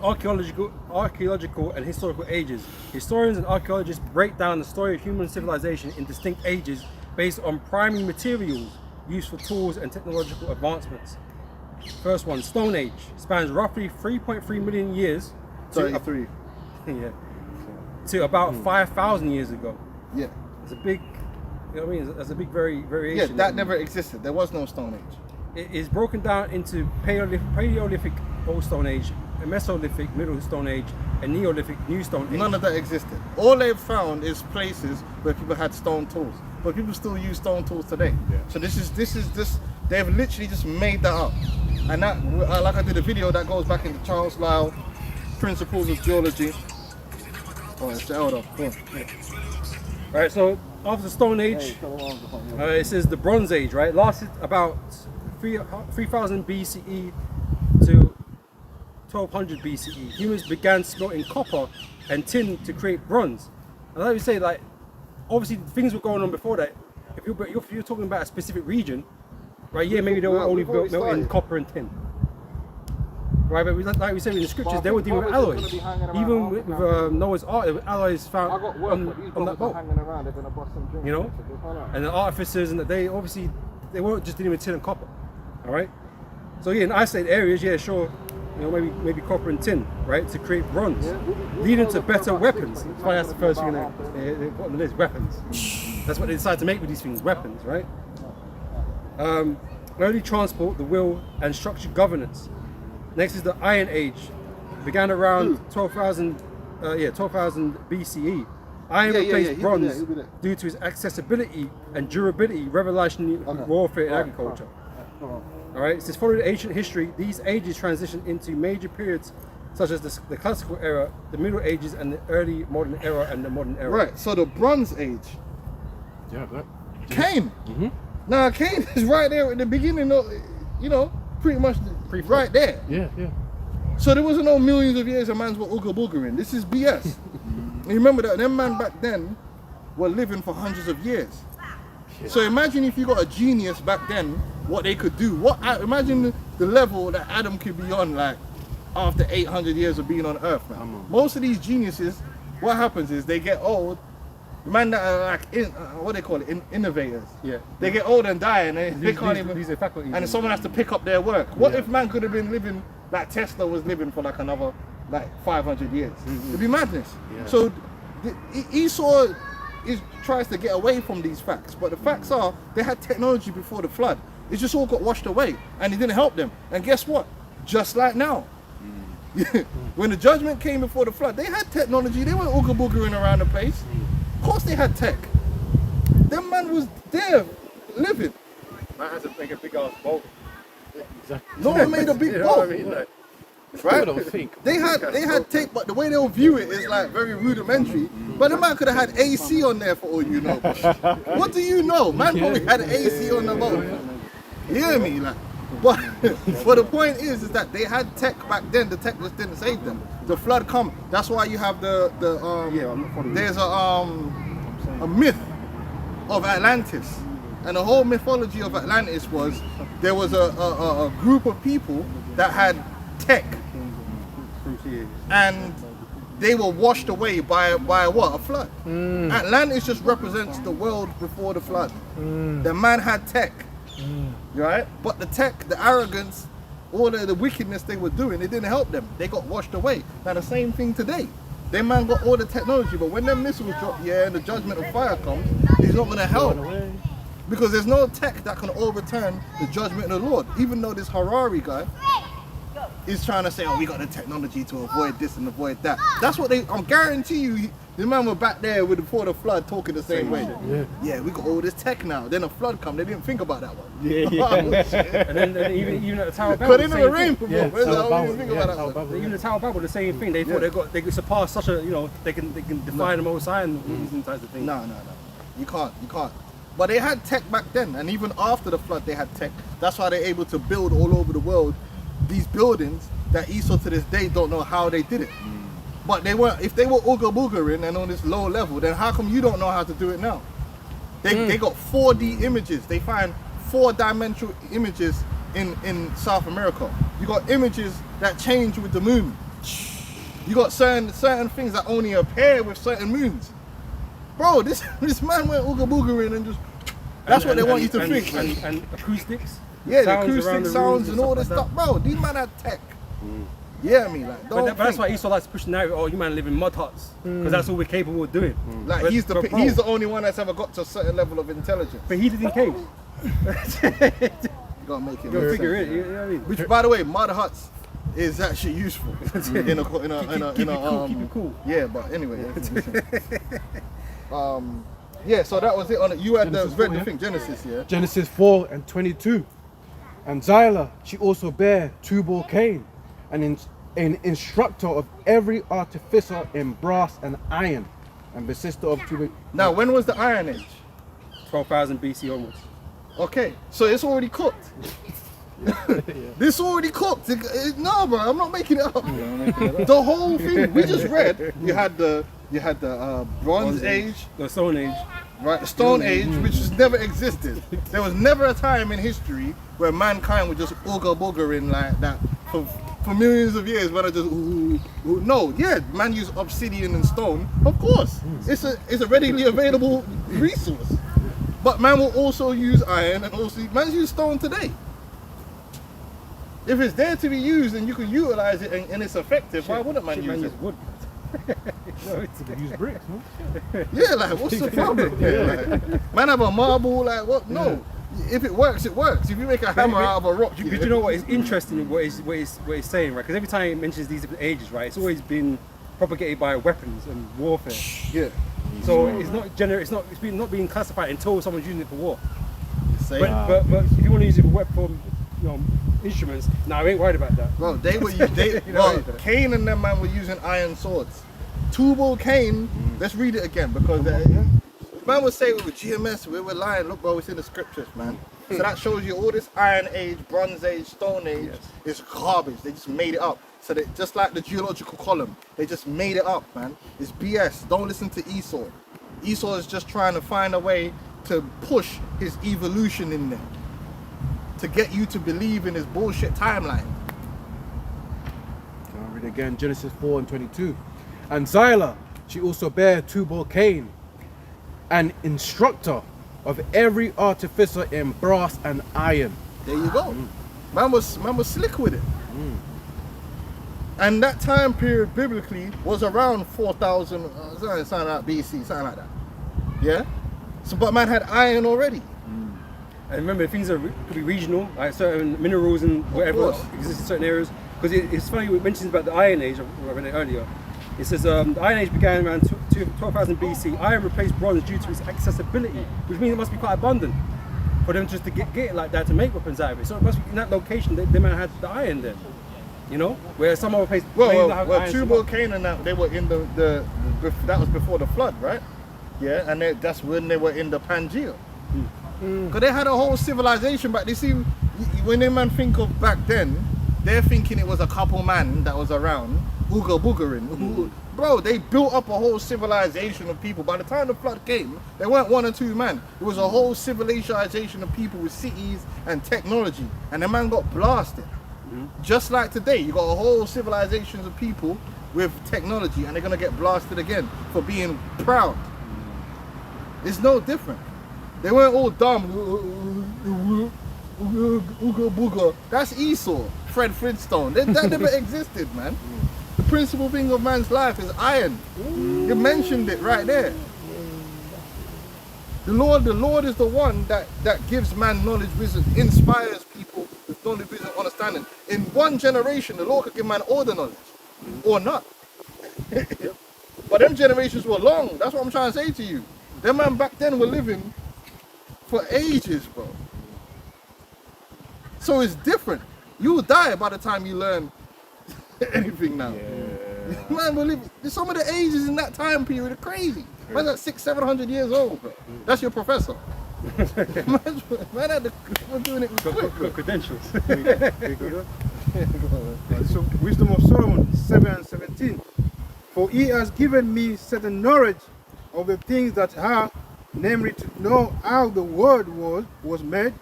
archaeological and historical ages. Historians and archaeologists break down the story of human civilization in distinct ages based on primary materials used for tools and technological advancements. First one, Stone Age, spans roughly 3.3 million years to 33. yeah, to about 5,000 years ago. Yeah. It's a big, you know what I mean? That's a big Yeah, variation. that never existed. There was no Stone Age. It is broken down into Paleolithic, Old Stone Age, Mesolithic, Middle Stone Age, and Neolithic, New Stone Age. None of that existed. All they've found is places where people had stone tools, but people still use stone tools today. So this is they've literally just made that up, and that like I did a video that goes back into Charles Lyell, Principles of Geology. Oh, it's the elder. Yeah. Right, so after the Stone Age, it says the Bronze Age, right, lasted about 3000 BCE to 1200 BCE. Humans began smelting copper and tin to create bronze. And like we say, like, obviously things were going on before that. If you're talking about a specific region, right, yeah, maybe they were only melting copper and tin. Right, but like we said in the scriptures, they were dealing with alloys. Even with Noah's Ark, there were alloys found on that boat. You know, and the artificers, and they obviously they weren't just dealing with tin and copper. All right. So yeah, in isolated areas, yeah, sure, you know, maybe copper and tin, right, to create bronze, leading to better weapons. That's why that's the first thing they put on the list: weapons. That's what they decided to make with these things, weapons, right? Early transport, the will, and structured governance. Next is the Iron Age, began around 12,000 BCE. Iron replaced bronze due to its accessibility and durability, revolutionary warfare and agriculture. All right, it says following ancient history, these ages transitioned into major periods such as the Classical Era, the Middle Ages, and the early modern era and the modern era. Right. So the Bronze Age came. Mm-hmm. Now Cain is right there at the beginning of, you know, pretty much right there. Yeah. So there wasn't no millions of years of man's were ooga boogering. This is BS. And you remember that them man back then were living for hundreds of years. So imagine if you got a genius back then, what they could do. Imagine the level that Adam could be on, like after 800 years of being on Earth, man. Most of these geniuses, what happens is they get old. The man that are like what they call it, innovators. Yeah. They get old and die, and they can't even. These are faculties. And then someone has to pick up their work. What if man could have been living like Tesla was living for like another 500 years? It'd be madness. So Esau tries to get away from these facts, but the facts are they had technology before the flood. It just all got washed away, and it didn't help them. And guess what? Just like now, when the judgment came before the flood, they had technology. They weren't ooga boogering around the place. Of course they had tech. Them man was there, living. Man had to make a big ass boat. Exactly. No one made a big You know boat. what I mean? Like, Right? don't think. They had tape, but the way they'll view it is like very rudimentary. But the man could have had AC on there for all you know. What do you know? Man probably had AC on the boat. You hear me? Like, but the point is that they had tech back then. The tech just didn't save them. The flood come. That's why you have there's a myth of Atlantis, and the whole mythology of Atlantis was there was a group of people that had tech, and they were washed away by what? A flood. Atlantis just represents the world before the flood. The man had tech, right? But the tech, the arrogance, all the wickedness they were doing, it didn't help them. They got washed away. Now the same thing today. Them man got all the technology, but when them missiles drop, and the judgment of fire comes, it's not going to help. Because there's no tech that can overturn the judgment of the Lord. Even though this Harari guy is trying to say, oh, we got the technology to avoid this and avoid that. That's what I guarantee you, the man were back there before the flood talking the same way. Yeah, we got all this tech now. Then a flood come, they didn't think about that one. and then even at the Tower of Cut Babel, into the rain, bro. Yeah, even the Tower of Babel, the same thing. They thought they could surpass such a, they can defy the Most High and these types of things. No. You can't. But they had tech back then, and even after the flood, they had tech. That's why they're able to build all over the world these buildings that Esau to this day don't know how they did it. But they weren't. If they were ooga boogering and on this low level, then how come you don't know how to do it now? They got 4D images. They find 4-dimensional images in South America. You got images that change with the moon. You got certain things that only appear with certain moons. Bro, this man went ooga boogering and just. That's what they want you to think. And acoustics. Yeah, the sounds acoustic around the sounds rooms and all this like stuff, bro. These man had tech. Yeah, I mean, like, don't But that's think- why Esau likes to push the narrative. Oh, you man live in mud huts because that's all we're capable of doing. Like But- he's but bro, the only one that's ever got to a certain level of intelligence. But he lived in caves. You gotta make it. You gotta make figure sense. it. You know what I mean? Which, by the way, mud huts is actually useful in a Keep it cool. Keep it cool. Yeah, but anyway. Yeah, so that was it on it. You had Genesis read 4, the yeah? thing, Genesis, yeah. Genesis 4 and 22. And Zillah, she also bare Tubal Cain, an instructor of every artificer in brass and iron, and the sister of Tubal. Now, when was the Iron Age? 12,000 BC onwards. Okay, so it's already cooked. This already cooked. No, bro, I'm not making it up. The whole thing we just read. You had the Bronze Age, The Stone Age. right? The Stone Age, which has never existed. There was never a time in history where mankind was just ooga boogering like that for millions of years. When I just no, yeah, man used obsidian and stone. Of course, it's a readily available resource. But man will also use iron and also man's use stone today. If it's there to be used and you can utilize it and it's effective, why wouldn't man use it? Wood. Use bricks, no? Yeah, like what's the problem? Like, man have a marble, like what? No. If it works, it works. If you make a hammer out of a rock, But you know what is interesting? What is saying, right? Because every time it mentions these different ages, right, it's always been propagated by weapons and warfare. yeah. So it's not not being classified until someone's using it for war. Say, But if you want to use it for weapon, instruments, I ain't worried about that. bro, they were You know, Cain and them man were using iron swords. Tubal Cain. Let's read it again because man would say we were GMS, we were lying. Look, bro, it's in the scriptures, man. So that shows you all this Iron Age, Bronze Age, Stone Age is garbage. They just made it up. So they just like the geological column, they just made it up, man. It's BS. Don't listen to Esau. Esau is just trying to find a way to push his evolution in there, to get you to believe in his bullshit timeline. I'll read again, Genesis 4 and 22. And Zillah, she also bare Tubal Cain, an instructor of every artificer in brass and iron. There you go. Man was slick with it. And that time period biblically was around 4,000, something like BC, something like that. Yeah? So, but man had iron already. And remember, things could be regional, like certain minerals and whatever course. exist in certain areas. Because it's funny, it mentions about the Iron Age, I read it earlier. It says the Iron Age began around 12,000 BC. Iron replaced bronze due to its accessibility, which means it must be quite abundant for them just to get it like that to make weapons out of it. So it must be in that location they might have had the iron there, you know? Where some other places may not have iron so Tubal much. Cain and that, they were in the that was before the flood, right? Yeah, and that's when they were in the Pangea. Because they had a whole civilization back. They see, when they man think of back then, they're thinking it was a couple man that was around, ooga boogering. Bro, they built up a whole civilization of people. By the time the flood came, they weren't one or two man. It was a whole civilization of people with cities and technology. And the man got blasted. Just like today, you got a whole civilization of people with technology and they're gonna get blasted again for being proud. It's no different. They weren't all dumb. Ooga booga. That's Esau, Fred Flintstone. That never existed, man. The principal thing of man's life is iron. You mentioned it right there. The Lord is the one that gives man knowledge, wisdom, inspires people with knowledge, wisdom, understanding. In one generation, the Lord could give man all the knowledge, or not. But them generations were long. That's what I'm trying to say to you. Them man back then were living for ages, bro. So it's different. You will die by the time you learn anything now. Man, will live. Some of the ages in that time period are crazy. Man's like 600-700 years old, bro. That's your professor. man had we're doing it quick, bro. Credentials. So, Wisdom of Solomon 7:17. For he has given me certain knowledge of the things that are, namely to know how the world was made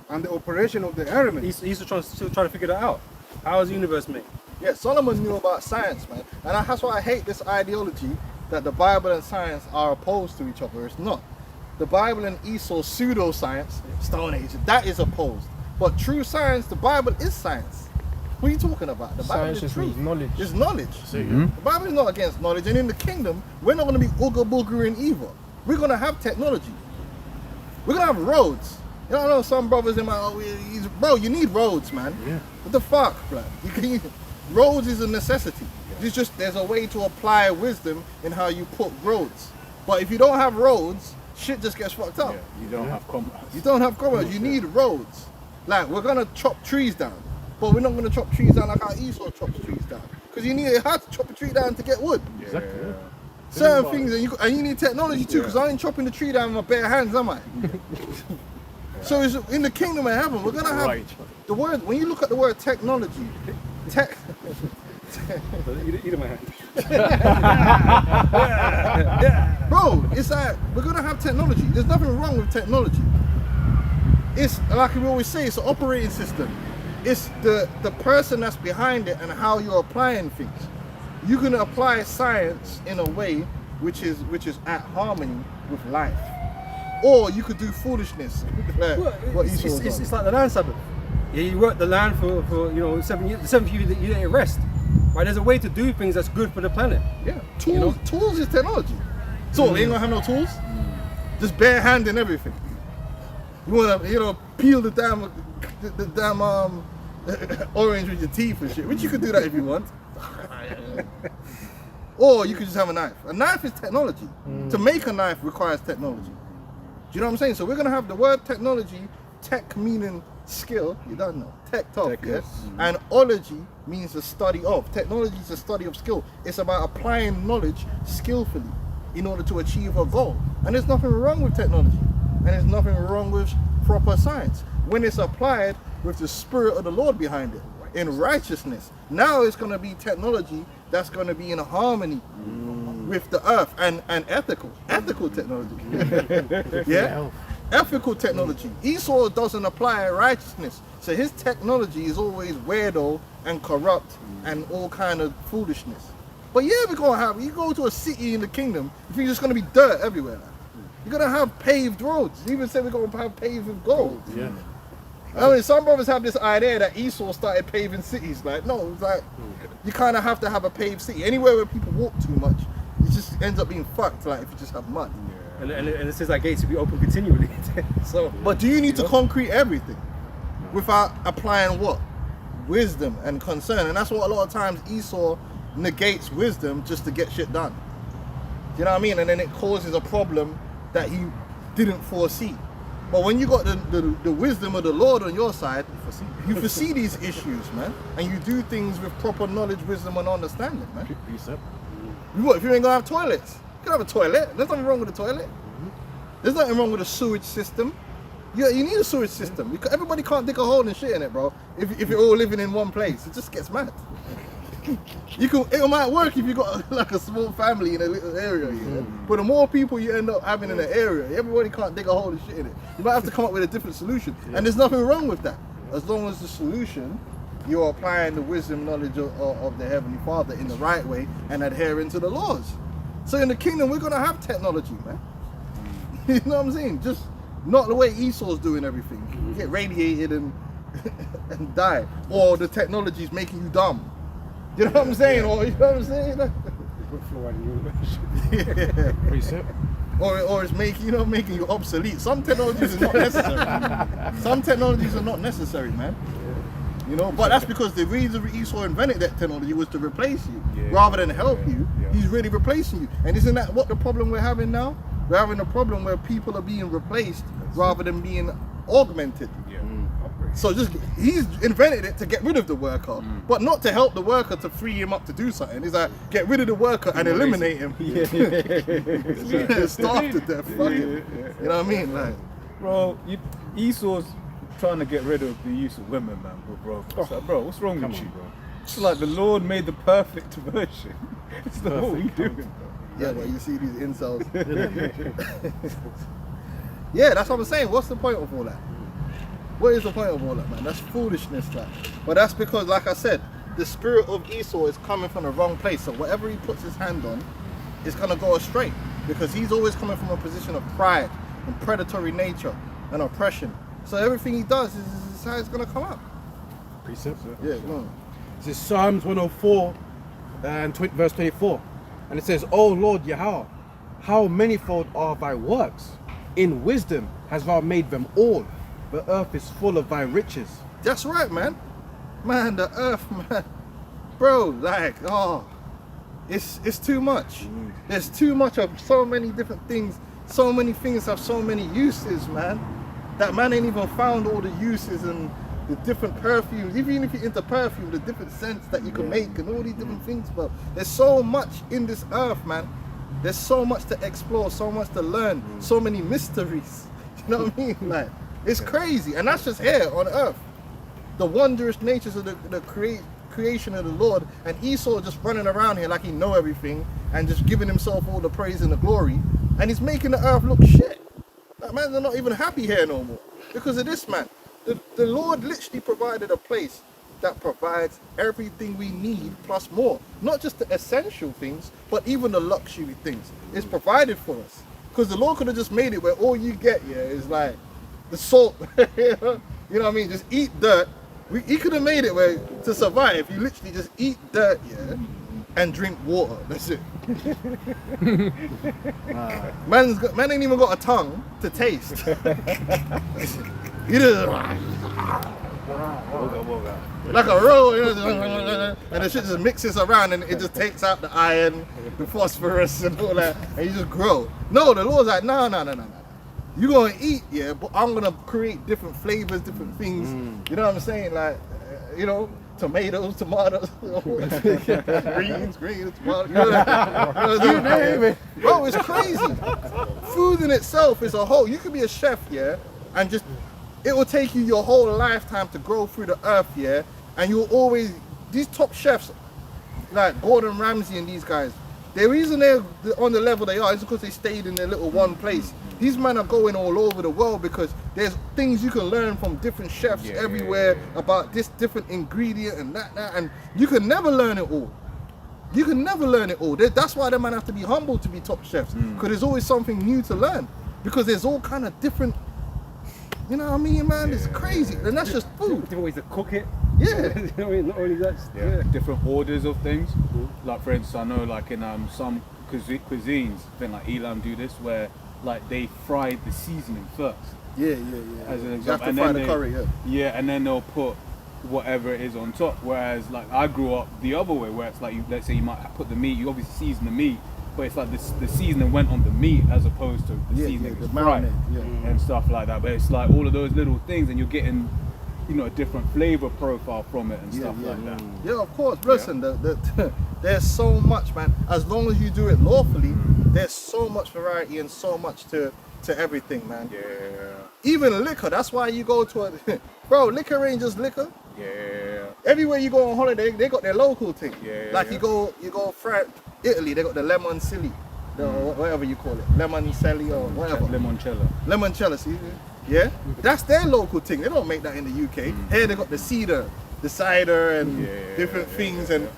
and the operation of the elements. He's still trying to figure that out. How is the universe made? Yeah, Solomon knew about science, man. And that's why I hate this ideology that the Bible and science are opposed to each other. It's not. The Bible and Esau's pseudoscience, Stone Age, that is opposed. But true science, the Bible is science. What are you talking about? The Bible Science is just truth. means knowledge. It's knowledge. The Bible is not against knowledge. And in the kingdom, we're not going to be ooga boogering either. We're going to have technology. We're going to have roads. You know, I know some brothers in my, bro, you need roads, man. Yeah. What the fuck, bro? Roads is a necessity. It's just, there's a way to apply wisdom in how you put roads. But if you don't have roads, shit just gets fucked up. You don't have commerce. You don't have commerce. You need roads. Like, we're gonna chop trees down, but we're not gonna chop trees down like how Esau chops trees down. Because you need how to chop a tree down to get wood. Exactly. Yeah. Certain things, and you need technology too. Because I ain't chopping the tree down with my bare hands, am I? So it's, in the kingdom of heaven, we're gonna have the word. When you look at the word technology, tech. Eat in my hand. Bro, it's like we're gonna have technology. There's nothing wrong with technology. It's like we always say, it's an operating system. It's the person that's behind it and how you're applying things. You can apply science in a way which is at harmony with life, or you could do foolishness. Like what Esau has done. It's like the land Sabbath. Yeah, you work the land for 7 years. The 7th year you didn't rest. Right, there's a way to do things that's good for the planet. Yeah, tools is technology. So we ain't gonna have no tools. Just bare hand and everything. You wanna peel the damn orange with your teeth and shit. Which you could do that if you want. Or you could just have a knife. A knife is technology. To make a knife requires technology. Do you know what I'm saying? So we're gonna have the word technology, tech meaning skill, you don't know. Tech talk, yes. And ology means the study of. Technology is the study of skill. It's about applying knowledge skillfully in order to achieve a goal. And there's nothing wrong with technology. And there's nothing wrong with proper science. When it's applied with the spirit of the Lord behind it, in righteousness. Now it's gonna be technology that's gonna be in harmony with the earth and ethical technology. Yeah? Ethical technology. Esau doesn't apply righteousness. So his technology is always weirdo and corrupt and all kind of foolishness. But yeah, we're gonna have, you go to a city in the kingdom, you think there's gonna be dirt everywhere. You're gonna have paved roads. You even said we're gonna have paved with gold. Yeah. I mean, some brothers have this idea that Esau started paving cities. Like, no, it's like, you kind of have to have a paved city. Anywhere where people walk too much, it just ends up being fucked, like if you just have mud. And it says that gates will be open continually. So, but do you need to concrete everything without applying what? Wisdom and concern. And that's what a lot of times Esau negates wisdom just to get shit done. Do you know what I mean? And then it causes a problem that he didn't foresee. But when you got the wisdom of the Lord on your side, you foresee these issues, man. And you do things with proper knowledge, wisdom, and understanding, man. What, if you ain't gonna have toilets? You can have a toilet. There's nothing wrong with a toilet. There's nothing wrong with a sewage system. You need a sewage system. Everybody can't dig a hole and shit in it, bro. If you're all living in one place, it just gets mad. It might work if you got like a small family in a little area, but the more people you end up having in an area, everybody can't dig a hole and shit in it. You might have to come up with a different solution, and there's nothing wrong with that, as long as the solution you're applying the wisdom, knowledge of the Heavenly Father in the right way and adhering to the laws. So in the kingdom, we're gonna have technology, man. You know what I'm saying? Just not the way Esau's doing everything. You get radiated and and die, or the technology's making you dumb. You know what I'm saying? Or you know what I'm saying? Or it's making you obsolete. Some technologies are not necessary. Some technologies are not necessary, man. You know, but that's because the reason Esau invented that technology was to replace you, rather than help you. He's really replacing you. And isn't that what the problem we're having now? We're having a problem where people are being replaced rather than being augmented. So he's invented it to get rid of the worker, but not to help the worker to free him up to do something. He's like, get rid of the worker and eliminate him. Starve to death, fuck it. You know what I mean? Like, bro, Esau's trying to get rid of the use of women, man. Bro, it's like, bro, what's wrong with you, bro? It's like the Lord made the perfect version. It's not what we doing, bro. Yeah, but you see these incels. Yeah, that's what I'm saying. What's the point of all that? What is the point of all that, man? That's foolishness, like. But that's because, like I said, the spirit of Esau is coming from the wrong place. So whatever he puts his hand on is gonna go astray, because he's always coming from a position of pride and predatory nature and oppression. So everything he does is how it's gonna come out. Precept. Yeah, no. This is Psalms 104 and verse 24. And it says, O Lord Yahweh, how manifold are thy works. In wisdom hast thou made them all. The earth is full of thy riches. That's right, man. Man, the earth, man. Bro, like, oh, it's too much. There's too much of so many different things. So many things have so many uses, man. That man ain't even found all the uses and the different perfumes. Even if you're into perfume, the different scents that you can make and all these different things, bro. There's so much in this earth, man. There's so much to explore, so much to learn, so many mysteries. You know what I mean? Like, it's crazy. And that's just here on earth. The wondrous natures of the creation of the Lord, and Esau just running around here like he know everything and just giving himself all the praise and the glory, and he's making the earth look shit. Like, man, they're not even happy here no more because of this, man. The Lord literally provided a place that provides everything we need plus more. Not just the essential things, but even the luxury things. It's provided for us. Because the Lord could have just made it where all you get, yeah, is like the salt. You know what I mean? Just eat dirt. He could have made it where to survive, you literally just eat dirt, yeah, and drink water. That's it. Man ain't even got a tongue to taste. He just like a roll, you know, and the shit just mixes around and it just takes out the iron, the phosphorus and all that, and you just grow. No, the Lord's like, no. You're gonna eat, yeah, but I'm gonna create different flavors, different things. You know what I'm saying? Like, you know, tomatoes, greens, tomatoes. You name it. Bro, it's crazy. Food in itself is a whole. You could be a chef, yeah, and just it will take you your whole lifetime to grow through the earth, yeah, and you'll always these top chefs like Gordon Ramsay and these guys. The reason they're on the level they are is because they stayed in their little one place. These men are going all over the world because there's things you can learn from different chefs everywhere about this different ingredient and that, and you can never learn it all. You can never learn it all. That's why the man have to be humble to be top chefs, because there's always something new to learn. Because there's all kind of different, you know what I mean, man? It's crazy, and that's just food. Different ways to cook it. Yeah. You know what I mean? Not only that. Different orders of things. Like for instance, I know like in some cuisines, I think like Elam do this, where like they fry the seasoning first. Yeah. As an example, You have to and fry then the curry, yeah. Yeah, and then they'll put whatever it is on top. Whereas like I grew up the other way, where it's like let's say you might put the meat, you obviously season the meat, but it's like the seasoning went on the meat as opposed to the seasoning was fried and stuff like that. But it's like all of those little things, and you're getting, you know, a different flavor profile from it and stuff like that. Yeah, of course. Listen, there's so much, man. As long as you do it lawfully, there's so much variety and so much to everything, man. Yeah. Even liquor. That's why you go to a bro. Liquor ain't just liquor. Yeah. Everywhere you go on holiday, they got their local thing. Yeah. You go France, Italy, they got the lemon silly, whatever you call it, lemon celli or whatever. Limoncello, see? Yeah, that's their local thing. They don't make that in the UK. Here they got the cider, and different things, and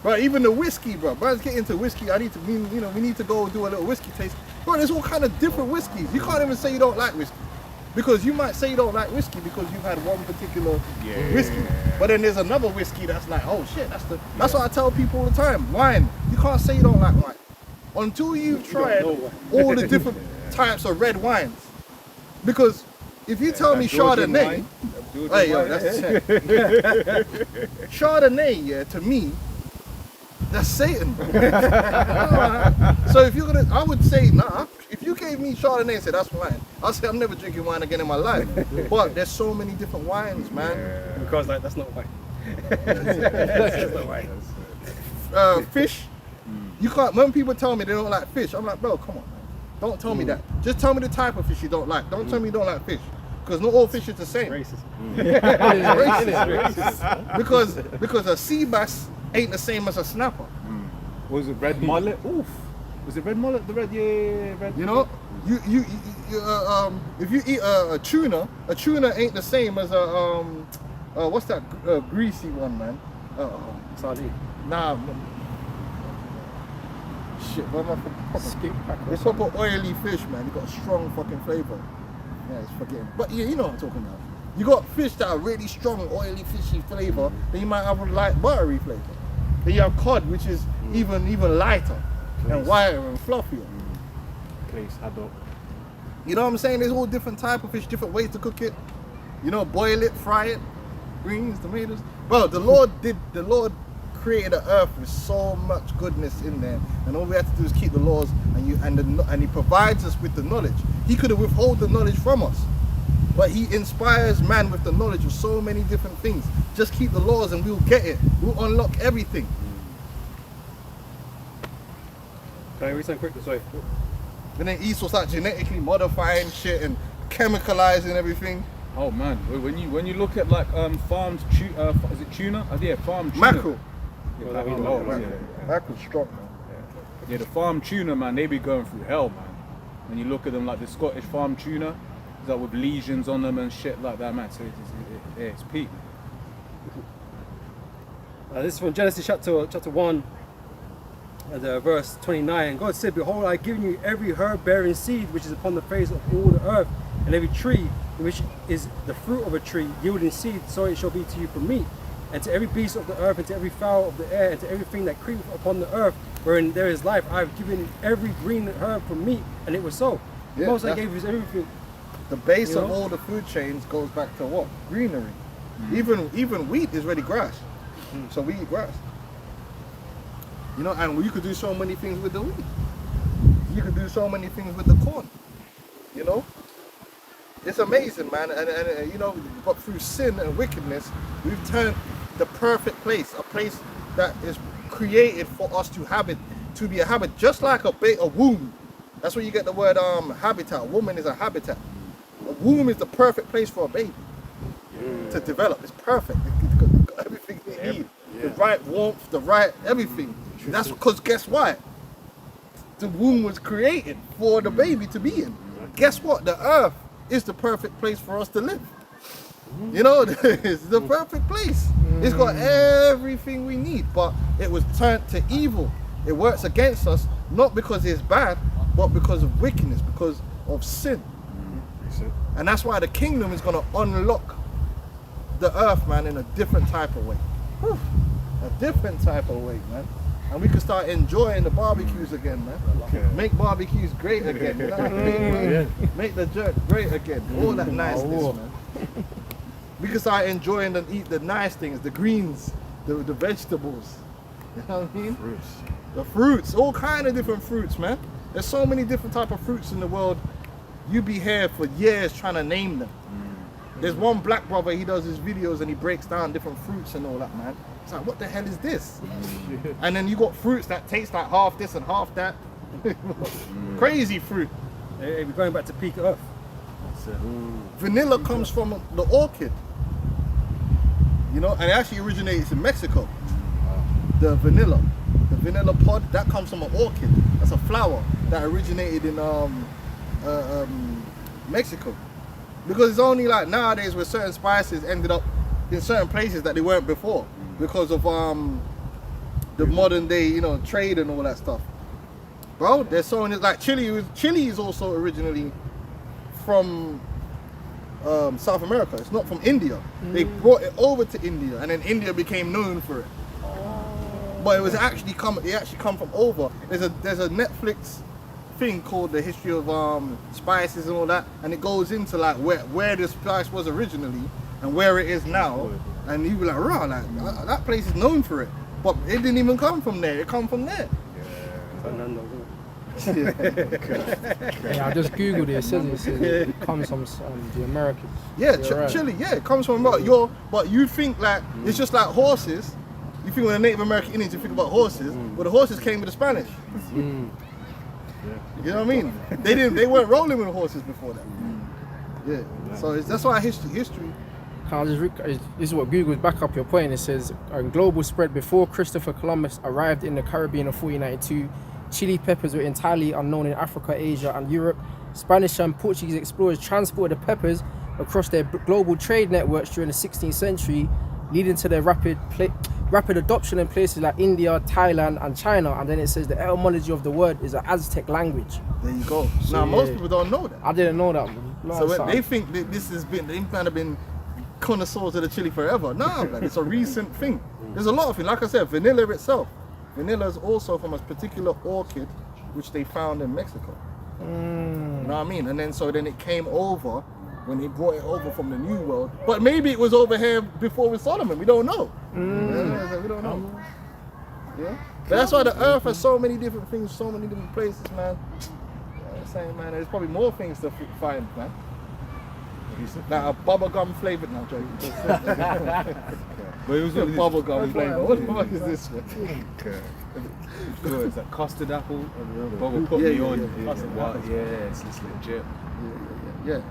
bro, even the whiskey, bro. Let's get into whiskey. We need to go do a little whiskey taste. Bro, there's all kind of different whiskeys. You can't even say you don't like whiskey, because you might say you don't like whiskey because you've had one particular whiskey, but then there's another whiskey that's like, oh shit, that's what I tell people all the time. Wine, you can't say you don't like wine until you've tried all the different types of red wines, because if you tell me Chardonnay, Chardonnay, yeah, to me, that's Satan. So I would say, nah, if you gave me Chardonnay and said that's wine, I'll say I'm never drinking wine again in my life. But there's so many different wines, man. Because like, that's not wine. That's not wine. Fish, you can't, when people tell me they don't like fish, I'm like, bro, come on, man. Don't tell me that. Just tell me the type of fish you don't like. Don't tell me you don't like fish. Because not all fish is the same. Racist. Racist. Because a sea bass ain't the same as a snapper. Was it red mullet? Oof. Was it red mullet? The red, red. You know, if you eat a tuna ain't the same as a what's that greasy one, man? Sardine. Nah. Shit, what am I Skip back. It's proper oily fish, man. You got a strong fucking flavour. Yeah, it's forgetting. But yeah, you know what I'm talking about. You got fish that are really strong, oily, fishy flavour. Then you might have a light, buttery flavour. Then you have cod, which is even lighter and whiter and fluffier. Place, haddock. You know what I'm saying? There's all different type of fish, different ways to cook it. You know, boil it, fry it, greens, tomatoes. Bro, the Lord created the earth with so much goodness in there, and all we have to do is keep the laws, and He provides us with the knowledge. He could have withheld the knowledge from us, but He inspires man with the knowledge of so many different things. Just keep the laws, and we'll get it. We'll unlock everything. Can I read something quick? Sorry. And then Esau start genetically modifying shit and chemicalizing everything. Oh man, when you look at like farmed is it tuna? Yeah, farmed tuna. Mackerel. Yeah, Mackerel's strong, man. Yeah, the farm tuna, man, they be going through hell, man. When you look at them, like the Scottish farm tuna, is like with lesions on them and shit like that, man. So it's peak. This is from Genesis chapter 1, verse 29. God said, "Behold, I have given you every herb bearing seed which is upon the face of all the earth, and every tree which is the fruit of a tree yielding seed, so it shall be to you for meat. And to every beast of the earth, and to every fowl of the air, and to everything that creepeth upon the earth, wherein there is life, I have given every green herb for meat." And it was so. Yeah, Most I gave us everything. The base You of know? all the food chains goes back to what? Greenery. Even wheat is really grass. So we eat grass. You know, and you could do so many things with the wheat. You could do so many things with the corn. You know? It's amazing, man. And you know, but through sin and wickedness, we've turned the perfect place, a place that is created for us to habit, to be a habit, just like a womb. That's where you get the word habitat. Woman is a habitat. A womb is the perfect place for a baby to develop. It's perfect. It's got everything they need. The right warmth, the right everything. That's because guess what? The womb was created for the baby to be in. Guess what? The earth is the perfect place for us to live. You know, it's the perfect place. It's got everything we need, but it was turned to evil. It works against us, not because it's bad, but because of wickedness, because of sin. And that's why the kingdom is going to unlock the earth, man, in a different type of way. Whew. A different type of way, man. And we can start enjoying the barbecues again, man. Make barbecues great again. You know what I mean, man? Make the jerk great again. All that niceness, man. We can start enjoying and eat the nice things, the greens, the vegetables. You know what I mean? Fruits. The fruits, all kind of different fruits, man. There's so many different type of fruits in the world. You be here for years trying to name them. There's one black brother, he does his videos and he breaks down different fruits and all that, man. It's like, what the hell is this? And then you got fruits that taste like half this and half that. Crazy fruit. Hey, we're going back to peak earth. Vanilla comes from the orchid. You know, and it actually originates in Mexico. The vanilla pod, that comes from an orchid. That's a flower that originated in Mexico. Because it's only like nowadays where certain spices ended up in certain places that they weren't before because of the modern day, you know, trade and all that stuff. Bro, there's so many, like chili is also originally from South America. It's not from India. They brought it over to India and then India became known for it. But it actually come from over. There's a Netflix thing called The History of Spices and all that, and it goes into like where the spice was originally and where it is now, and you be like, "Rah, like that place is known for it," but it didn't even come from there. It come from there. Yeah, I just googled it. It says it comes from the Americans. Yeah, You're right. Chile. Yeah, it comes from but you think like it's just like horses. You think when the Native American Indians, you think about horses, but the horses came with the Spanish. You know what I mean? They weren't rolling with horses before that. Yeah. So that's why history. This is what Google's back up your point. It says global spread before Christopher Columbus arrived in the Caribbean in 1492. Chili peppers were entirely unknown in Africa, Asia, and Europe. Spanish and Portuguese explorers transported the peppers across their global trade networks during the 16th century, leading to their rapid rapid adoption in places like India, Thailand, and China. And then it says the etymology of the word is an Aztec language. There you go. So, Now, most yeah. people don't know that. I didn't know that. So they think that this has been, they kind of been connoisseurs of the chili forever. Nah, man, it's a recent thing. There's a lot of things. Like I said, vanilla itself. Vanilla is also from a particular orchid which they found in Mexico. You know what I mean? And then so then it came over when they brought it over from the New World. But maybe it was over here before with Solomon. We don't know. Yeah, we don't know. Yeah. But that's why the earth has so many different things, so many different places, man. Yeah, I'm saying, man, there's probably more things to find, man. Like a bubblegum flavored now, Joe. But it was what Bubblegum flavor. What the fuck is this, man? is that custard apple? Bubble put me on. It's legit. Yeah.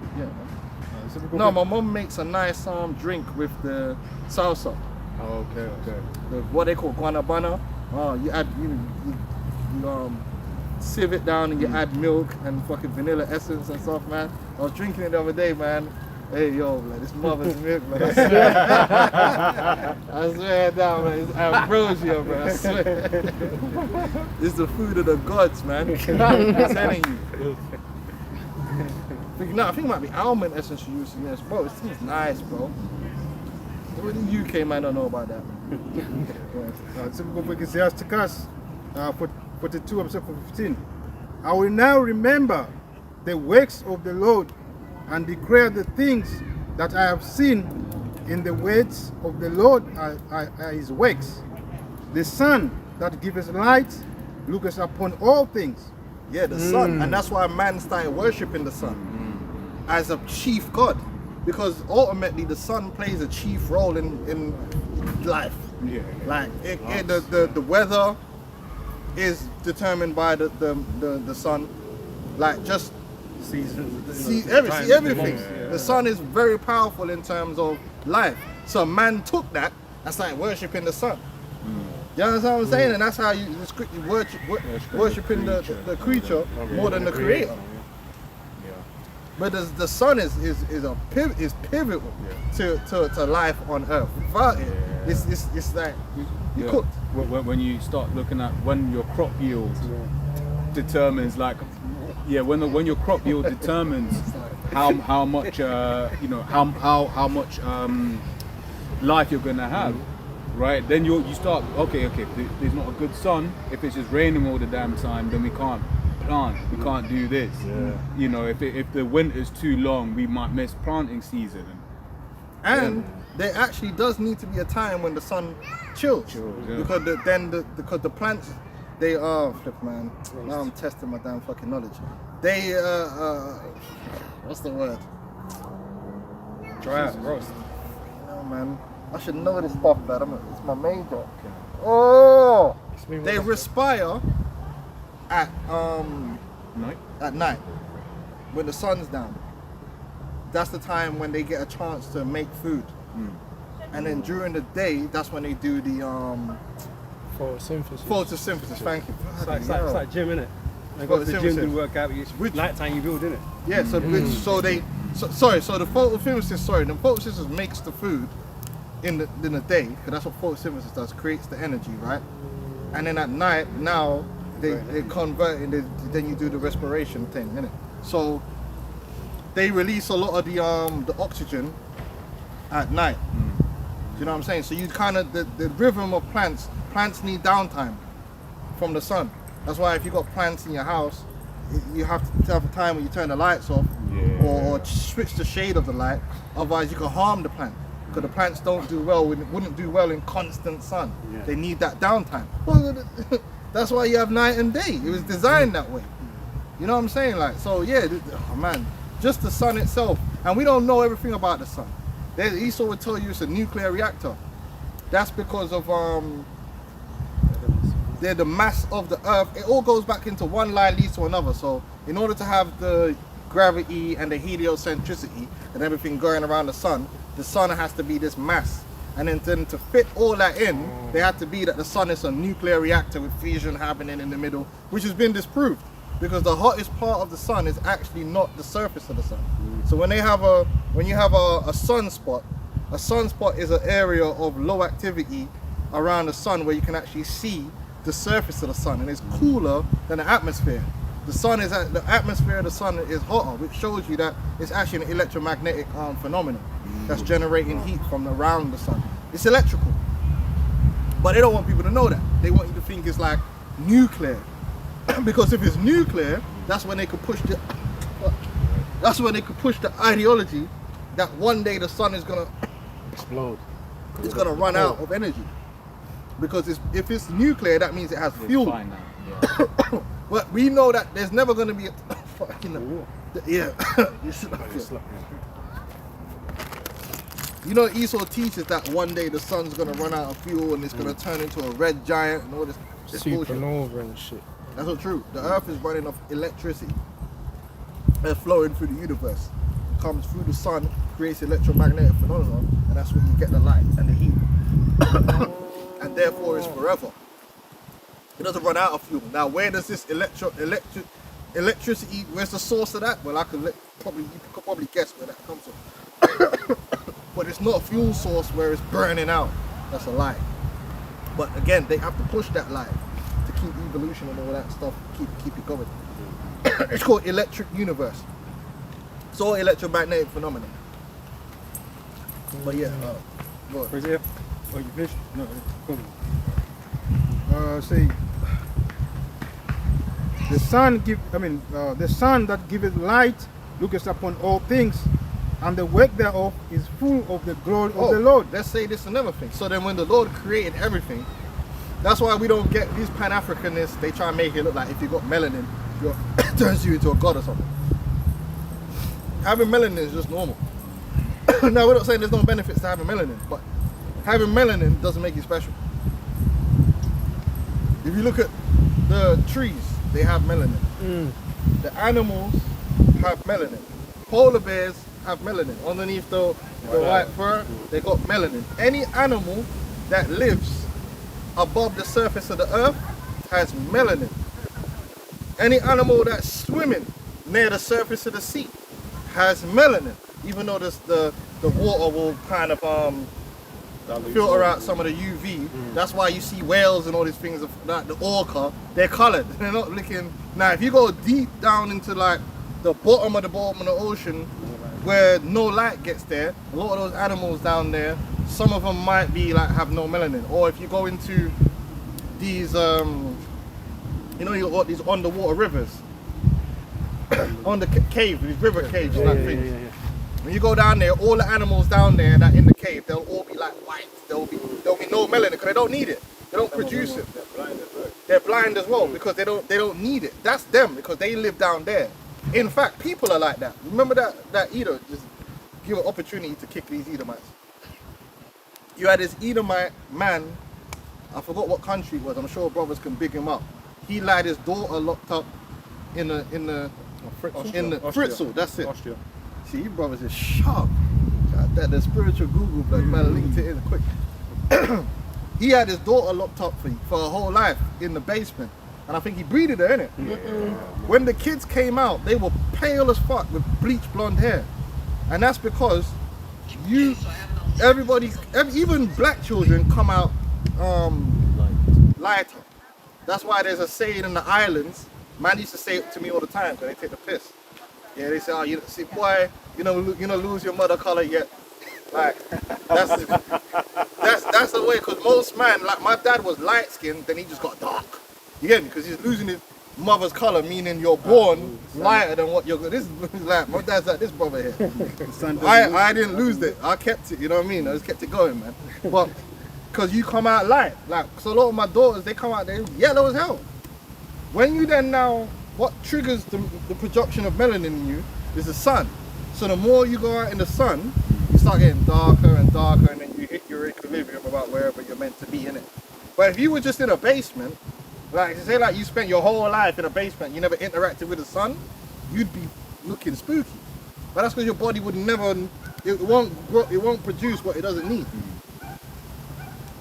No, my mum makes a nice drink with the salsa. Oh, okay. What they call guanabana. You add you sieve it down and you add milk and fucking vanilla essence and stuff, man. I was drinking it the other day, man. Hey yo, like this mother's milk, man. I swear. I swear down, man. It's ambrosia, man. I swear. It's the food of the gods, man. I'm telling you. I think it might be almond essence you use in this, bro. It seems nice, bro. What the UK man don't know about that. Typical book is Ecclesiastes 42 episode 15. I will now remember the works of the Lord and declare the things that I have seen in the words of the Lord are his works. The sun that giveth light looketh upon all things. Yeah, the sun. And that's why man started worshipping the sun as a chief god. Because ultimately the sun plays a chief role in life. Yeah. Like the weather is determined by the sun. Like just Seasons, everything. The sun is very powerful in terms of life. So man took that and started worshipping the sun. You understand what I'm saying? And that's how you worshiping the creature more than the creator. But the sun is pivotal to life on earth. Without it, it's like you cooked. When you start looking at when your crop yield determines, like, when your crop yield determines how much how much life you're gonna have, right? Then you start okay. There's not a good sun. If it's just raining all the damn time, then we can't plant. We can't do this. You know, if the winter's too long, we might miss planting season. And there actually does need to be a time when the sun chills, because because the plants, they are flip, man. Now I'm testing my damn fucking knowledge. They what's the word? Dry out, roast. No, man. I should know this stuff, man. It's my major. Oh, they respire at night when the sun's down. That's the time when they get a chance to make food. And then during the day, that's when they do the photosynthesis. Thank you. It's like gym, innit? They go to the gym to work out. It's nighttime you build, innit? Yeah. So so the photosynthesis makes the food in the day, because that's what photosynthesis does, creates the energy, right? And then at night, now they convert it, then you do the respiration thing, innit? So they release a lot of the oxygen at night. Do you know what I'm saying? So you kind of the rhythm of plants need downtime from the sun. That's why if you got plants in your house, you have to have a time when you turn the lights off or switch the shade of the light. Otherwise, you can harm the plant, because the plants wouldn't do well in constant sun. They need that downtime. Well, that's why you have night and day. It was designed that way. You know what I'm saying? Like, so yeah, man, just the sun itself, and we don't know everything about the sun. Esau would tell you it's a nuclear reactor. That's because of the mass of the earth. It all goes back into one line leads to another. So in order to have the gravity and the heliocentricity and everything going around the sun has to be this mass. And then to fit all that in, they had to be that the sun is a nuclear reactor with fusion happening in the middle, which has been disproved, because the hottest part of the sun is actually not the surface of the sun. So when you have a sunspot is an area of low activity around the sun where you can actually see the surface of the sun, and it's cooler than the atmosphere. The atmosphere of the sun is hotter, which shows you that it's actually an electromagnetic phenomenon that's generating heat from around the sun. It's electrical, but they don't want people to know that. They want you to think it's like nuclear, because if it's nuclear, that's when they could push the ideology that one day the sun is gonna Explode. it's gonna run out of energy. Because if it's nuclear, that means it has fuel. Fine now. Yeah. But we know that there's never going to be a fucking yeah. You know, Esau teaches that one day the sun's going to run out of fuel and it's going to turn into a red giant and all this bullshit. Supernova and shit. That's not true. The Earth is running off electricity. It's flowing through the universe. It comes through the sun, creates electromagnetic phenomenon, and that's when you get the light and the heat. And therefore it's forever. It doesn't run out of fuel. Now, where does this electricity, where's the source of that? Well, you could probably guess where that comes from. But it's not a fuel source where it's burning out. That's a lie. But again, they have to push that lie to keep evolution and all that stuff, keep it going. It's called electric universe. It's all electromagnetic phenomenon. But yeah, go on. Where's it? Oh, you finished? No, go on. See, the sun that giveth light looketh upon all things, and the work thereof is full of the glory of the Lord. Let's say this another thing. So then when the Lord created everything, that's why we don't get these Pan-Africanists. They try and make it look like if you got melanin, it turns you into a god or something. Having melanin is just normal. Now, we're not saying there's no benefits to having melanin, but having melanin doesn't make you special. If you look at the trees, they have melanin. The animals have melanin. Polar bears have melanin. Underneath the white fur, they got melanin. Any animal that lives above the surface of the earth has melanin. Any animal that's swimming near the surface of the sea has melanin. Even though the water will kind of filter out some of the UV. That's why you see whales and all these things like the orca, they're colored. They're not looking. Now if you go deep down into like the bottom of the ocean where no light gets there, a lot of those animals down there, some of them might be like have no melanin. Or if you go into these you know, you got these underwater rivers on the cave, these river caves like things. When you go down there, all the animals down there that in the cave, they'll all be like white. There'll be no melanin because they don't need it. They don't produce it. They're blind as well because they don't need it. That's them because they live down there. In fact, people are like that. Remember that Edom, just give an opportunity to kick these Edomites. You had this Edomite man, I forgot what country it was. I'm sure brothers can big him up. He had his daughter locked up in the Fritzl. That's it. Austria. See, you brothers is sharp. That the spiritual Google blood, man, linked it in quick. He had his daughter locked up for her whole life in the basement, and I think he breeded her in it. When the kids came out, they were pale as fuck with bleached blonde hair, and that's because even black children come out lighter. That's why there's a saying in the islands. Man used to say it to me all the time because they take the piss. Yeah, they say, oh, you see, boy, you know, lose your mother color yet. Like, that's the way, because most man, like my dad was light skinned, then he just got dark. You get me? Because he's losing his mother's color, meaning you're born lighter than what you're. This is like, my dad's like this brother here. I didn't lose it. I kept it, you know what I mean? I just kept it going, man. But, because you come out light. Like, so a lot of my daughters, they come out, they're yellow as hell. When you then now, what triggers the production of melanin in you is the sun. So the more you go out in the sun, you start getting darker and darker, and then you hit your equilibrium about wherever you're meant to be in it. But if you were just in a basement, like say like you spent your whole life in a basement, you never interacted with the sun, you'd be looking spooky. But that's because your body would never, it won't produce what it doesn't need.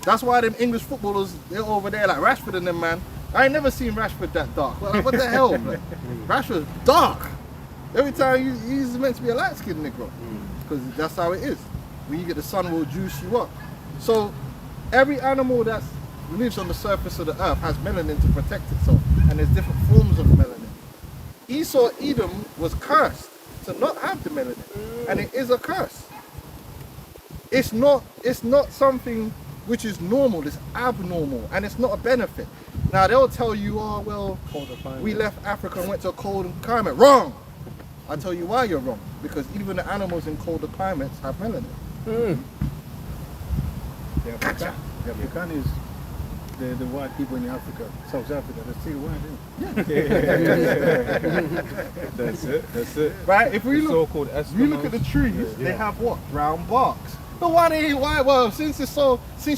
That's why them English footballers, they're over there like Rashford and them, man. I ain't never seen Rashford that dark. What the hell, man? Rashford's dark. Every time he's meant to be a light-skinned Negro. Because that's how it is. When you get the sun will juice you up. So Every animal that lives on the surface of the earth has melanin to protect itself, and there's different forms of melanin. Esau Edom was cursed to not have the melanin, and it is a curse. It's not something which is normal, it's abnormal, and it's not a benefit. Now they'll tell you, oh well, we left Africa and went to a cold climate. Wrong! I'll tell you why you're wrong. Because even the animals in colder climates have melanin. The Afrikaners, the white people in Africa, South Africa, they're still white, That's it. Right? If we look, So-called if you look at the trees, they have what? Brown barks. But why they ain't white? Well, since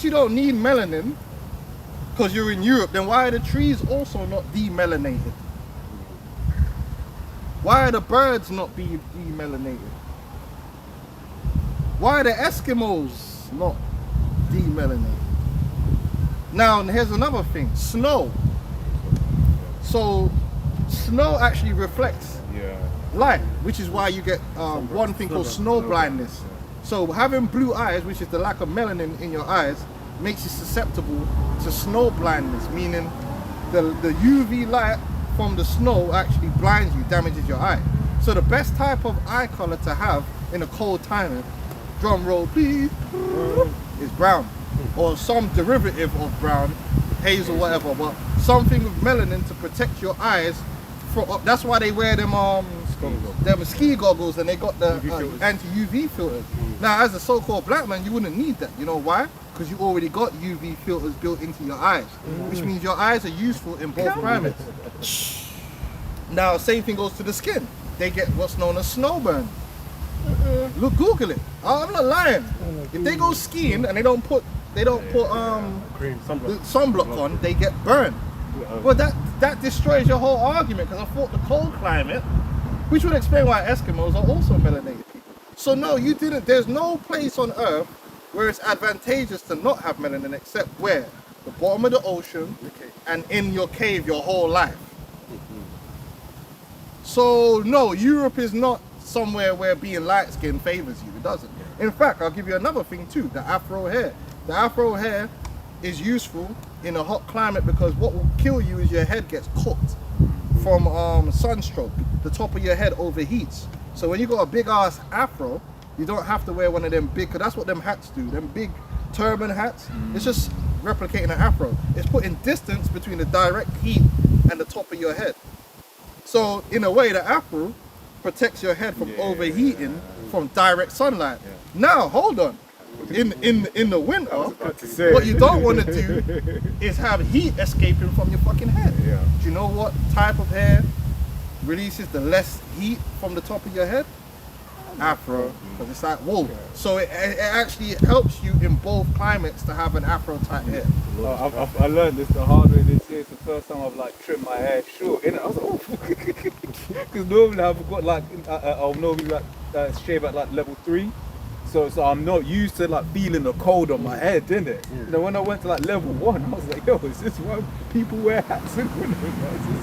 you don't need melanin, because you're in Europe, then why are the trees also not demelanated? Why are the birds not being demelanated? Why are the Eskimos not demelanated? Now, here's another thing, snow. So, snow actually reflects light, which is why you get one thing called snow blindness. So having blue eyes, which is the lack of melanin in your eyes, makes you susceptible to snow blindness, meaning the UV light from the snow actually blinds you, damages your eye. So the best type of eye color to have in a cold climate, drum roll please, is brown, or some derivative of brown, hazel, whatever, but something with melanin to protect your eyes. That's why they wear them ski goggles, and they got the anti-UV filters. Now, as a so-called black man, you wouldn't need that. You know why? Because you already got UV filters built into your eyes, which means your eyes are useful in both climates. Now, same thing goes to the skin. They get what's known as snowburn. Look, Google it. I'm not lying. If they go skiing and they don't put sunblock on, they get burned. Well, that destroys your whole argument, because I thought the cold climate, which would explain why Eskimos are also melanated people. So no, you didn't. There's no place on Earth where it's advantageous to not have melanin except where? The bottom of the ocean and in your cave your whole life. So no, Europe is not somewhere where being light skinned favors you. It doesn't. In fact, I'll give you another thing too, the Afro hair. The Afro hair is useful in a hot climate because what will kill you is your head gets cooked from sunstroke. The top of your head overheats. So when you got a big ass Afro, you don't have to wear one of them big, because that's what them hats do. Them big turban hats, it's just replicating an Afro. It's putting distance between the direct heat and the top of your head. So in a way, the Afro protects your head from overheating from direct sunlight. Now, hold on. In the winter, what you don't want to do is have heat escaping from your fucking head. Do you know what type of hair releases the less heat from the top of your head? Afro, because it's like wool. So it actually helps you in both climates to have an Afro type hair. I learned this the hard way this year. It's the first time I've like trimmed my hair short. I was like, oh, because normally I've got like I'll normally like shave at like level 3. So I'm not used to like feeling the cold on my head, didn't it? You know, when I went to like level 1, I was like, yo, is this why people wear hats in winter?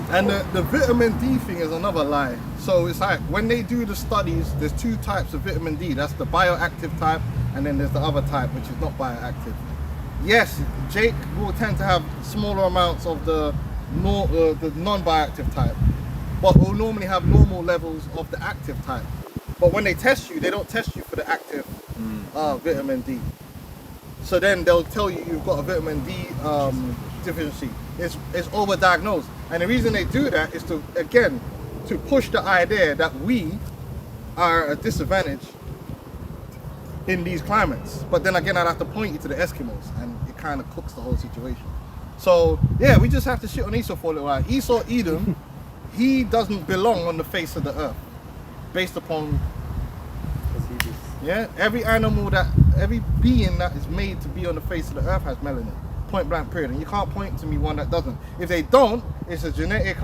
And the vitamin D thing is another lie. So it's like when they do the studies, there's 2 types of vitamin D. That's the bioactive type, and then there's the other type, which is not bioactive. Yes, Jake will tend to have smaller amounts of the non-bioactive type, but will normally have normal levels of the active type. But when they test you, they don't test you for the active vitamin D. So then they'll tell you you've got a vitamin D deficiency. It's overdiagnosed. And the reason they do that is to, again, to push the idea that we are at a disadvantage in these climates. But then again, I'd have to point you to the Eskimos, and it kind of cooks the whole situation. So yeah, we just have to shit on Esau for a little while. Esau Edom, he doesn't belong on the face of the earth. Based upon every animal every being that is made to be on the face of the earth has melanin, point blank period, and you can't point to me one that doesn't. If they don't, it's a genetic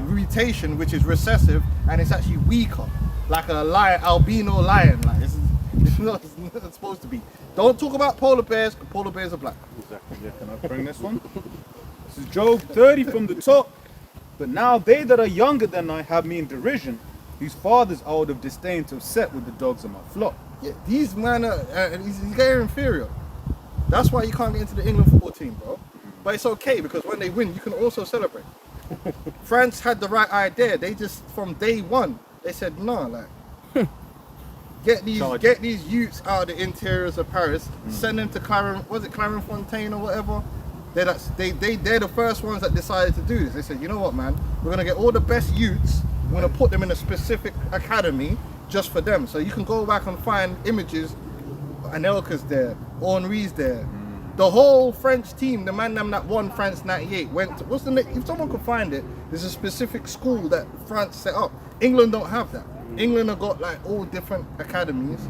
mutation which is recessive, and it's actually weaker, like a lion, albino lion, like it's not supposed to be. Don't talk about polar bears, because polar bears are black. Exactly. Yeah. Can I bring this one? This is Job 30 from the top. But now they that are younger than I have me in derision, whose fathers I would have disdained to have set with the dogs of my flock. Yeah, these men are, he's getting inferior. That's why you can't get into the England football team, bro. But it's okay because when they win, you can also celebrate. France had the right idea. They just from day one, they said no, like get these youths out of the interiors of Paris, send them to Clairefontaine or whatever. They're the first ones that decided to do this. They said, you know what, man, we're gonna get all the best youths. We're gonna put them in a specific academy just for them. So you can go back and find images. Anelka's there, Henry's there. The whole French team, the man them that won France '98 went to, what's the name? If someone could find it, there's a specific school that France set up. England don't have that. England have got like all different academies.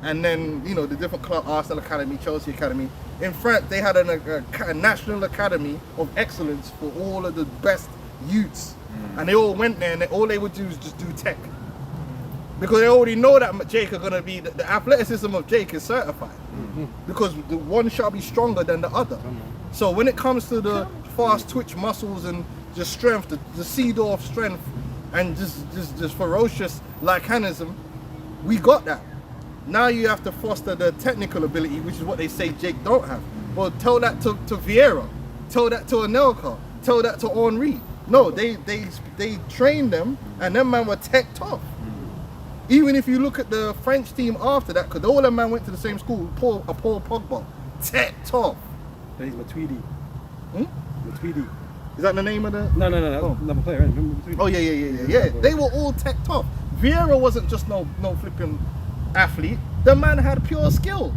And then, you know, the different club, Arsenal Academy, Chelsea Academy. In France, they had a national academy of excellence for all of the best youths. And they all went there and all they would do is just do tech. Because they already know that Jake are going to be, the athleticism of Jake is certified. Because the one shall be stronger than the other. So when it comes to the fast twitch muscles and just strength, the Seedorf strength and just ferocious lycanism, we got that. Now you have to foster the technical ability, which is what they say Jake don't have. Well, tell that to Vieira, tell that to Anelka, tell that to Henry. No, they trained them and them man were tech tough. Even if you look at the French team after that, because all them man went to the same school, Paul Pogba, tech tough. He's Matuidi. Matuidi. Is that the name of the? No. Another player. Matuidi. Oh yeah. They were all tech tough. Vieira wasn't just no flipping athlete. The man had pure skill,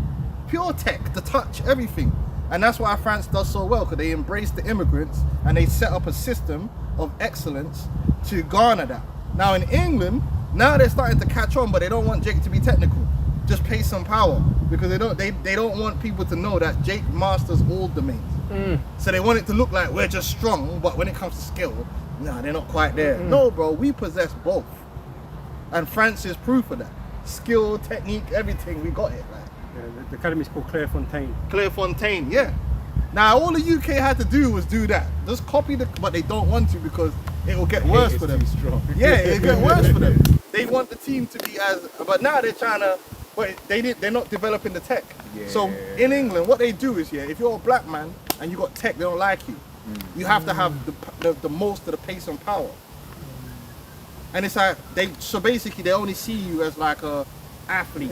pure tech, the touch, everything. And that's why France does so well, because they embrace the immigrants and they set up a system of excellence to garner that. Now in England, now they're starting to catch on, but they don't want Jake to be technical. Just pace some power, because they don't want people to know that Jake masters all domains. So they want it to look like we're just strong, but when it comes to skill, nah, they're not quite there. No, bro, we possess both, and France is proof of that. Skill, technique, everything, we got it. Like. Yeah, the academy's called Clairefontaine. Clairefontaine, yeah. Now all the UK had to do was do that. Just copy but they don't want to because it will get worse for them. Yeah, it'll get worse for them. They want the team to be but now they're trying to, but they're not developing the tech. Yeah. So in England, what they do is, if you're a black man and you got tech, they don't like you. You have to have the most of the pace and power. And it's like, so basically they only see you as like a athlete.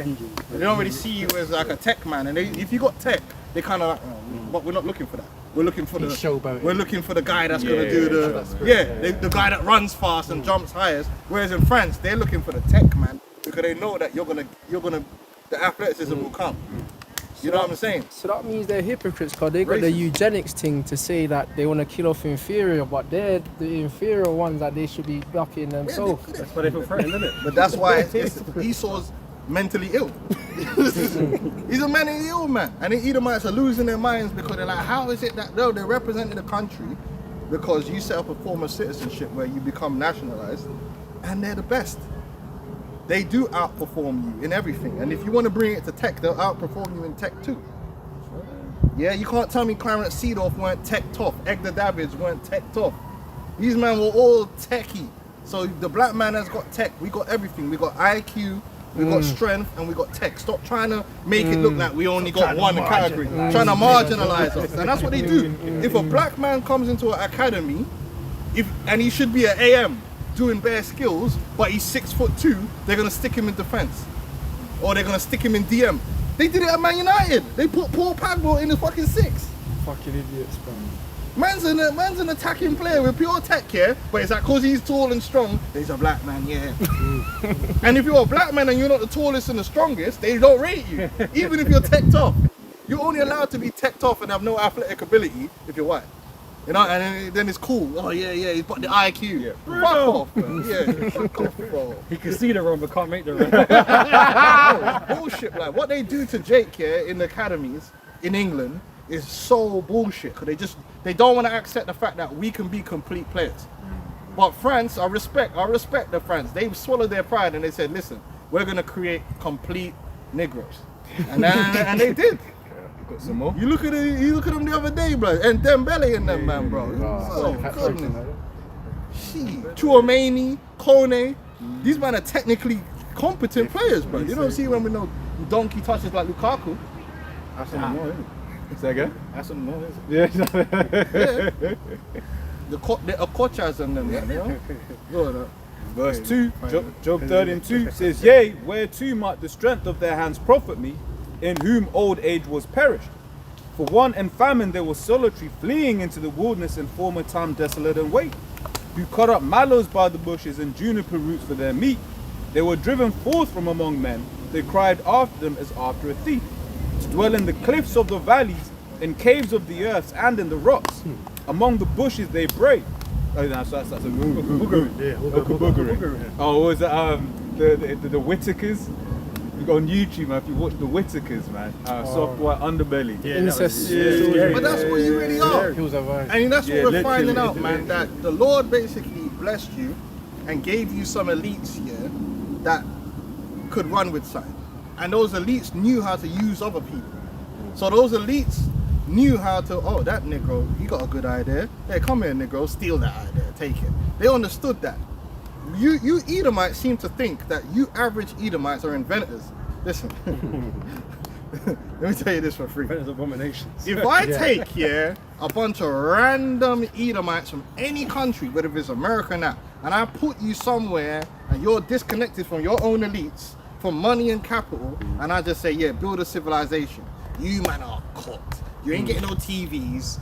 They don't really see you as like a tech man. And if you got tech, they kind of like, but we're not looking for that. We're looking for we're looking for the guy that's gonna do the guy that runs fast and jumps highest. Whereas in France, they're looking for the tech man because they know that the athleticism will come. You know what I'm saying? So that means they're hypocrites, because they got the eugenics thing to say that they want to kill off inferior, but they're the inferior ones that they should be backing themselves. That's why they feel threatened, isn't it? But that's why Esau's mentally ill. He's a mentally ill man. And the Edomites are losing their minds because they're like, how is it that they're representing the country because you set up a form of citizenship where you become nationalized and they're the best. They do outperform you in everything. And if you want to bring it to tech, they'll outperform you in tech too. Yeah, you can't tell me Clarence Seedorf weren't tech tough. Edgar Davids weren't tech tough. These men were all techie. So the black man has got tech. We got everything. We got IQ, we got strength, and we got tech. Stop trying to make it look like we only got one category. Trying to marginalize us. And that's what they do. If a black man comes into an academy, and he should be an AM, doing bare skills, but he's 6'2", they're gonna stick him in defense, or they're gonna stick him in DM. They did it at Man United. They put Paul Pogba in the fucking 6. Fucking idiots, bro. Man's an attacking player with pure tech, yeah. But it's like, cause he's tall and strong, he's a black man, yeah. And if you're a black man and you're not the tallest and the strongest, they don't rate you. Even if you're tech tough, you're only allowed to be tech tough and have no athletic ability if you're white. You know, and then it's cool. Oh yeah, he's got the IQ. Yeah. Fuck off, bro. Yeah, fuck off, bro. He can see the run but can't make the run. Bullshit. Like what they do to Jake here in the academies in England is so bullshit. Cause they don't want to accept the fact that we can be complete players. But France, I respect the France. They swallowed their pride and they said, listen, we're gonna create complete Negroes, and they did. Got some more. You look at them the other day, bro, and Dembele and them, man, bro. Oh, goodness. Chouameni, Kone, these men are technically competent players, bro. You don't see them with no donkey touches like Lukaku. That's some more, isn't it? Say again? That's some more, isn't Yeah. The Okochas and them, you know? Go on, Verse 2, Job 30:2 says, Yea, whereto might the strength of their hands profit me, in whom old age was perished. For want and famine they were solitary, fleeing into the wilderness in former time desolate and wait, who cut up mallows by the bushes and juniper roots for their meat. They were driven forth from among men, they cried after them as after a thief, to dwell in the cliffs of the valleys, in caves of the earths and in the rocks. Among the bushes they brave. Oh, no, that's a boogering. Yeah, Boogering. Oh, what was that? The Whitakers. On YouTube, man, if you watch the Whitakers, man, soft white underbelly. Incest. But that's what you really are. He was a virgin. And that's what Yeah, we're finding literally. out, man, that the Lord basically blessed you and gave you some elites here that could run with something. And those elites knew how to use other people. So those elites knew how to, oh, that Negro, he got a good idea. Hey, come here, Negro, steal that idea, take it. They understood that. You Edomites seem to think that you average Edomites are inventors. Listen, let me tell you this for free. Inventors of abominations. If I take a bunch of random Edomites from any country, whether it's America or not, and I put you somewhere and you're disconnected from your own elites, from money and capital, and I just say, yeah, build a civilization. You man are cooked. You ain't getting no TVs.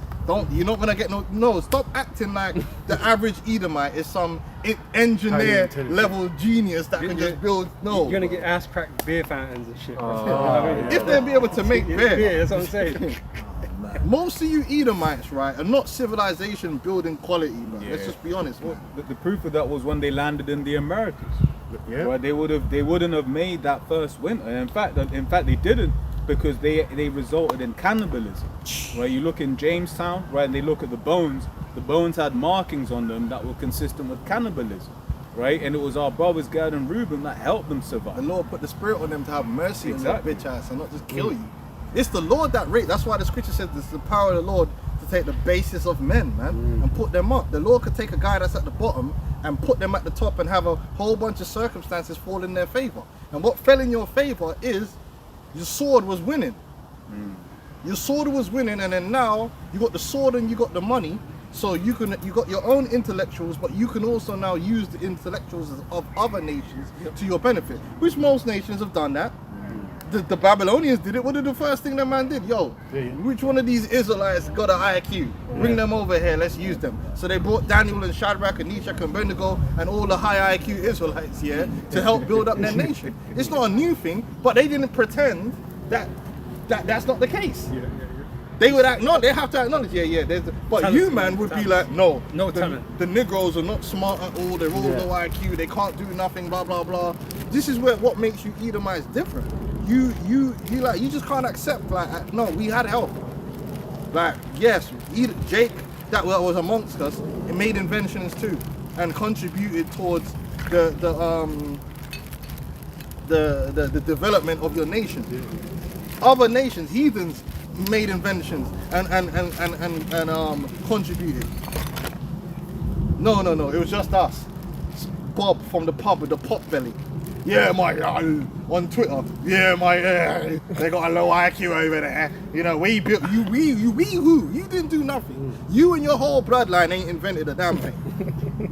You're not gonna get no. Stop acting like the average Edomite is some engineer level genius that can just build. No, You're gonna get ass cracked beer fountains and shit. bro. if they'll be able to make beer. Yeah, that's what I'm saying. Most of you Edomites, right, are not civilization building quality, bro. Let's just be honest, man. The proof of that was when they landed in the Americas. Yeah. Right, they wouldn't have made that first winter. In fact, they didn't, because they resulted in cannibalism. Right, you look in Jamestown, right, and they look at the bones. The bones had markings on them that were consistent with cannibalism, right? And it was our brothers Gad and Reuben that helped them survive. The Lord put the spirit on them to have mercy Exactly. on that bitch ass and not just kill you. It's the Lord that raised. That's why the scripture says it's the power of the Lord to take the basis of men, man, and put them up. The Lord could take a guy that's at the bottom and put them at the top and have a whole bunch of circumstances fall in their favor. And what fell in your favor is your sword was winning. Your sword was winning, and then now you got the sword and you got the money. So you got your own intellectuals, but you can also now use the intellectuals of other nations to your benefit, which most nations have done that. The Babylonians did it. What did the first thing that man did? Yo, which one of these Israelites got an IQ? Bring them over here, let's use them. So they brought Daniel and Shadrach and Meshach and Abednego and all the high IQ Israelites here to help build up their nation. It's not a new thing, but they didn't pretend that's not the case. They would they have to acknowledge, but Talent, you man would be like, no, No the, talent. the Negroes are not smart at all, they're all low IQ, they can't do nothing, blah blah blah. This is what makes you Edomites different. You just can't accept like, no, we had help. Like, yes, Jake that was amongst us, it made inventions too and contributed towards the development of your nation. Other nations, heathens, made inventions and contributed. No, it was just us. Bob from the pub with the pot belly. Yeah, on Twitter. Yeah, they got a low IQ over there. You know, we built we who? You didn't do nothing. You and your whole bloodline ain't invented a damn thing.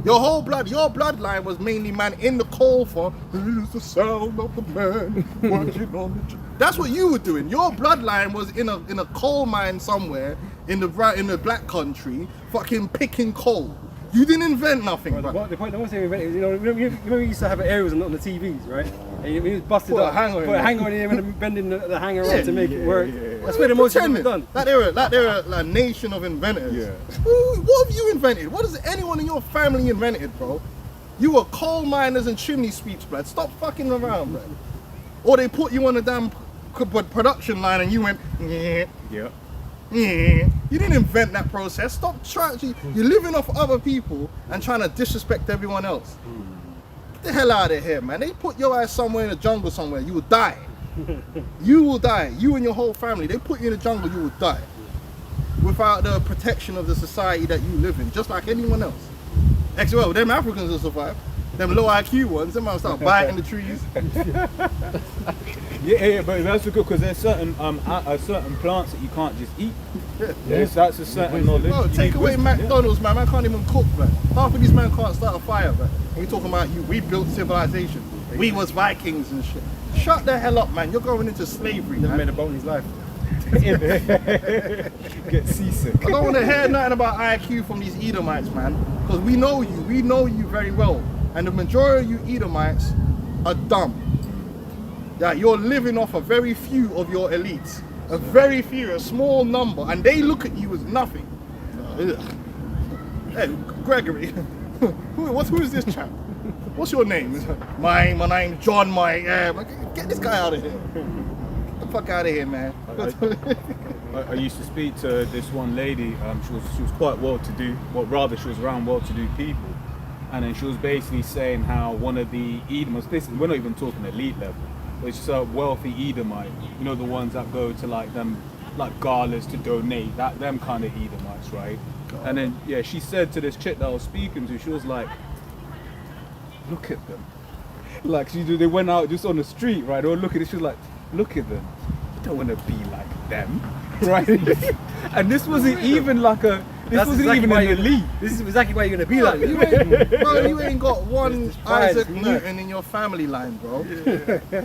Your bloodline was mainly man in the coal for it is the sound of the man working on the That's what you were doing. Your bloodline was in a coal mine somewhere in the black country, fucking picking coal. You didn't invent nothing, bro. The point I want to say invented is, you know, remember we used to have aerials on the TVs, right? And he was busted Put a up, hanger in put a there. hanger in here and bending the hanger Yeah. around to make it work. That's where the most of them Pretending. done. Like they're a nation of inventors. What have you invented? What has anyone in your family invented, bro? You were coal miners and chimney sweeps, blood. Stop fucking around, bro. Or they put you on a damn production line and you went, yeah. You didn't invent that process. Stop trying to. You're living off other people and trying to disrespect everyone else. Get the hell out of here, man. They put your ass somewhere in the jungle somewhere. You will die. You will die. You and your whole family. They put you in the jungle. You will die. Without the protection of the society that you live in, just like anyone else. Well, them Africans will survive. Them low IQ ones, them might start biting the trees. Yeah, but that's good because there's certain certain plants that you can't just eat. Yes, that's a certain knowledge. Bro, You take need away wisdom, McDonald's, man. Man can't even cook, man. Half of these men can't start a fire, man. And we talking about we built civilization. We was Vikings and shit. Shut the hell up, man. You're going into slavery, Never man. made a boat in his life. Get seasick. I don't want to hear nothing about IQ from these Edomites, man. Because we know you very well. And the majority of you Edomites are dumb. Yeah, you're living off a very few of your elites. A very few, a small number. And they look at you as nothing. Ugh. Hey, Gregory, who is this chap? What's your name? My name's John, get this guy out of here. Get the fuck out of here, man. I used to speak to this one lady. She was quite well-to-do. Well, rather, she was around well-to-do people, and then she was basically saying how one of the Edomites. We're not even talking elite level, but it's just a wealthy Edomite. You know, the ones that go to like them, like galas to donate. Them kind of Edomites, right? And then yeah, she said to this chick that I was speaking to, she was like, "Look at them." Like they went out just on the street, right? Or look at it. She was like, "Look at them. You don't want to be like them." Right, and this wasn't even like a. This wasn't even an elite. This is exactly why you're gonna be like. You ain't got one pride, Isaac Newton in your family line, bro.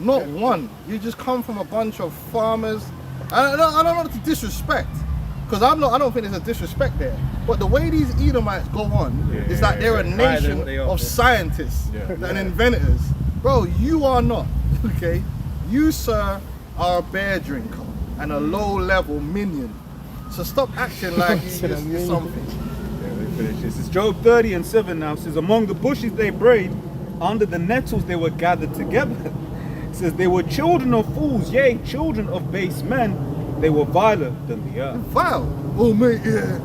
Not one. You just come from a bunch of farmers. I don't know to disrespect, because I don't think there's a disrespect there. But the way these Edomites go on is like they're a nation of scientists and inventors. Bro, you are not. Okay, you sir are a beer drinker and a low-level minion. So stop acting like you're something. Yeah, we finished this. It's Job 30:7 now. It says, among the bushes they brayed, under the nettles they were gathered together. It says, they were children of fools, yea, children of base men. They were viler than the earth. Vile? Oh, mate, yeah.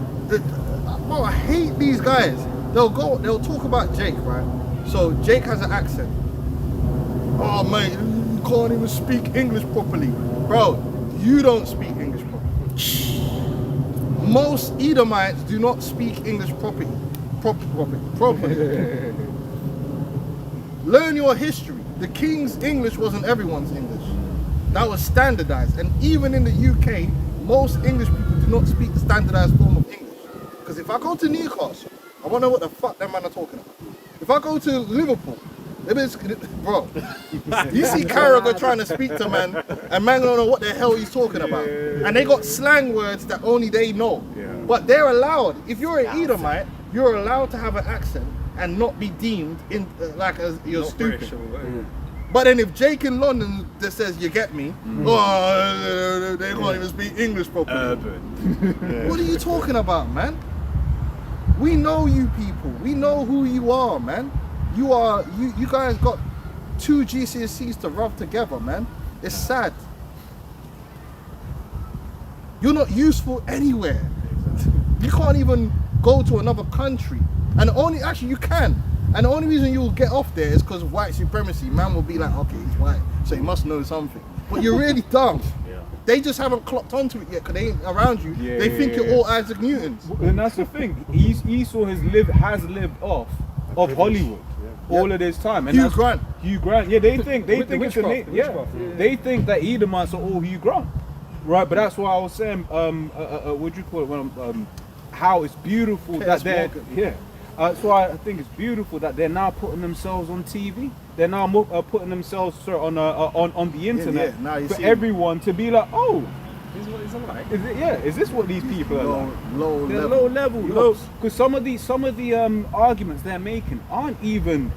Bro, I hate these guys. They'll talk about Jake, right? So Jake has an accent. Oh, mate, you can't even speak English properly. Bro, you don't speak English properly. Most Edomites do not speak English properly. Learn your history. The king's English wasn't everyone's English. That was standardized. And even in the UK, most English people do not speak the standardized form of English. Because if I go to Newcastle, I want to know what the fuck them man are talking about. If I go to Liverpool, bro, you see Carragher trying to speak to man, and man don't know what the hell he's talking about. And they got slang words that only they know. But they're allowed. If you're an Edomite, you're allowed to have an accent and not be deemed like as you're not stupid. But then if Jake in London that says you get me, they can't even speak English properly. What are you talking about, man? We know you people. We know who you are, man. You guys got 2 GCSEs to rub together, man. It's sad. You're not useful anywhere. You can't even go to another country. And actually you can. And the only reason you'll get off there is because of white supremacy. Man will be like, okay, he's white, so he must know something. But you're really dumb. They just haven't clocked onto it yet because they ain't around you. They think you're all Isaac Newtons. And that's the thing. Esau has lived off of Hollywood. All of this time. And Hugh Grant. Yeah, they think it's they think that Edomites are all Hugh Grant, right? But that's why I was saying, what do you call it? How it's beautiful that they're that's why I think it's beautiful that they're now putting themselves on TV. They're now putting themselves on the internet for everyone to be like, oh. This is what it's like. Is this what these people are like? Low level. Because some of the arguments they're making aren't even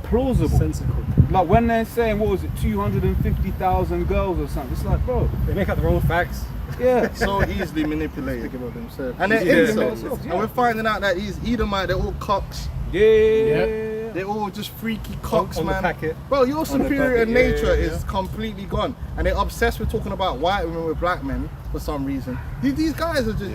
plausible. Sensible. Like when they're saying, what was it, 250,000 girls or something? It's like, bro, they make up their own facts. Yeah. So easily manipulated. And they're incels. And we're finding out that these Edomite, they're all cocks. They're all just freaky cocks, on man. The packet. Bro, your superior nature is completely gone. And they're obsessed with talking about white women with black men for some reason. These guys are just,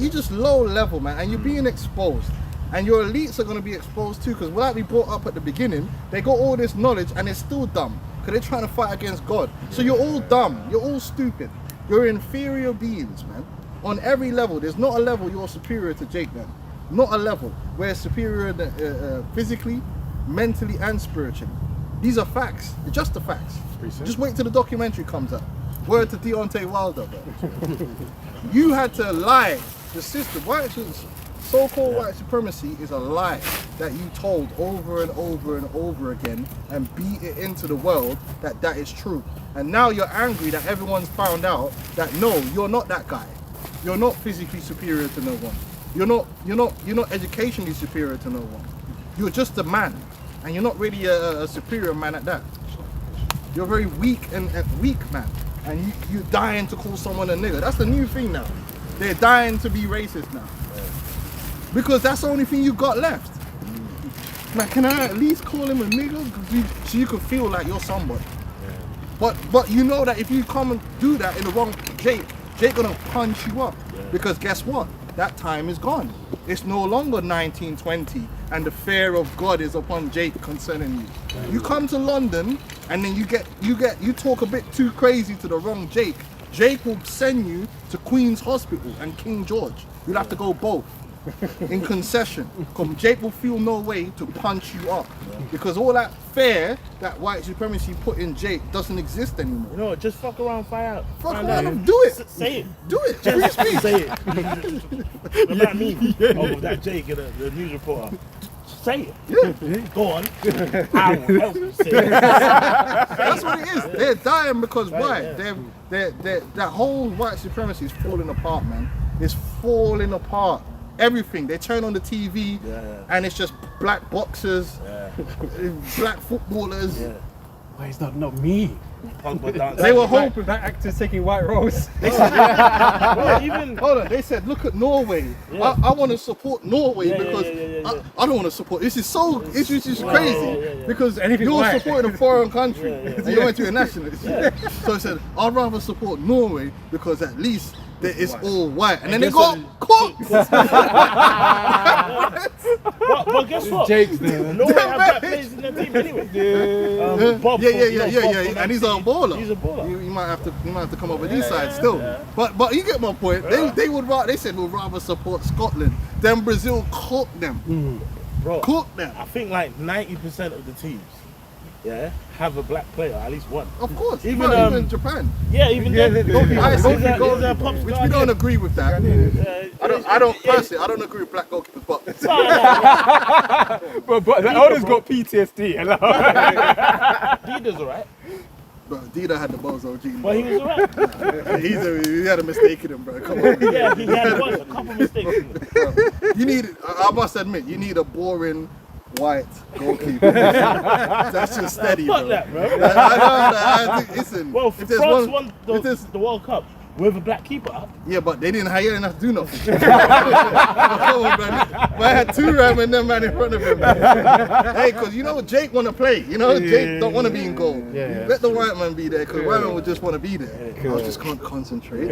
you're just low level, man. And you're being exposed. And your elites are going to be exposed too. Because like we brought up at the beginning, they got all this knowledge and they're still dumb. Because they're trying to fight against God. So you're all dumb. You're all stupid. You're inferior beings, man. On every level. There's not a level you're superior to Jake, man. Not a level where it's superior physically, mentally, and spiritually. These are facts. It's just the facts. Just wait till the documentary comes out. Word to Deontay Wilder, bro. You had to lie. The system, so-called white supremacy is a lie that you told over and over and over again and beat it into the world that is true. And now you're angry that everyone's found out that no, you're not that guy. You're not physically superior to no one. You're not educationally superior to no one. You're just a man, and you're not really a superior man at that. You're very weak and weak man, and you're dying to call someone a nigger. That's the new thing now. They're dying to be racist now. Because that's the only thing you got left. Like, can I at least call him a nigger? So you can feel like you're somebody. But you know that if you come and do that in the wrong, Jake gonna punch you up. Because guess what? That time is gone. It's no longer 1920 and the fear of God is upon Jake concerning you. You come to London and then you talk a bit too crazy to the wrong Jake. Jake will send you to Queen's Hospital and King George. You'll have to go both in concession. Because Jake will feel no way to punch you up. Because all that fear that white supremacy put in Jake doesn't exist anymore. You know what, just fuck around, find out. Fuck around and do it. Say it. Do it. Free speech. Say it. What about me? Oh, that Jake, the news reporter. Say it. Yeah. Go on. I will help you say it. That's what it is. They're dying because why? That whole white supremacy is falling apart, man. It's falling apart. Everything. They turn on the TV and it's just black boxers, black footballers. Yeah. Why is that not me? They were hoping that actors taking white roles. Hold on, they said, look at Norway. Yeah. I want to support Norway because I don't want to support. This is so. It's just crazy because you're supporting a foreign country. So you went to a nationalist. So I said, I'd rather support Norway because at least it's all white, and then they got cooked. But guess what? Jake's there. Norway have black players in their team anyway. Bob, and he's a baller. He's a baller. You might have to come over these sides still. But you get my point. They said we'd rather support Scotland than Brazil cook them. Bro, cook them. I think like 90% of the teams, have a black player, at least one. Of course, even Japan. Yeah, even which we don't agree with that. I don't personally. I don't agree with black goalkeepers, but but the elders got PTSD. Dida's alright. But Dida had the bozo gene. But he was alright. He had a mistake in him, bro. Come on. Yeah, he had a couple mistakes in him. You need. I must admit, you need a boring white goalkeeper. That's just steady, Fuck bro. that, bro. I think, listen. Well, France won the World Cup with a black keeper. Yeah, but they didn't have to do nothing. Come on, man. I had two Ram and them man in front of him. Hey, because you know Jake want to play. You know Jake don't want to be in goal. Let the white man be there because white man would just want to be there. I just can't concentrate.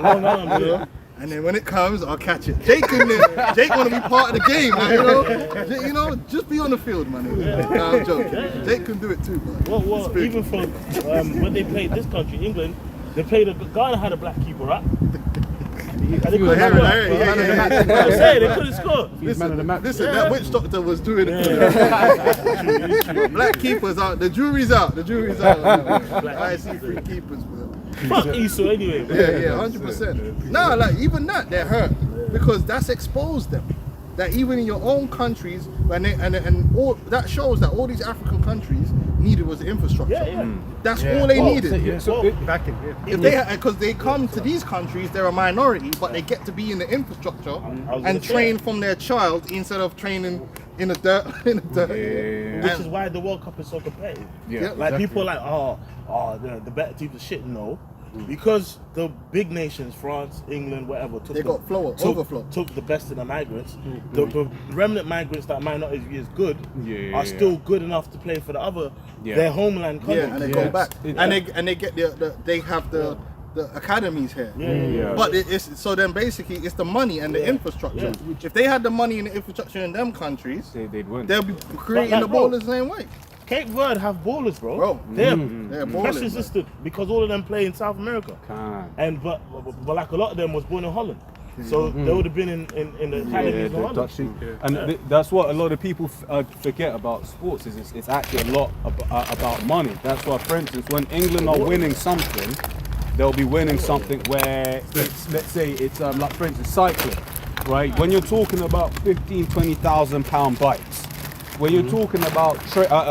Long arm, you know? And then when it comes, I'll catch it. Jake want to be part of the game, man, you know, just be on the field, man. Nah, I'm joking. Jake can do it too, bro. Well, even for when they played this country, England, they played Ghana had a black keeper, right? I'm saying they couldn't score. Listen, that witch doctor was doing it. Black keepers out. The jury's out. I see free keepers, bro. Fuck Esau anyway. Yeah, 100%. Nah, like even that, they're hurt because that's exposed them. That even in your own countries, and all that shows that all these African countries needed was the infrastructure. That's all they needed. If they, because they come to these countries, they're a minority, but they get to be in the infrastructure and train from their child instead of training in the dirt. Which is why the World Cup is so competitive. Like people are like, the better teams are shit. No. Because the big nations, France, England, whatever, took the best of the migrants. The remnant migrants that might not be as good are still good enough to play for the other their homeland countries. And they go back, and they get they have the academies here. But it's so then basically it's the money and the infrastructure. If they had the money and the infrastructure in them countries, they'll be creating the ballers the same way. Cape Verde have ballers, bro. They're press resistant because all of them play in South America. But like a lot of them was born in Holland. So they would have been in the academies. the Dutch team. And that's what a lot of people forget about sports is it's actually a lot about money. That's why, for instance, when England are winning something, they'll be winning something where let's say it's like, for instance, cycling, right? When you're talking about 15,000-20,000 pound bikes, when you're talking about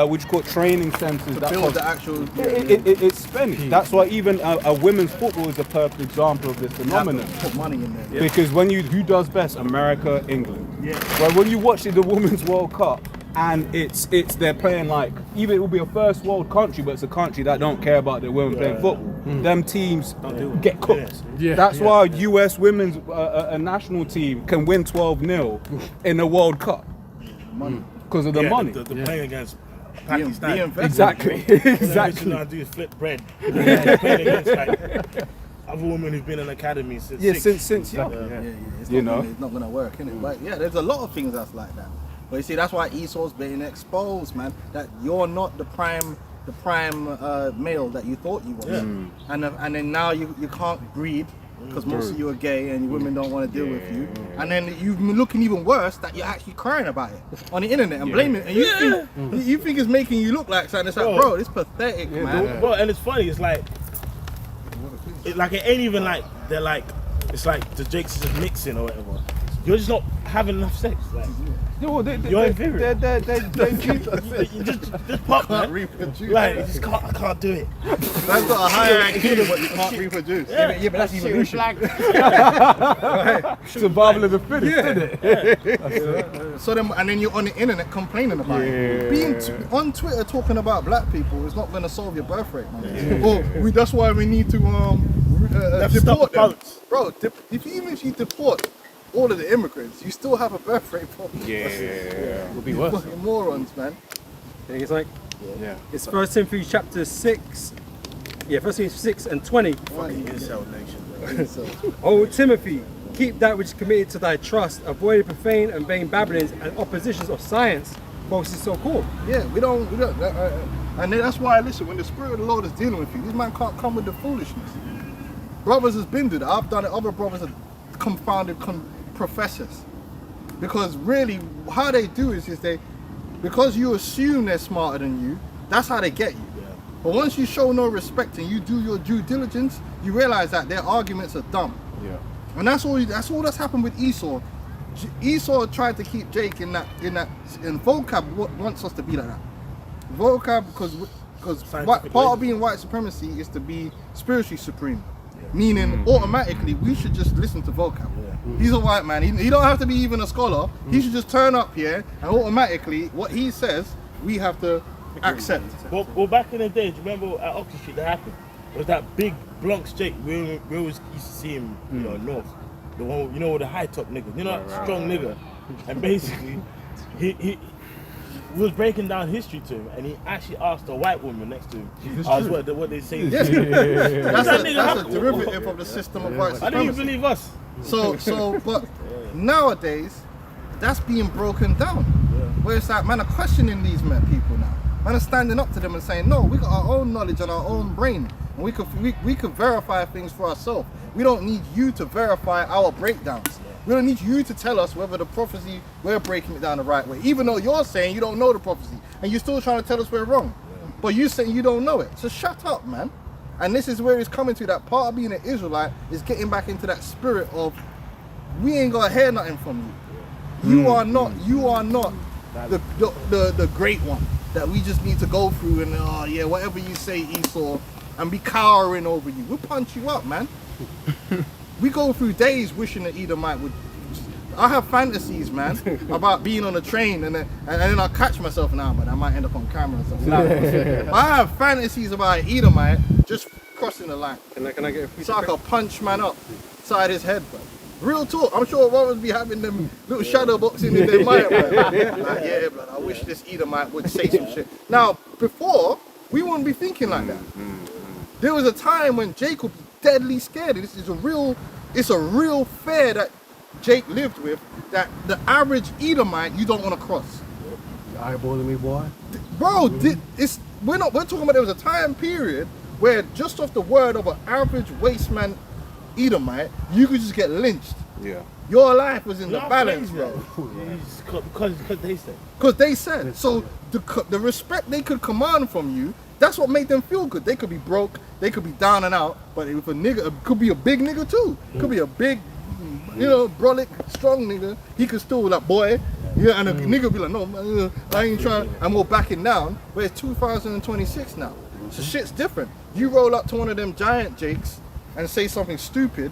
which called training centres, that build the actual. it's spending. That's why even a women's football is a perfect example of this phenomenon. Put money in there. Because who does best? America, England. Yeah. Well, when you watch the Women's World Cup and it's they're playing like, even it will be a first world country, but it's a country that don't care about their women playing football. Them teams get cooked. That's why US women's a national team can win 12-0 in the World Cup. Money. Because of the money. They're playing against Pakistan. Exactly. Exactly. You know, do is flip bread. They're playing against like other women who've been in academy since. Since It's not gonna work, innit? But yeah, there's a lot of things that's like that. But you see, that's why Esau's being exposed, man. That you're not the prime male that you thought you was, and then now you can't breed. Because most of you are gay and women don't want to deal with you, and then you're looking even worse that you're actually crying about it on the internet and blaming it, and you think it's making you look like something. It's like, bro, it's pathetic, man. Bro, and it's funny. It's like it ain't even like they're like it's like the Jake's just mixing or whatever. You're just not having enough sex. Like, you're inferior. You just pop, man. Reproduce. Like, I can't do it. That's got a higher IQ, but you can't reproduce. Yeah, but that's evolution. Survival of the fittest, isn't it? So then you're on the internet complaining about it. Being on Twitter talking about black people is not going to solve your birth rate, man. That's why we need to deport them. Bro, even if you deport all of the immigrants, you still have a birth rate problem. It'll be worse. Fucking morons, man. It's like, it's 1 Timothy chapter 6. Yeah, 1 Timothy 6 and 20. Fucking incel nation, bro. O Timothy, keep that which is committed to thy trust, avoid profane and vain babblings and oppositions of science, for this is so cool. Yeah, we don't. And that's why, listen, when the Spirit of the Lord is dealing with you, this man can't come with the foolishness. Brothers has been doing it. I've done it. Other brothers are confounded professors. Because really, how they do is because you assume they're smarter than you, that's how they get you. But once you show no respect and you do your due diligence, you realize that their arguments are dumb. And that's all that's happened with Esau. Esau tried to keep Jake in vocab wants us to be like that. Vocab because part of being white supremacy is to be spiritually supreme. Meaning automatically we should just listen to vocab. He's a white man. He don't have to be even a scholar. He should just turn up here and automatically what he says we have to accept. Well, back in the day, do you remember at Oxford Street that happened? There was that big Bronx Jake. We always used to see him, north. The one, the high top nigga. Strong nigga. And basically, he was breaking down history to him, and he actually asked a white woman next to him, what they say. That's a derivative of the system of white supremacy. I didn't even believe us. But nowadays, that's being broken down. Where it's like, man, are questioning these people now. Man are standing up to them and saying, no, we got our own knowledge and our own brain, and we could verify things for ourselves. We don't need you to verify our breakdowns. We don't need you to tell us whether the prophecy, we're breaking it down the right way. Even though you're saying you don't know the prophecy, and you're still trying to tell us we're wrong. But you're saying you don't know it. So shut up, man. And this is where it's coming to, that part of being an Israelite is getting back into that spirit of, we ain't gonna hear nothing from you. You are not the great one that we just need to go through and whatever you say, Esau, and be cowering over you. We'll punch you up, man. We go through days wishing that Edomite would. I have fantasies, man, about being on a train and then I catch myself now, but I might end up on camera and stuff. But I have fantasies about Edomite just crossing the line. Can I get a piece so I can punch man up side his head, bro. Real talk. I'm sure brothers be having them little shadow boxing in their mind, bro. Like, blood, I wish this Edomite would say some shit. Now, before, we wouldn't be thinking like that. There was a time when Jake would be deadly scared. It's a real fear that Jake lived with, that the average Edomite you don't want to cross. You eyeballing me, boy? Bro, we're talking about there was a time period where just off the word of an average wasteman Edomite, you could just get lynched Yeah. Your life was in the You're balance, crazy, bro. Because they said. Because they said. So the respect they could command from you, that's what made them feel good. They could be broke, they could be down and out, but if a nigga, it could be a big nigga too. Could be a big, you know, brolic, strong nigga. He could still like, boy, yeah, and a nigga be like, no, man, I ain't trying, and we're backing down. But it's 2026 now. So shit's different. You roll up to one of them giant Jakes and say something stupid,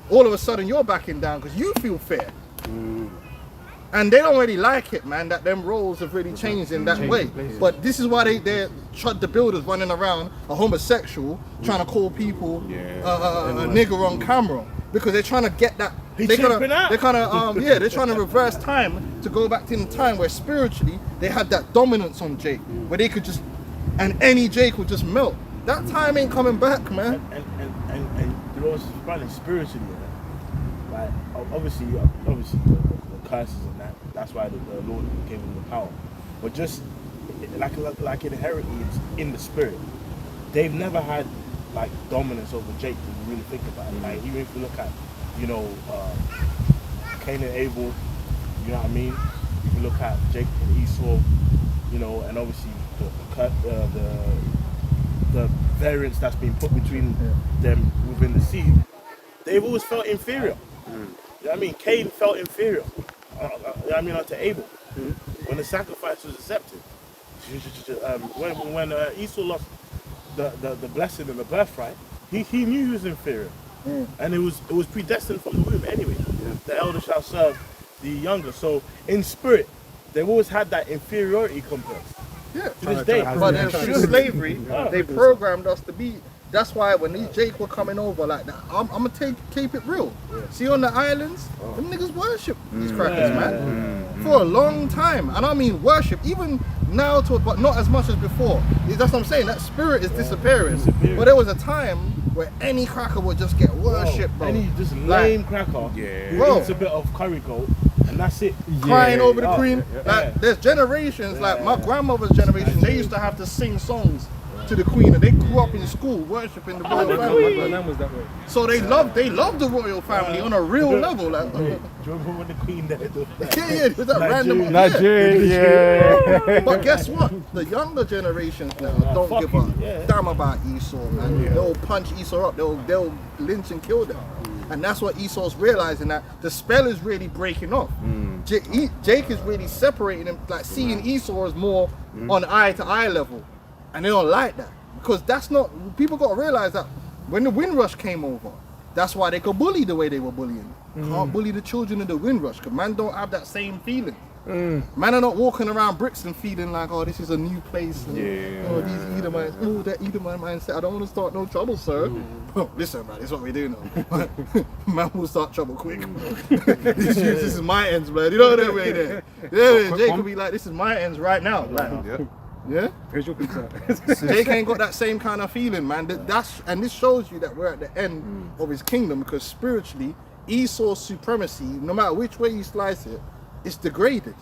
all of a sudden you're backing down because you feel fair. And they don't really like it, man, that them roles have really changed in that way. But this is why they're the builders running around a homosexual trying to call people a nigger on camera, because they're trying to get that. They're kind of they're trying to reverse time to go back to the time where spiritually they had that dominance on Jake, where they could just, and any Jake would just melt. That time ain't coming back, man. And you know what's funny, spiritually, like obviously the curses and that's why the Lord gave them the power. But just like inherently it's in the spirit. They've never had like dominance over Jake, when you really think about it. Like even if you look at, you know, Cain and Abel, you know what I mean? If you look at Jake and Esau, you know, and obviously the variance that's been put between them within the seed, they've always felt inferior. You know what I mean? Cain felt inferior. To Abel, when the sacrifice was accepted. When Esau lost the blessing and the birthright, he knew he was inferior, and it was predestined from the womb anyway. The elder shall serve the younger. So in spirit, they've always had that inferiority complex. Yeah, to this day. But through slavery, they programmed us to be. That's why when these Jake were coming over like that, I'm gonna keep it real. See, on the islands, them niggas worship these crackers, man, for a long time. And I mean worship, even now, but not as much as before. That's what I'm saying. That spirit is disappearing. But there was a time where any cracker would just get worshipped, bro. Any just lame cracker who eats a bit of curry goat, and that's it. Crying over the queen. Like there's generations, like my grandmother's generation, they used to have to sing songs to the queen, and they grew up in school worshipping the royal family. My nan was that way. So they love the royal family on a real level. Like, do you remember when the queen did that? Yeah, with that random. Nigeria. But guess what? The younger generations now don't give a damn about Esau, man. They'll punch Esau up. They'll lynch and kill them. And that's what Esau's realizing, that the spell is really breaking off. Jake is really separating them, like seeing Esau as more on eye to eye level. And they don't like that, because that's not, people got to realize that when the Windrush came over, that's why they could bully the way they were bullying. Can't bully the children of the Windrush, because man don't have that same feeling. Man are not walking around Brixton feeling like, oh, this is a new place. And, oh, these Edomites, that Edomite mindset, I don't want to start no trouble, sir. Listen, man, this is what we do now. Man will start trouble quick. this is my ends, man. You know what I mean? Yeah, Jake could be like, this is my ends right now. Like, yeah? Here's your pizza. Jake ain't got that same kind of feeling, man. And this shows you that we're at the end of his kingdom, because spiritually, Esau's supremacy, no matter which way you slice it, it's degraded.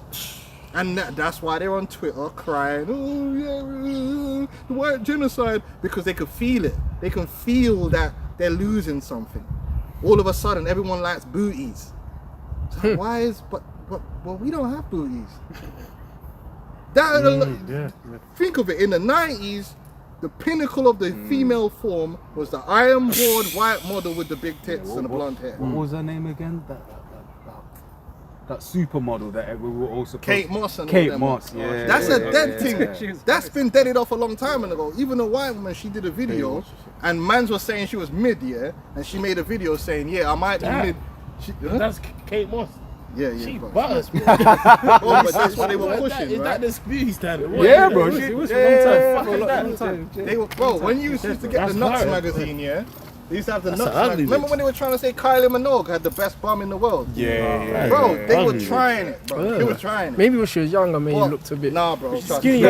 And that's why they're on Twitter crying, oh yeah, the white genocide, because they can feel it. They can feel that they're losing something. All of a sudden, everyone likes booties. So why is, but we don't have booties. Think of it, in the 90s, the pinnacle of the female form was the iron-bored white model with the big tits and the blonde hair. What was her name again? That supermodel that we were all supposed Kate Moss and Kate Moss, yeah. That's a dead thing. That's been deaded off a long time ago. Even a white woman, she did a video, and mans was saying she was mid, and she made a video saying, yeah, I might be mid. That's Kate Moss. Yeah, she bro. butters, bro. But that's what they were pushing, Is right? that the beauty standard? Yeah, bro. It was for a long time. They were, bro, when you used to get the Nuts magazine, they used to have the Nuts magazine. Remember when they were trying to say Kylie Minogue had the best bum in the world? Yeah. Bro, they were trying it, bro. They were trying it. Maybe when she was younger, maybe you looked a bit. Nah, bro. Skinny. You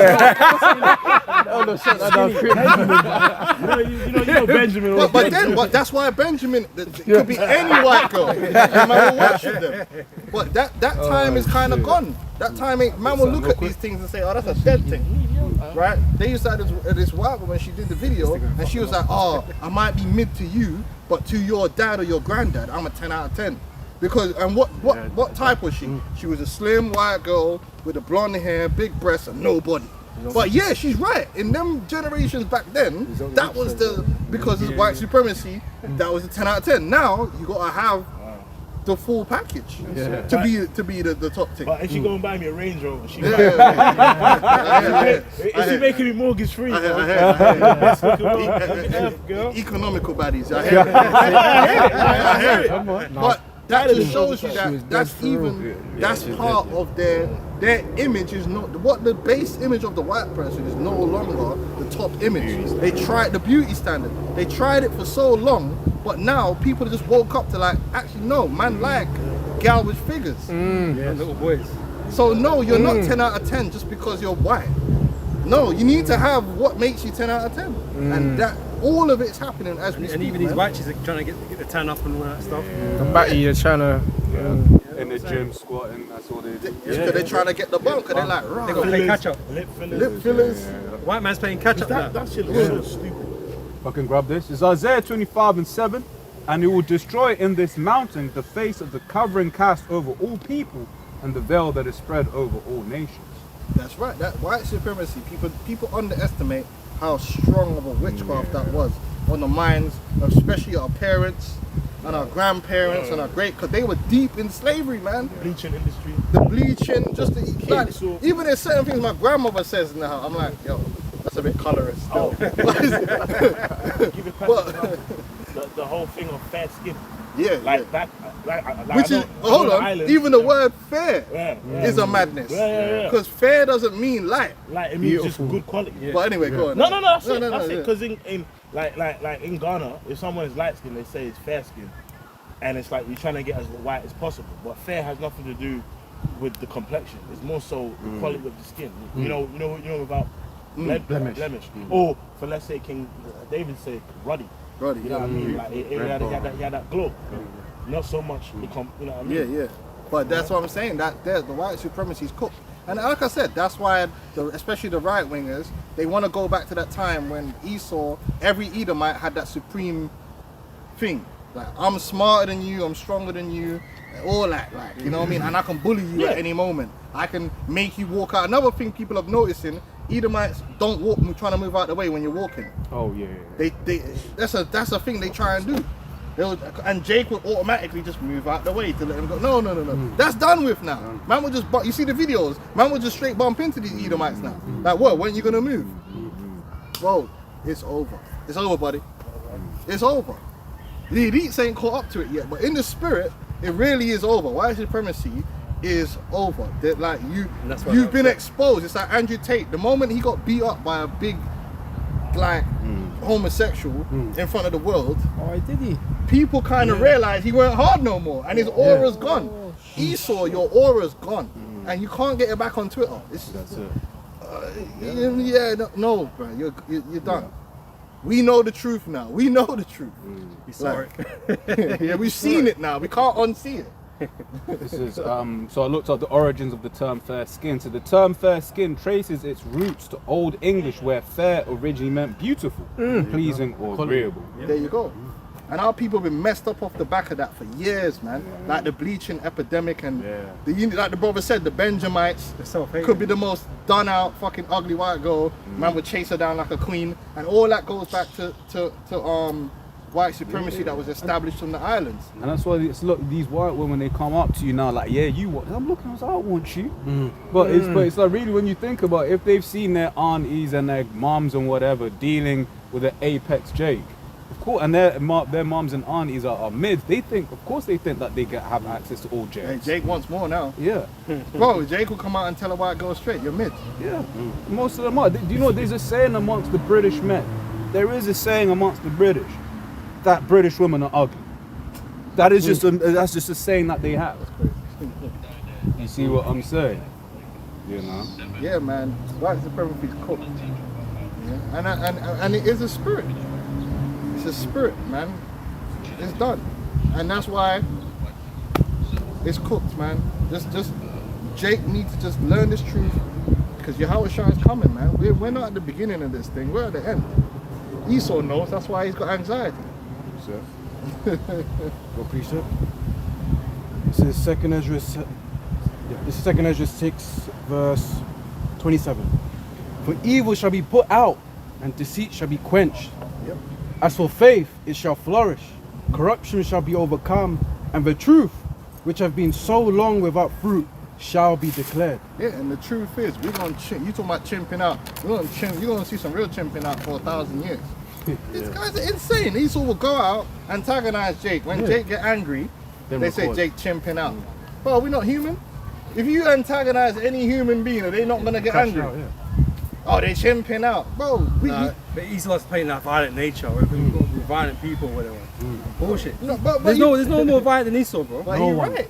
know Benjamin. But that's why Benjamin, it could be any white girl. And man will worship them. But that time is kind of gone. That time ain't, man will look at these things and say, oh, that's a dead thing. Right? They used to have this white woman, she did the video, and she was like, oh, I might be mid to you, but to your dad or your granddad, I'm a 10 out of 10. Because and what type was she? She was a slim white girl with a blonde hair, big breasts, and no body. But yeah, she's right. In them generations back then, that was because it's white supremacy. That was a 10 out of 10. Now you gotta have the full package to be the top thing. But if she go and buy me a Range Rover, she is she making me mortgage free? Economical baddies. I hear it. But that just shows you that that's part of their image is not what the base image of the white person is no longer the top image. They tried the beauty standard. They tried it for so long, but now people just woke up to like, actually no, man like gal with figures. Little boys. So no, you're not 10 out of 10 just because you're white. No, you need to have what makes you 10 out of 10. And that all of it's happening as we speak. And even these white chicks are trying to get the tan up and all that stuff. Come back, you're trying to. In the gym squatting, that's all they do. Because they're trying to get the bunk, and they're like, right. They got to play catch up. Lip Lip fillers. White man's playing catch up now. That shit looks so stupid. Fucking grab this. It's Isaiah 25:7, and he will destroy in this mountain the face of the covering cast over all people, and the veil that is spread over all nations. That's right. That white supremacy. People underestimate how strong of a witchcraft that was on the minds of especially our parents and our grandparents and our because they were deep in slavery, man. Bleaching industry. The bleaching, just the even there's certain things my grandmother says now. I'm like, yo, that's a bit colorist. Still. Give it the whole thing of fair skin. Yeah, like that. Which is hold on. Even the word fair is a madness. Because fair doesn't mean light. Like it means just good quality. But anyway, go on. No, that's it. That's it. Because in in Ghana, if someone is light skinned, they say it's fair skin, and it's like you're trying to get as white as possible. But fair has nothing to do with the complexion. It's more so the quality of the skin. You know about blemish. Or for let's say King David said ruddy. You know what I mean? Like he had that glow. Not so much you know what I mean? Yeah. But that's what I'm saying. That the white supremacy is cooked. And like I said, that's why especially the right wingers, they want to go back to that time when Esau, every Edomite had that supreme thing. Like, I'm smarter than you, I'm stronger than you, all that, like, you know what I mean? And I can bully you at any moment. I can make you walk out. Another thing people have noticing, Edomites don't walk trying to move out the way when you're walking. Oh yeah. That's a thing they try and do. And Jake would automatically just move out the way to let him go. No. That's done with now. Man would just you see the videos. Man would just straight bump into these Edomites now. Like, what? When you gonna move? Bro, it's over. It's over, buddy. It's over. The elites ain't caught up to it yet, but in the spirit, it really is over. White supremacy is over. That like you've been exposed. It's like Andrew Tate. The moment he got beat up by a big black homosexual in front of the world, did he? People kind of realized he weren't hard no more, and his aura's gone. Esau, your aura's gone, and you can't get it back on Twitter. That's it. No, bro, you're done. We know the truth now. We know the truth. We saw it. Yeah, we've seen it now. We can't unsee it. This is so I looked up the origins of the term fair skin. So the term fair skin traces its roots to Old English, where fair originally meant beautiful, pleasing, or agreeable. There you go. And our people have been messed up off the back of that for years, man. Like the bleaching epidemic and like the brother said, the Benjamites could be the most done out fucking ugly white girl. Man would chase her down like a queen, and all that goes back to white supremacy that was established on the islands. And that's why look, these white women, they come up to you now like, yeah, you want. I'm looking, I want you. But it's like really when you think about it, if they've seen their aunties and their moms and whatever dealing with an apex Jake, of course, and their moms and aunties are mids, they think that they have access to all Jakes. And Jake wants more now. Yeah. Bro, Jake will come out and tell a white girl straight, you're mid. Yeah. Most of them are. Do you know there's a saying amongst the British men? There is a saying amongst the British that British women are ugly. That is that's just a saying that they have. You see what I'm saying? You know? Yeah, man. White supremacy is cooked. Yeah. And it is a spirit. It's a spirit, man. It's done. And that's why it's cooked, man. Just Jake needs to just learn this truth, because Yahweh Shah is coming, man. We're not at the beginning of this thing, we're at the end. Esau knows, that's why he's got anxiety. Go preach it. This is Second Ezra. This is Second Ezra 6, verse 27. For evil shall be put out, and deceit shall be quenched. Yep. As for faith, it shall flourish. Corruption shall be overcome, and the truth, which have been so long without fruit, shall be declared. Yeah, and the truth is, we're gonna you talking about chimping out. You're gonna see some real chimping out for 1,000 years. These guys are insane. Esau will go out, antagonize Jake. When Jake get angry, they say Jake chimping out. Bro, we're not human. If you antagonize any human being, are they not gonna get angry? Out, Oh, they chimping out, bro. But Esau's playing that violent nature, or violent people, or whatever. Bullshit. No, but there's no more violent than Esau, bro. But you're right.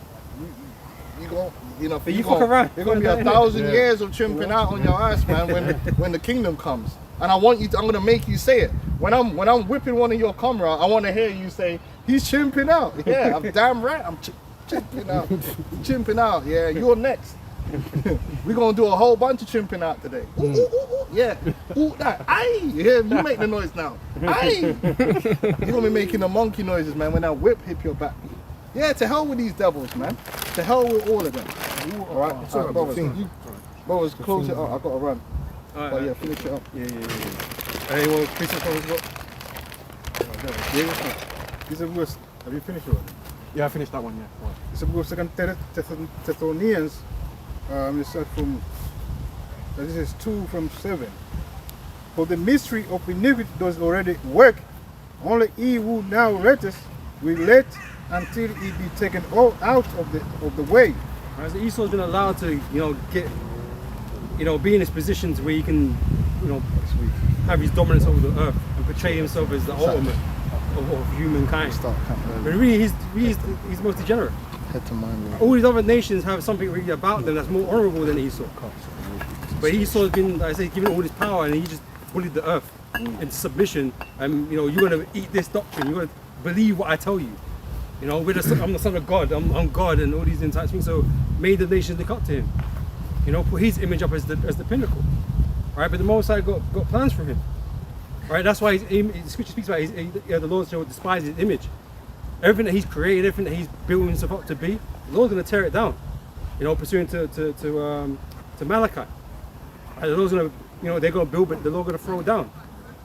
You fuck around. There's gonna be 1,000 years of chimping out on your ass, man. When the kingdom comes, and I'm gonna make you say it. When I'm whipping one of your comrades, I want to hear you say he's chimping out. Yeah, I'm damn right. I'm chimping out. Chimping out. Yeah, you're next. We're gonna do a whole bunch of chimping out today. Ooh, ooh, ooh, yeah. Ooh, that. Aye. Yeah, you make the noise now. Aye. You're gonna be making the monkey noises, man, when that whip hit your back. Yeah, to hell with these devils, man. To hell with all of them. Alright, brothers, close it up. I gotta run. But yeah, finish it up. Yeah. Anyone finish it up? Have you finished it? Yeah, I finished that one, yeah. It's a book of Second Thessalonians. It starts from, this is 2 from 7. For the mystery of iniquity does already work. Only he who now retteth will let until he be taken all out of the way. Right, so Esau's been allowed to, get, be in his positions where he can, have his dominance over the earth and portray himself as the ultimate of humankind. But really, he's the most degenerate. All these other nations have something really about them that's more honourable than Esau. But Esau's been, like I say, given all this power, and he just bullied the earth into submission. And you're gonna eat this doctrine. You're gonna believe what I tell you. I'm the son of God. I'm God, and all these entire things. So made the nations look up to him. Put his image up as the pinnacle. Right, but the Most High got plans for him. Right, that's why the scripture speaks about the Lord shall despise his image. Everything that he's created, everything that he's building himself up to be, the Lord's going to tear it down. Pursuant to Malachi. And the Lord's going to, they're going to build, but the Lord's going to throw it down.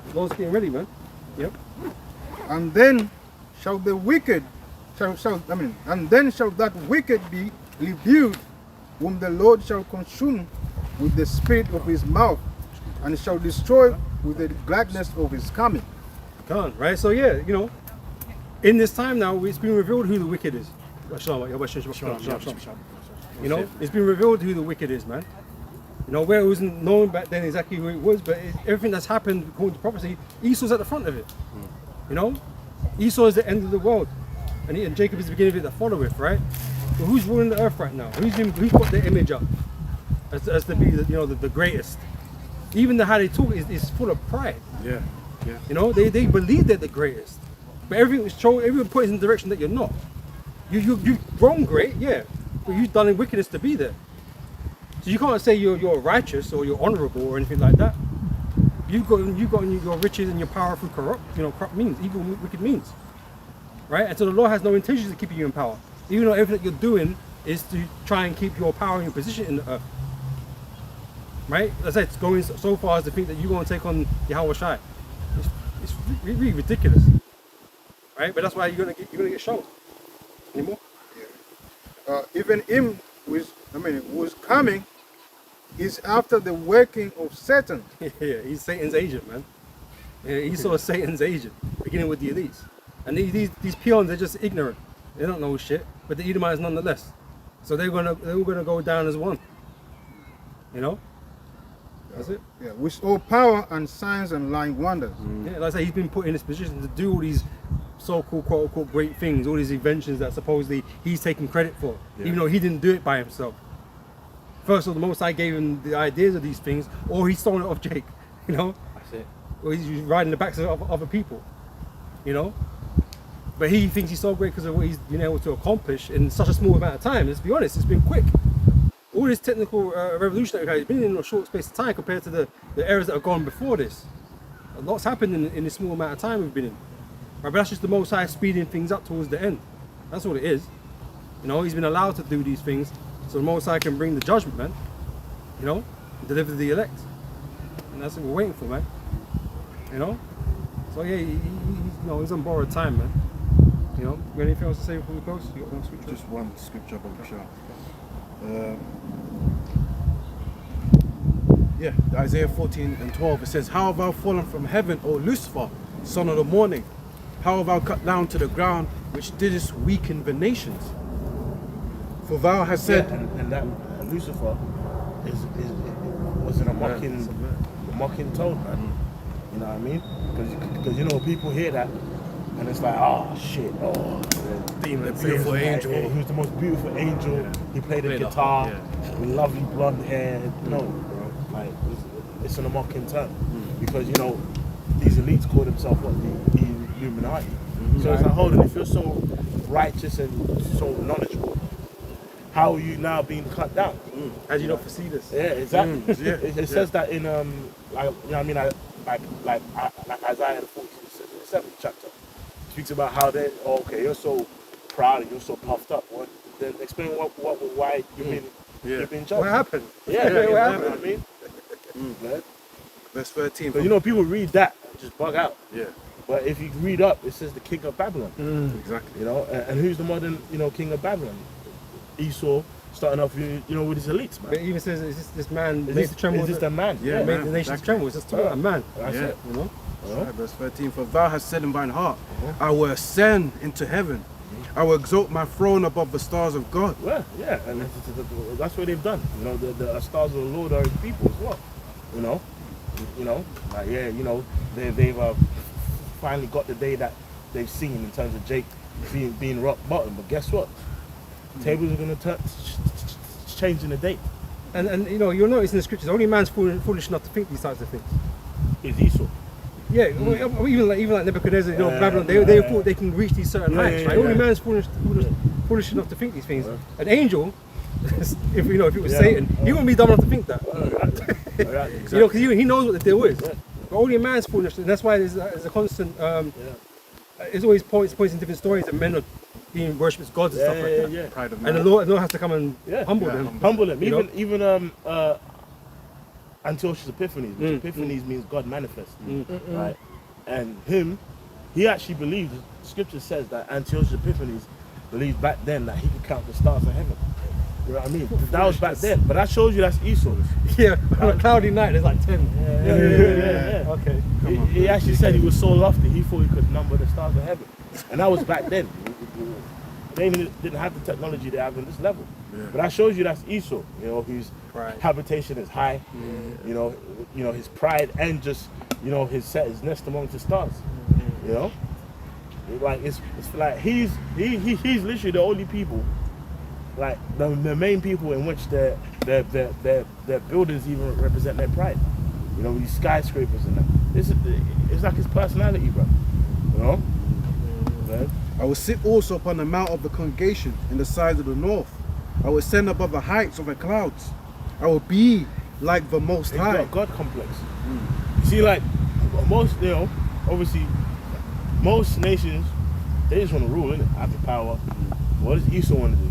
The Lord's getting ready, man. Yep. And then shall the wicked, and then shall that wicked be revealed, whom the Lord shall consume with the spirit of his mouth, and shall destroy with the gladness of his coming. Come on, right? So yeah, in this time now, it's been revealed who the wicked is. It's been revealed who the wicked is, man. Where it wasn't known back then exactly who it was, but everything that's happened according to prophecy, Esau's at the front of it. Esau is the end of the world, and Jacob is the beginning of it that followeth, right? So who's ruling the earth right now? Who's got their image up as to be the greatest? Even how they talk is full of pride. Yeah. They believe they're the greatest, but everyone points in the direction that you're not. You've grown great, yeah, but you've done in wickedness to be there. So you can't say you're righteous or you're honourable or anything like that. You've got your riches and your power through corrupt means, evil, wicked means, right? And so the Lord has no intention of keeping you in power, even though everything that you're doing is to try and keep your power and your position in the earth. Right? As I say, it's going so far as to think that you're going to take on Yahweh Shai. It's really ridiculous. Right? But that's why you're going to get shown. Anymore? Even him who's coming is after the working of Satan. Yeah, he's Satan's agent, man. Yeah, Esau Satan's agent, beginning with the elites. And these peons are just ignorant. They don't know shit, but the Edomites nonetheless. So they're gonna go down as one. That's it. Yeah, with all power and signs and lying wonders. Yeah, like I say, he's been put in this position to do all these so-called quote-unquote great things, all these inventions that supposedly he's taking credit for, even though he didn't do it by himself. First of all, the Most High gave him the ideas of these things, or he's stolen it off Jake, That's it. Or he's riding the backs of other people, But he thinks he's so great because of what he's been able to accomplish in such a small amount of time. Let's be honest, it's been quick. All this technical revolution that we've had has been in a short space of time compared to the eras that have gone before this. A lot's happened in this small amount of time we've been in. Right, but that's just the Most High speeding things up towards the end. That's what it is. You know, he's been allowed to do these things, so the Most High can bring the judgment, man. You know, deliver the elect, and that's what we're waiting for, man. You know, so yeah, he's on borrowed time, man. You know, you got anything else to say before we close? You got one scripture? Just one scripture, but sure. Yeah, Isaiah 14:12. It says, "How have I fallen from heaven, O Lucifer, son of the morning? How have I cut down to the ground, which didst weaken the nations? For thou hast said." And that Lucifer was in a mocking tone, man. You know what I mean? Because you know, people hear that and it's like, oh shit, The beautiful angel. He was the most beautiful angel. Yeah. He played the guitar with lovely blonde hair. No, bro, like it's in a mocking term because you know these elites call themselves the Illuminati. So it's like, hold on, if you're so righteous and so knowledgeable, how are you now being cut down? How do you not foresee this? Yeah, exactly. It says that in like you know what I mean, like Isaiah 47 chapter speaks about how they you're so proud and you're so puffed up. What then explain why you've been judged. What happened? Yeah, what happened? I mean, Verse 13. But you know, people read that and just bug out. Yeah. But if you read up, it says the king of Babylon. Exactly. You know, and who's the modern king of Babylon? Esau, starting off with his elites, man. But it even says, is this man made to tremble? Is this the man? Yeah, made the nations tremble. It's just a man. That's it. You know. Right, verse 13. For thou hast said in thine heart, I will ascend into heaven. I will exalt my throne above the stars of God. Well, yeah, and that's what they've done. You know, the stars of the Lord are his people as well. You know, like they've finally got the day that they've seen in terms of Jake being rock bottom. But guess what? Tables are going to change in the date. And you know, you'll notice in the scriptures, only man's foolish enough to think these types of things. Is Esau. Yeah, well, even like Nebuchadnezzar, Babylon, they thought they can reach these certain heights, right? Only man's foolish enough to think these things. An angel, if it was Satan, he wouldn't be dumb enough to think that. You know, because he knows what the deal is. But only man's foolish, and that's why there's a constant. There's always points in different stories that men are being worshipped as gods and stuff like that. Pride of and the Lord has to come and humble them. Humble them. Even Antiochus Epiphanes, which Epiphanes means God manifest, right? And he actually believed. The scripture says that Antiochus Epiphanes believed back then that he could count the stars of heaven. You know what I mean? That was back then, but that shows you that's Esau. Yeah, on a cloudy night, there's like 10. Yeah. Okay. He actually said he was so lofty, he thought he could number the stars of heaven, and that was back then. They didn't have the technology they have in this level. But that shows you that's Esau. You know, his habitation is high. You know his pride and just his set his nest among the stars. You know, like it's like he's literally the only people, like the main people in which their buildings even represent their pride. You know, these skyscrapers and that. It's like his personality, bro. You know. Man. I will sit also upon the mount of the congregation in the sides of the north. I will ascend above the heights of the clouds. I will be like the Most High. He's got a God complex. You see, like most, obviously, most nations, they just want to rule, innit? Have the power. What does Esau want to do?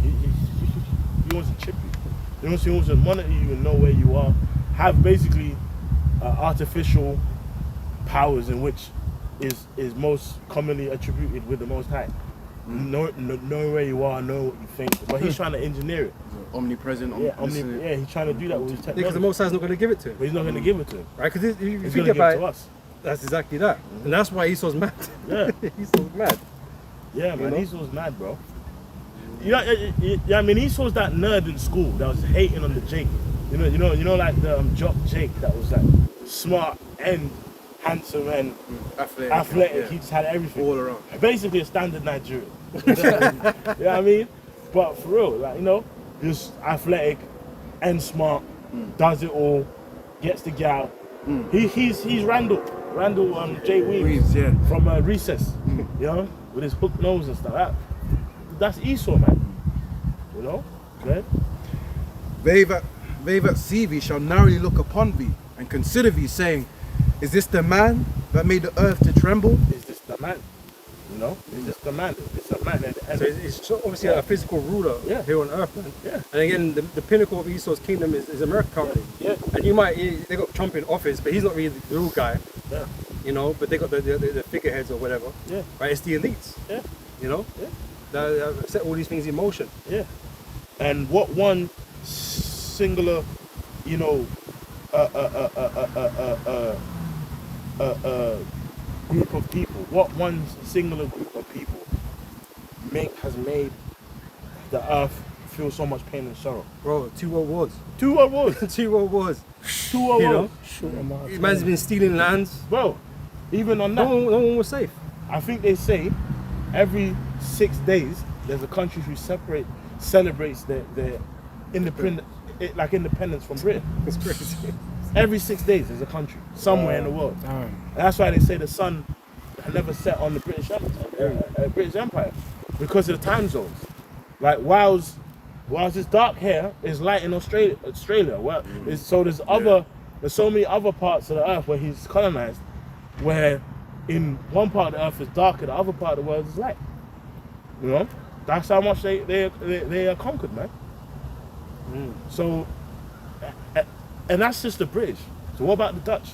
He wants to chip you. He wants to monitor you and know where you are. Have basically artificial powers in which is most commonly attributed with the Most High. Know where you are, know what you think, but he's trying to engineer it. Omnipresent, he's trying to do that with his technology. Because the Most High's not going to give it to him. But he's not going to give it to him. Right? Because if you He's think going to give about it to us. That's exactly that. And that's why Esau's mad. Yeah. Esau's mad. Yeah, man, Esau's mad, bro. I mean, Esau's that nerd in school that was hating on the Jake. You know, like the jock Jake that was like smart and handsome and athletic. He just had everything all around. Basically a standard Nigerian. You know what I mean? But for real, like just athletic and smart, does it all, gets the gal. He's Randall J. Weaves from Recess. You know, with his hook nose and stuff. That's Esau, man. You know, good. They that see thee shall narrowly look upon thee and consider thee, saying, is this the man that made the earth to tremble? Is this the man? You know, it's just a man. It's a man. And So it's obviously a physical ruler here on earth, man. Yeah. And again, the pinnacle of Esau's kingdom is America currently. Yeah. And they got Trump in office, but he's not really the real guy. Yeah. You know, but they got the figureheads or whatever. Yeah. Right, it's the elites. Yeah. You know? Yeah. That set all these things in motion. Yeah. And what one singular, you know, group of people, what one singular group of people has made the earth feel so much pain and sorrow. Bro, 2 world wars. 2 world wars. 2 world wars. 2 world You wars. know? Man's been stealing lands. Bro, even on that, No one was safe. I think they say every 6 days there's a country who celebrates their independence, like independence from Britain. It's crazy. Every 6 days there's a country somewhere in the world. And that's why they say the sun never set on the British Empire, because of the time zones. Like whilst it's dark here, it's light in Australia. Well, there's so many other parts of the earth where he's colonized, where in one part of the earth is darker, the other part of the world is light. You know, that's how much they are conquered, man. So, and that's just the British. So what about the Dutch?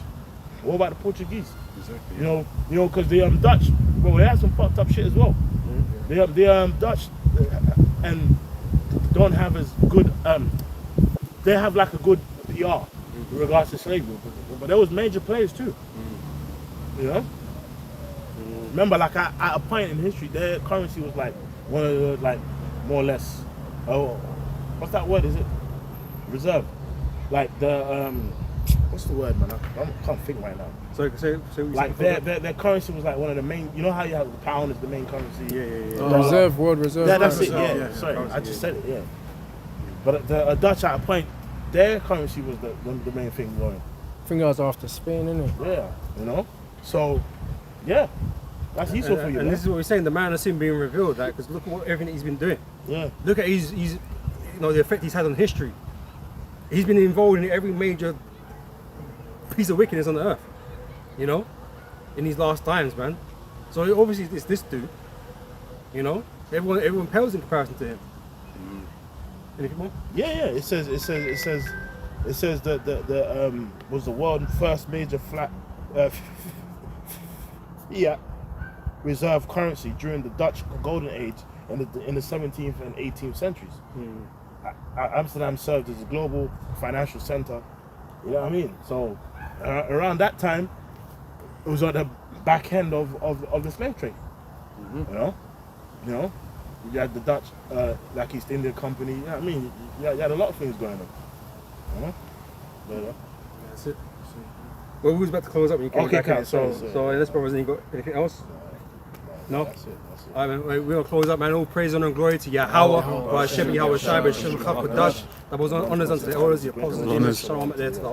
What about the Portuguese? Exactly. You know, because the Dutch, well, they have some fucked up shit as well. The Dutch and don't have as good. They have like a good PR in regards to slavery, but there was major players too. You know. Remember, like at a point in history, their currency was like one of the, like, more or less. Oh, what's that word? Is it reserve? Like the what's the word, man? I can't think right now. So Like their currency was like one of the main. You know how you have the pound is the main currency. Reserve, world reserve. Yeah, that's it. Reserve, Yeah, yeah, sorry, currency, I just said it. Yeah, but the Dutch at a point, their currency was the main thing going. I think I was after Spain, innit? Yeah, you know. So, yeah, that's useful for you. And man. this is what we're saying. The man has seen being revealed, like, because look at everything he's been doing. Yeah, Look at his you know, the effect he's had on history. He's been involved in every major piece of wickedness on the earth, you know, in these last times, man. So obviously it's this dude, you know. Everyone pales in comparison to him. Anything more? yeah. It says that the was the world's first major fiat reserve currency during the Dutch Golden Age in the 17th and 18th centuries. Amsterdam served as a global financial center. You know what I mean? So around that time, it was at the back end of the slave trade. You know, you had the Dutch, like East India Company. You know what I mean? You had a lot of things going on. You know? But, That's it. Well, we was about to close up when you came Okay, back in. Cal, So sorry. let's brothers, you got anything else? No? that's it. All right, man, we're going to close up, man. All praise, honor, and glory to Yahweh, Hashem, Yahweh, Shai, B'Shem, Chaf, Kodash. That was honors unto the elders, the apostles, Jesus, Shalom, there to the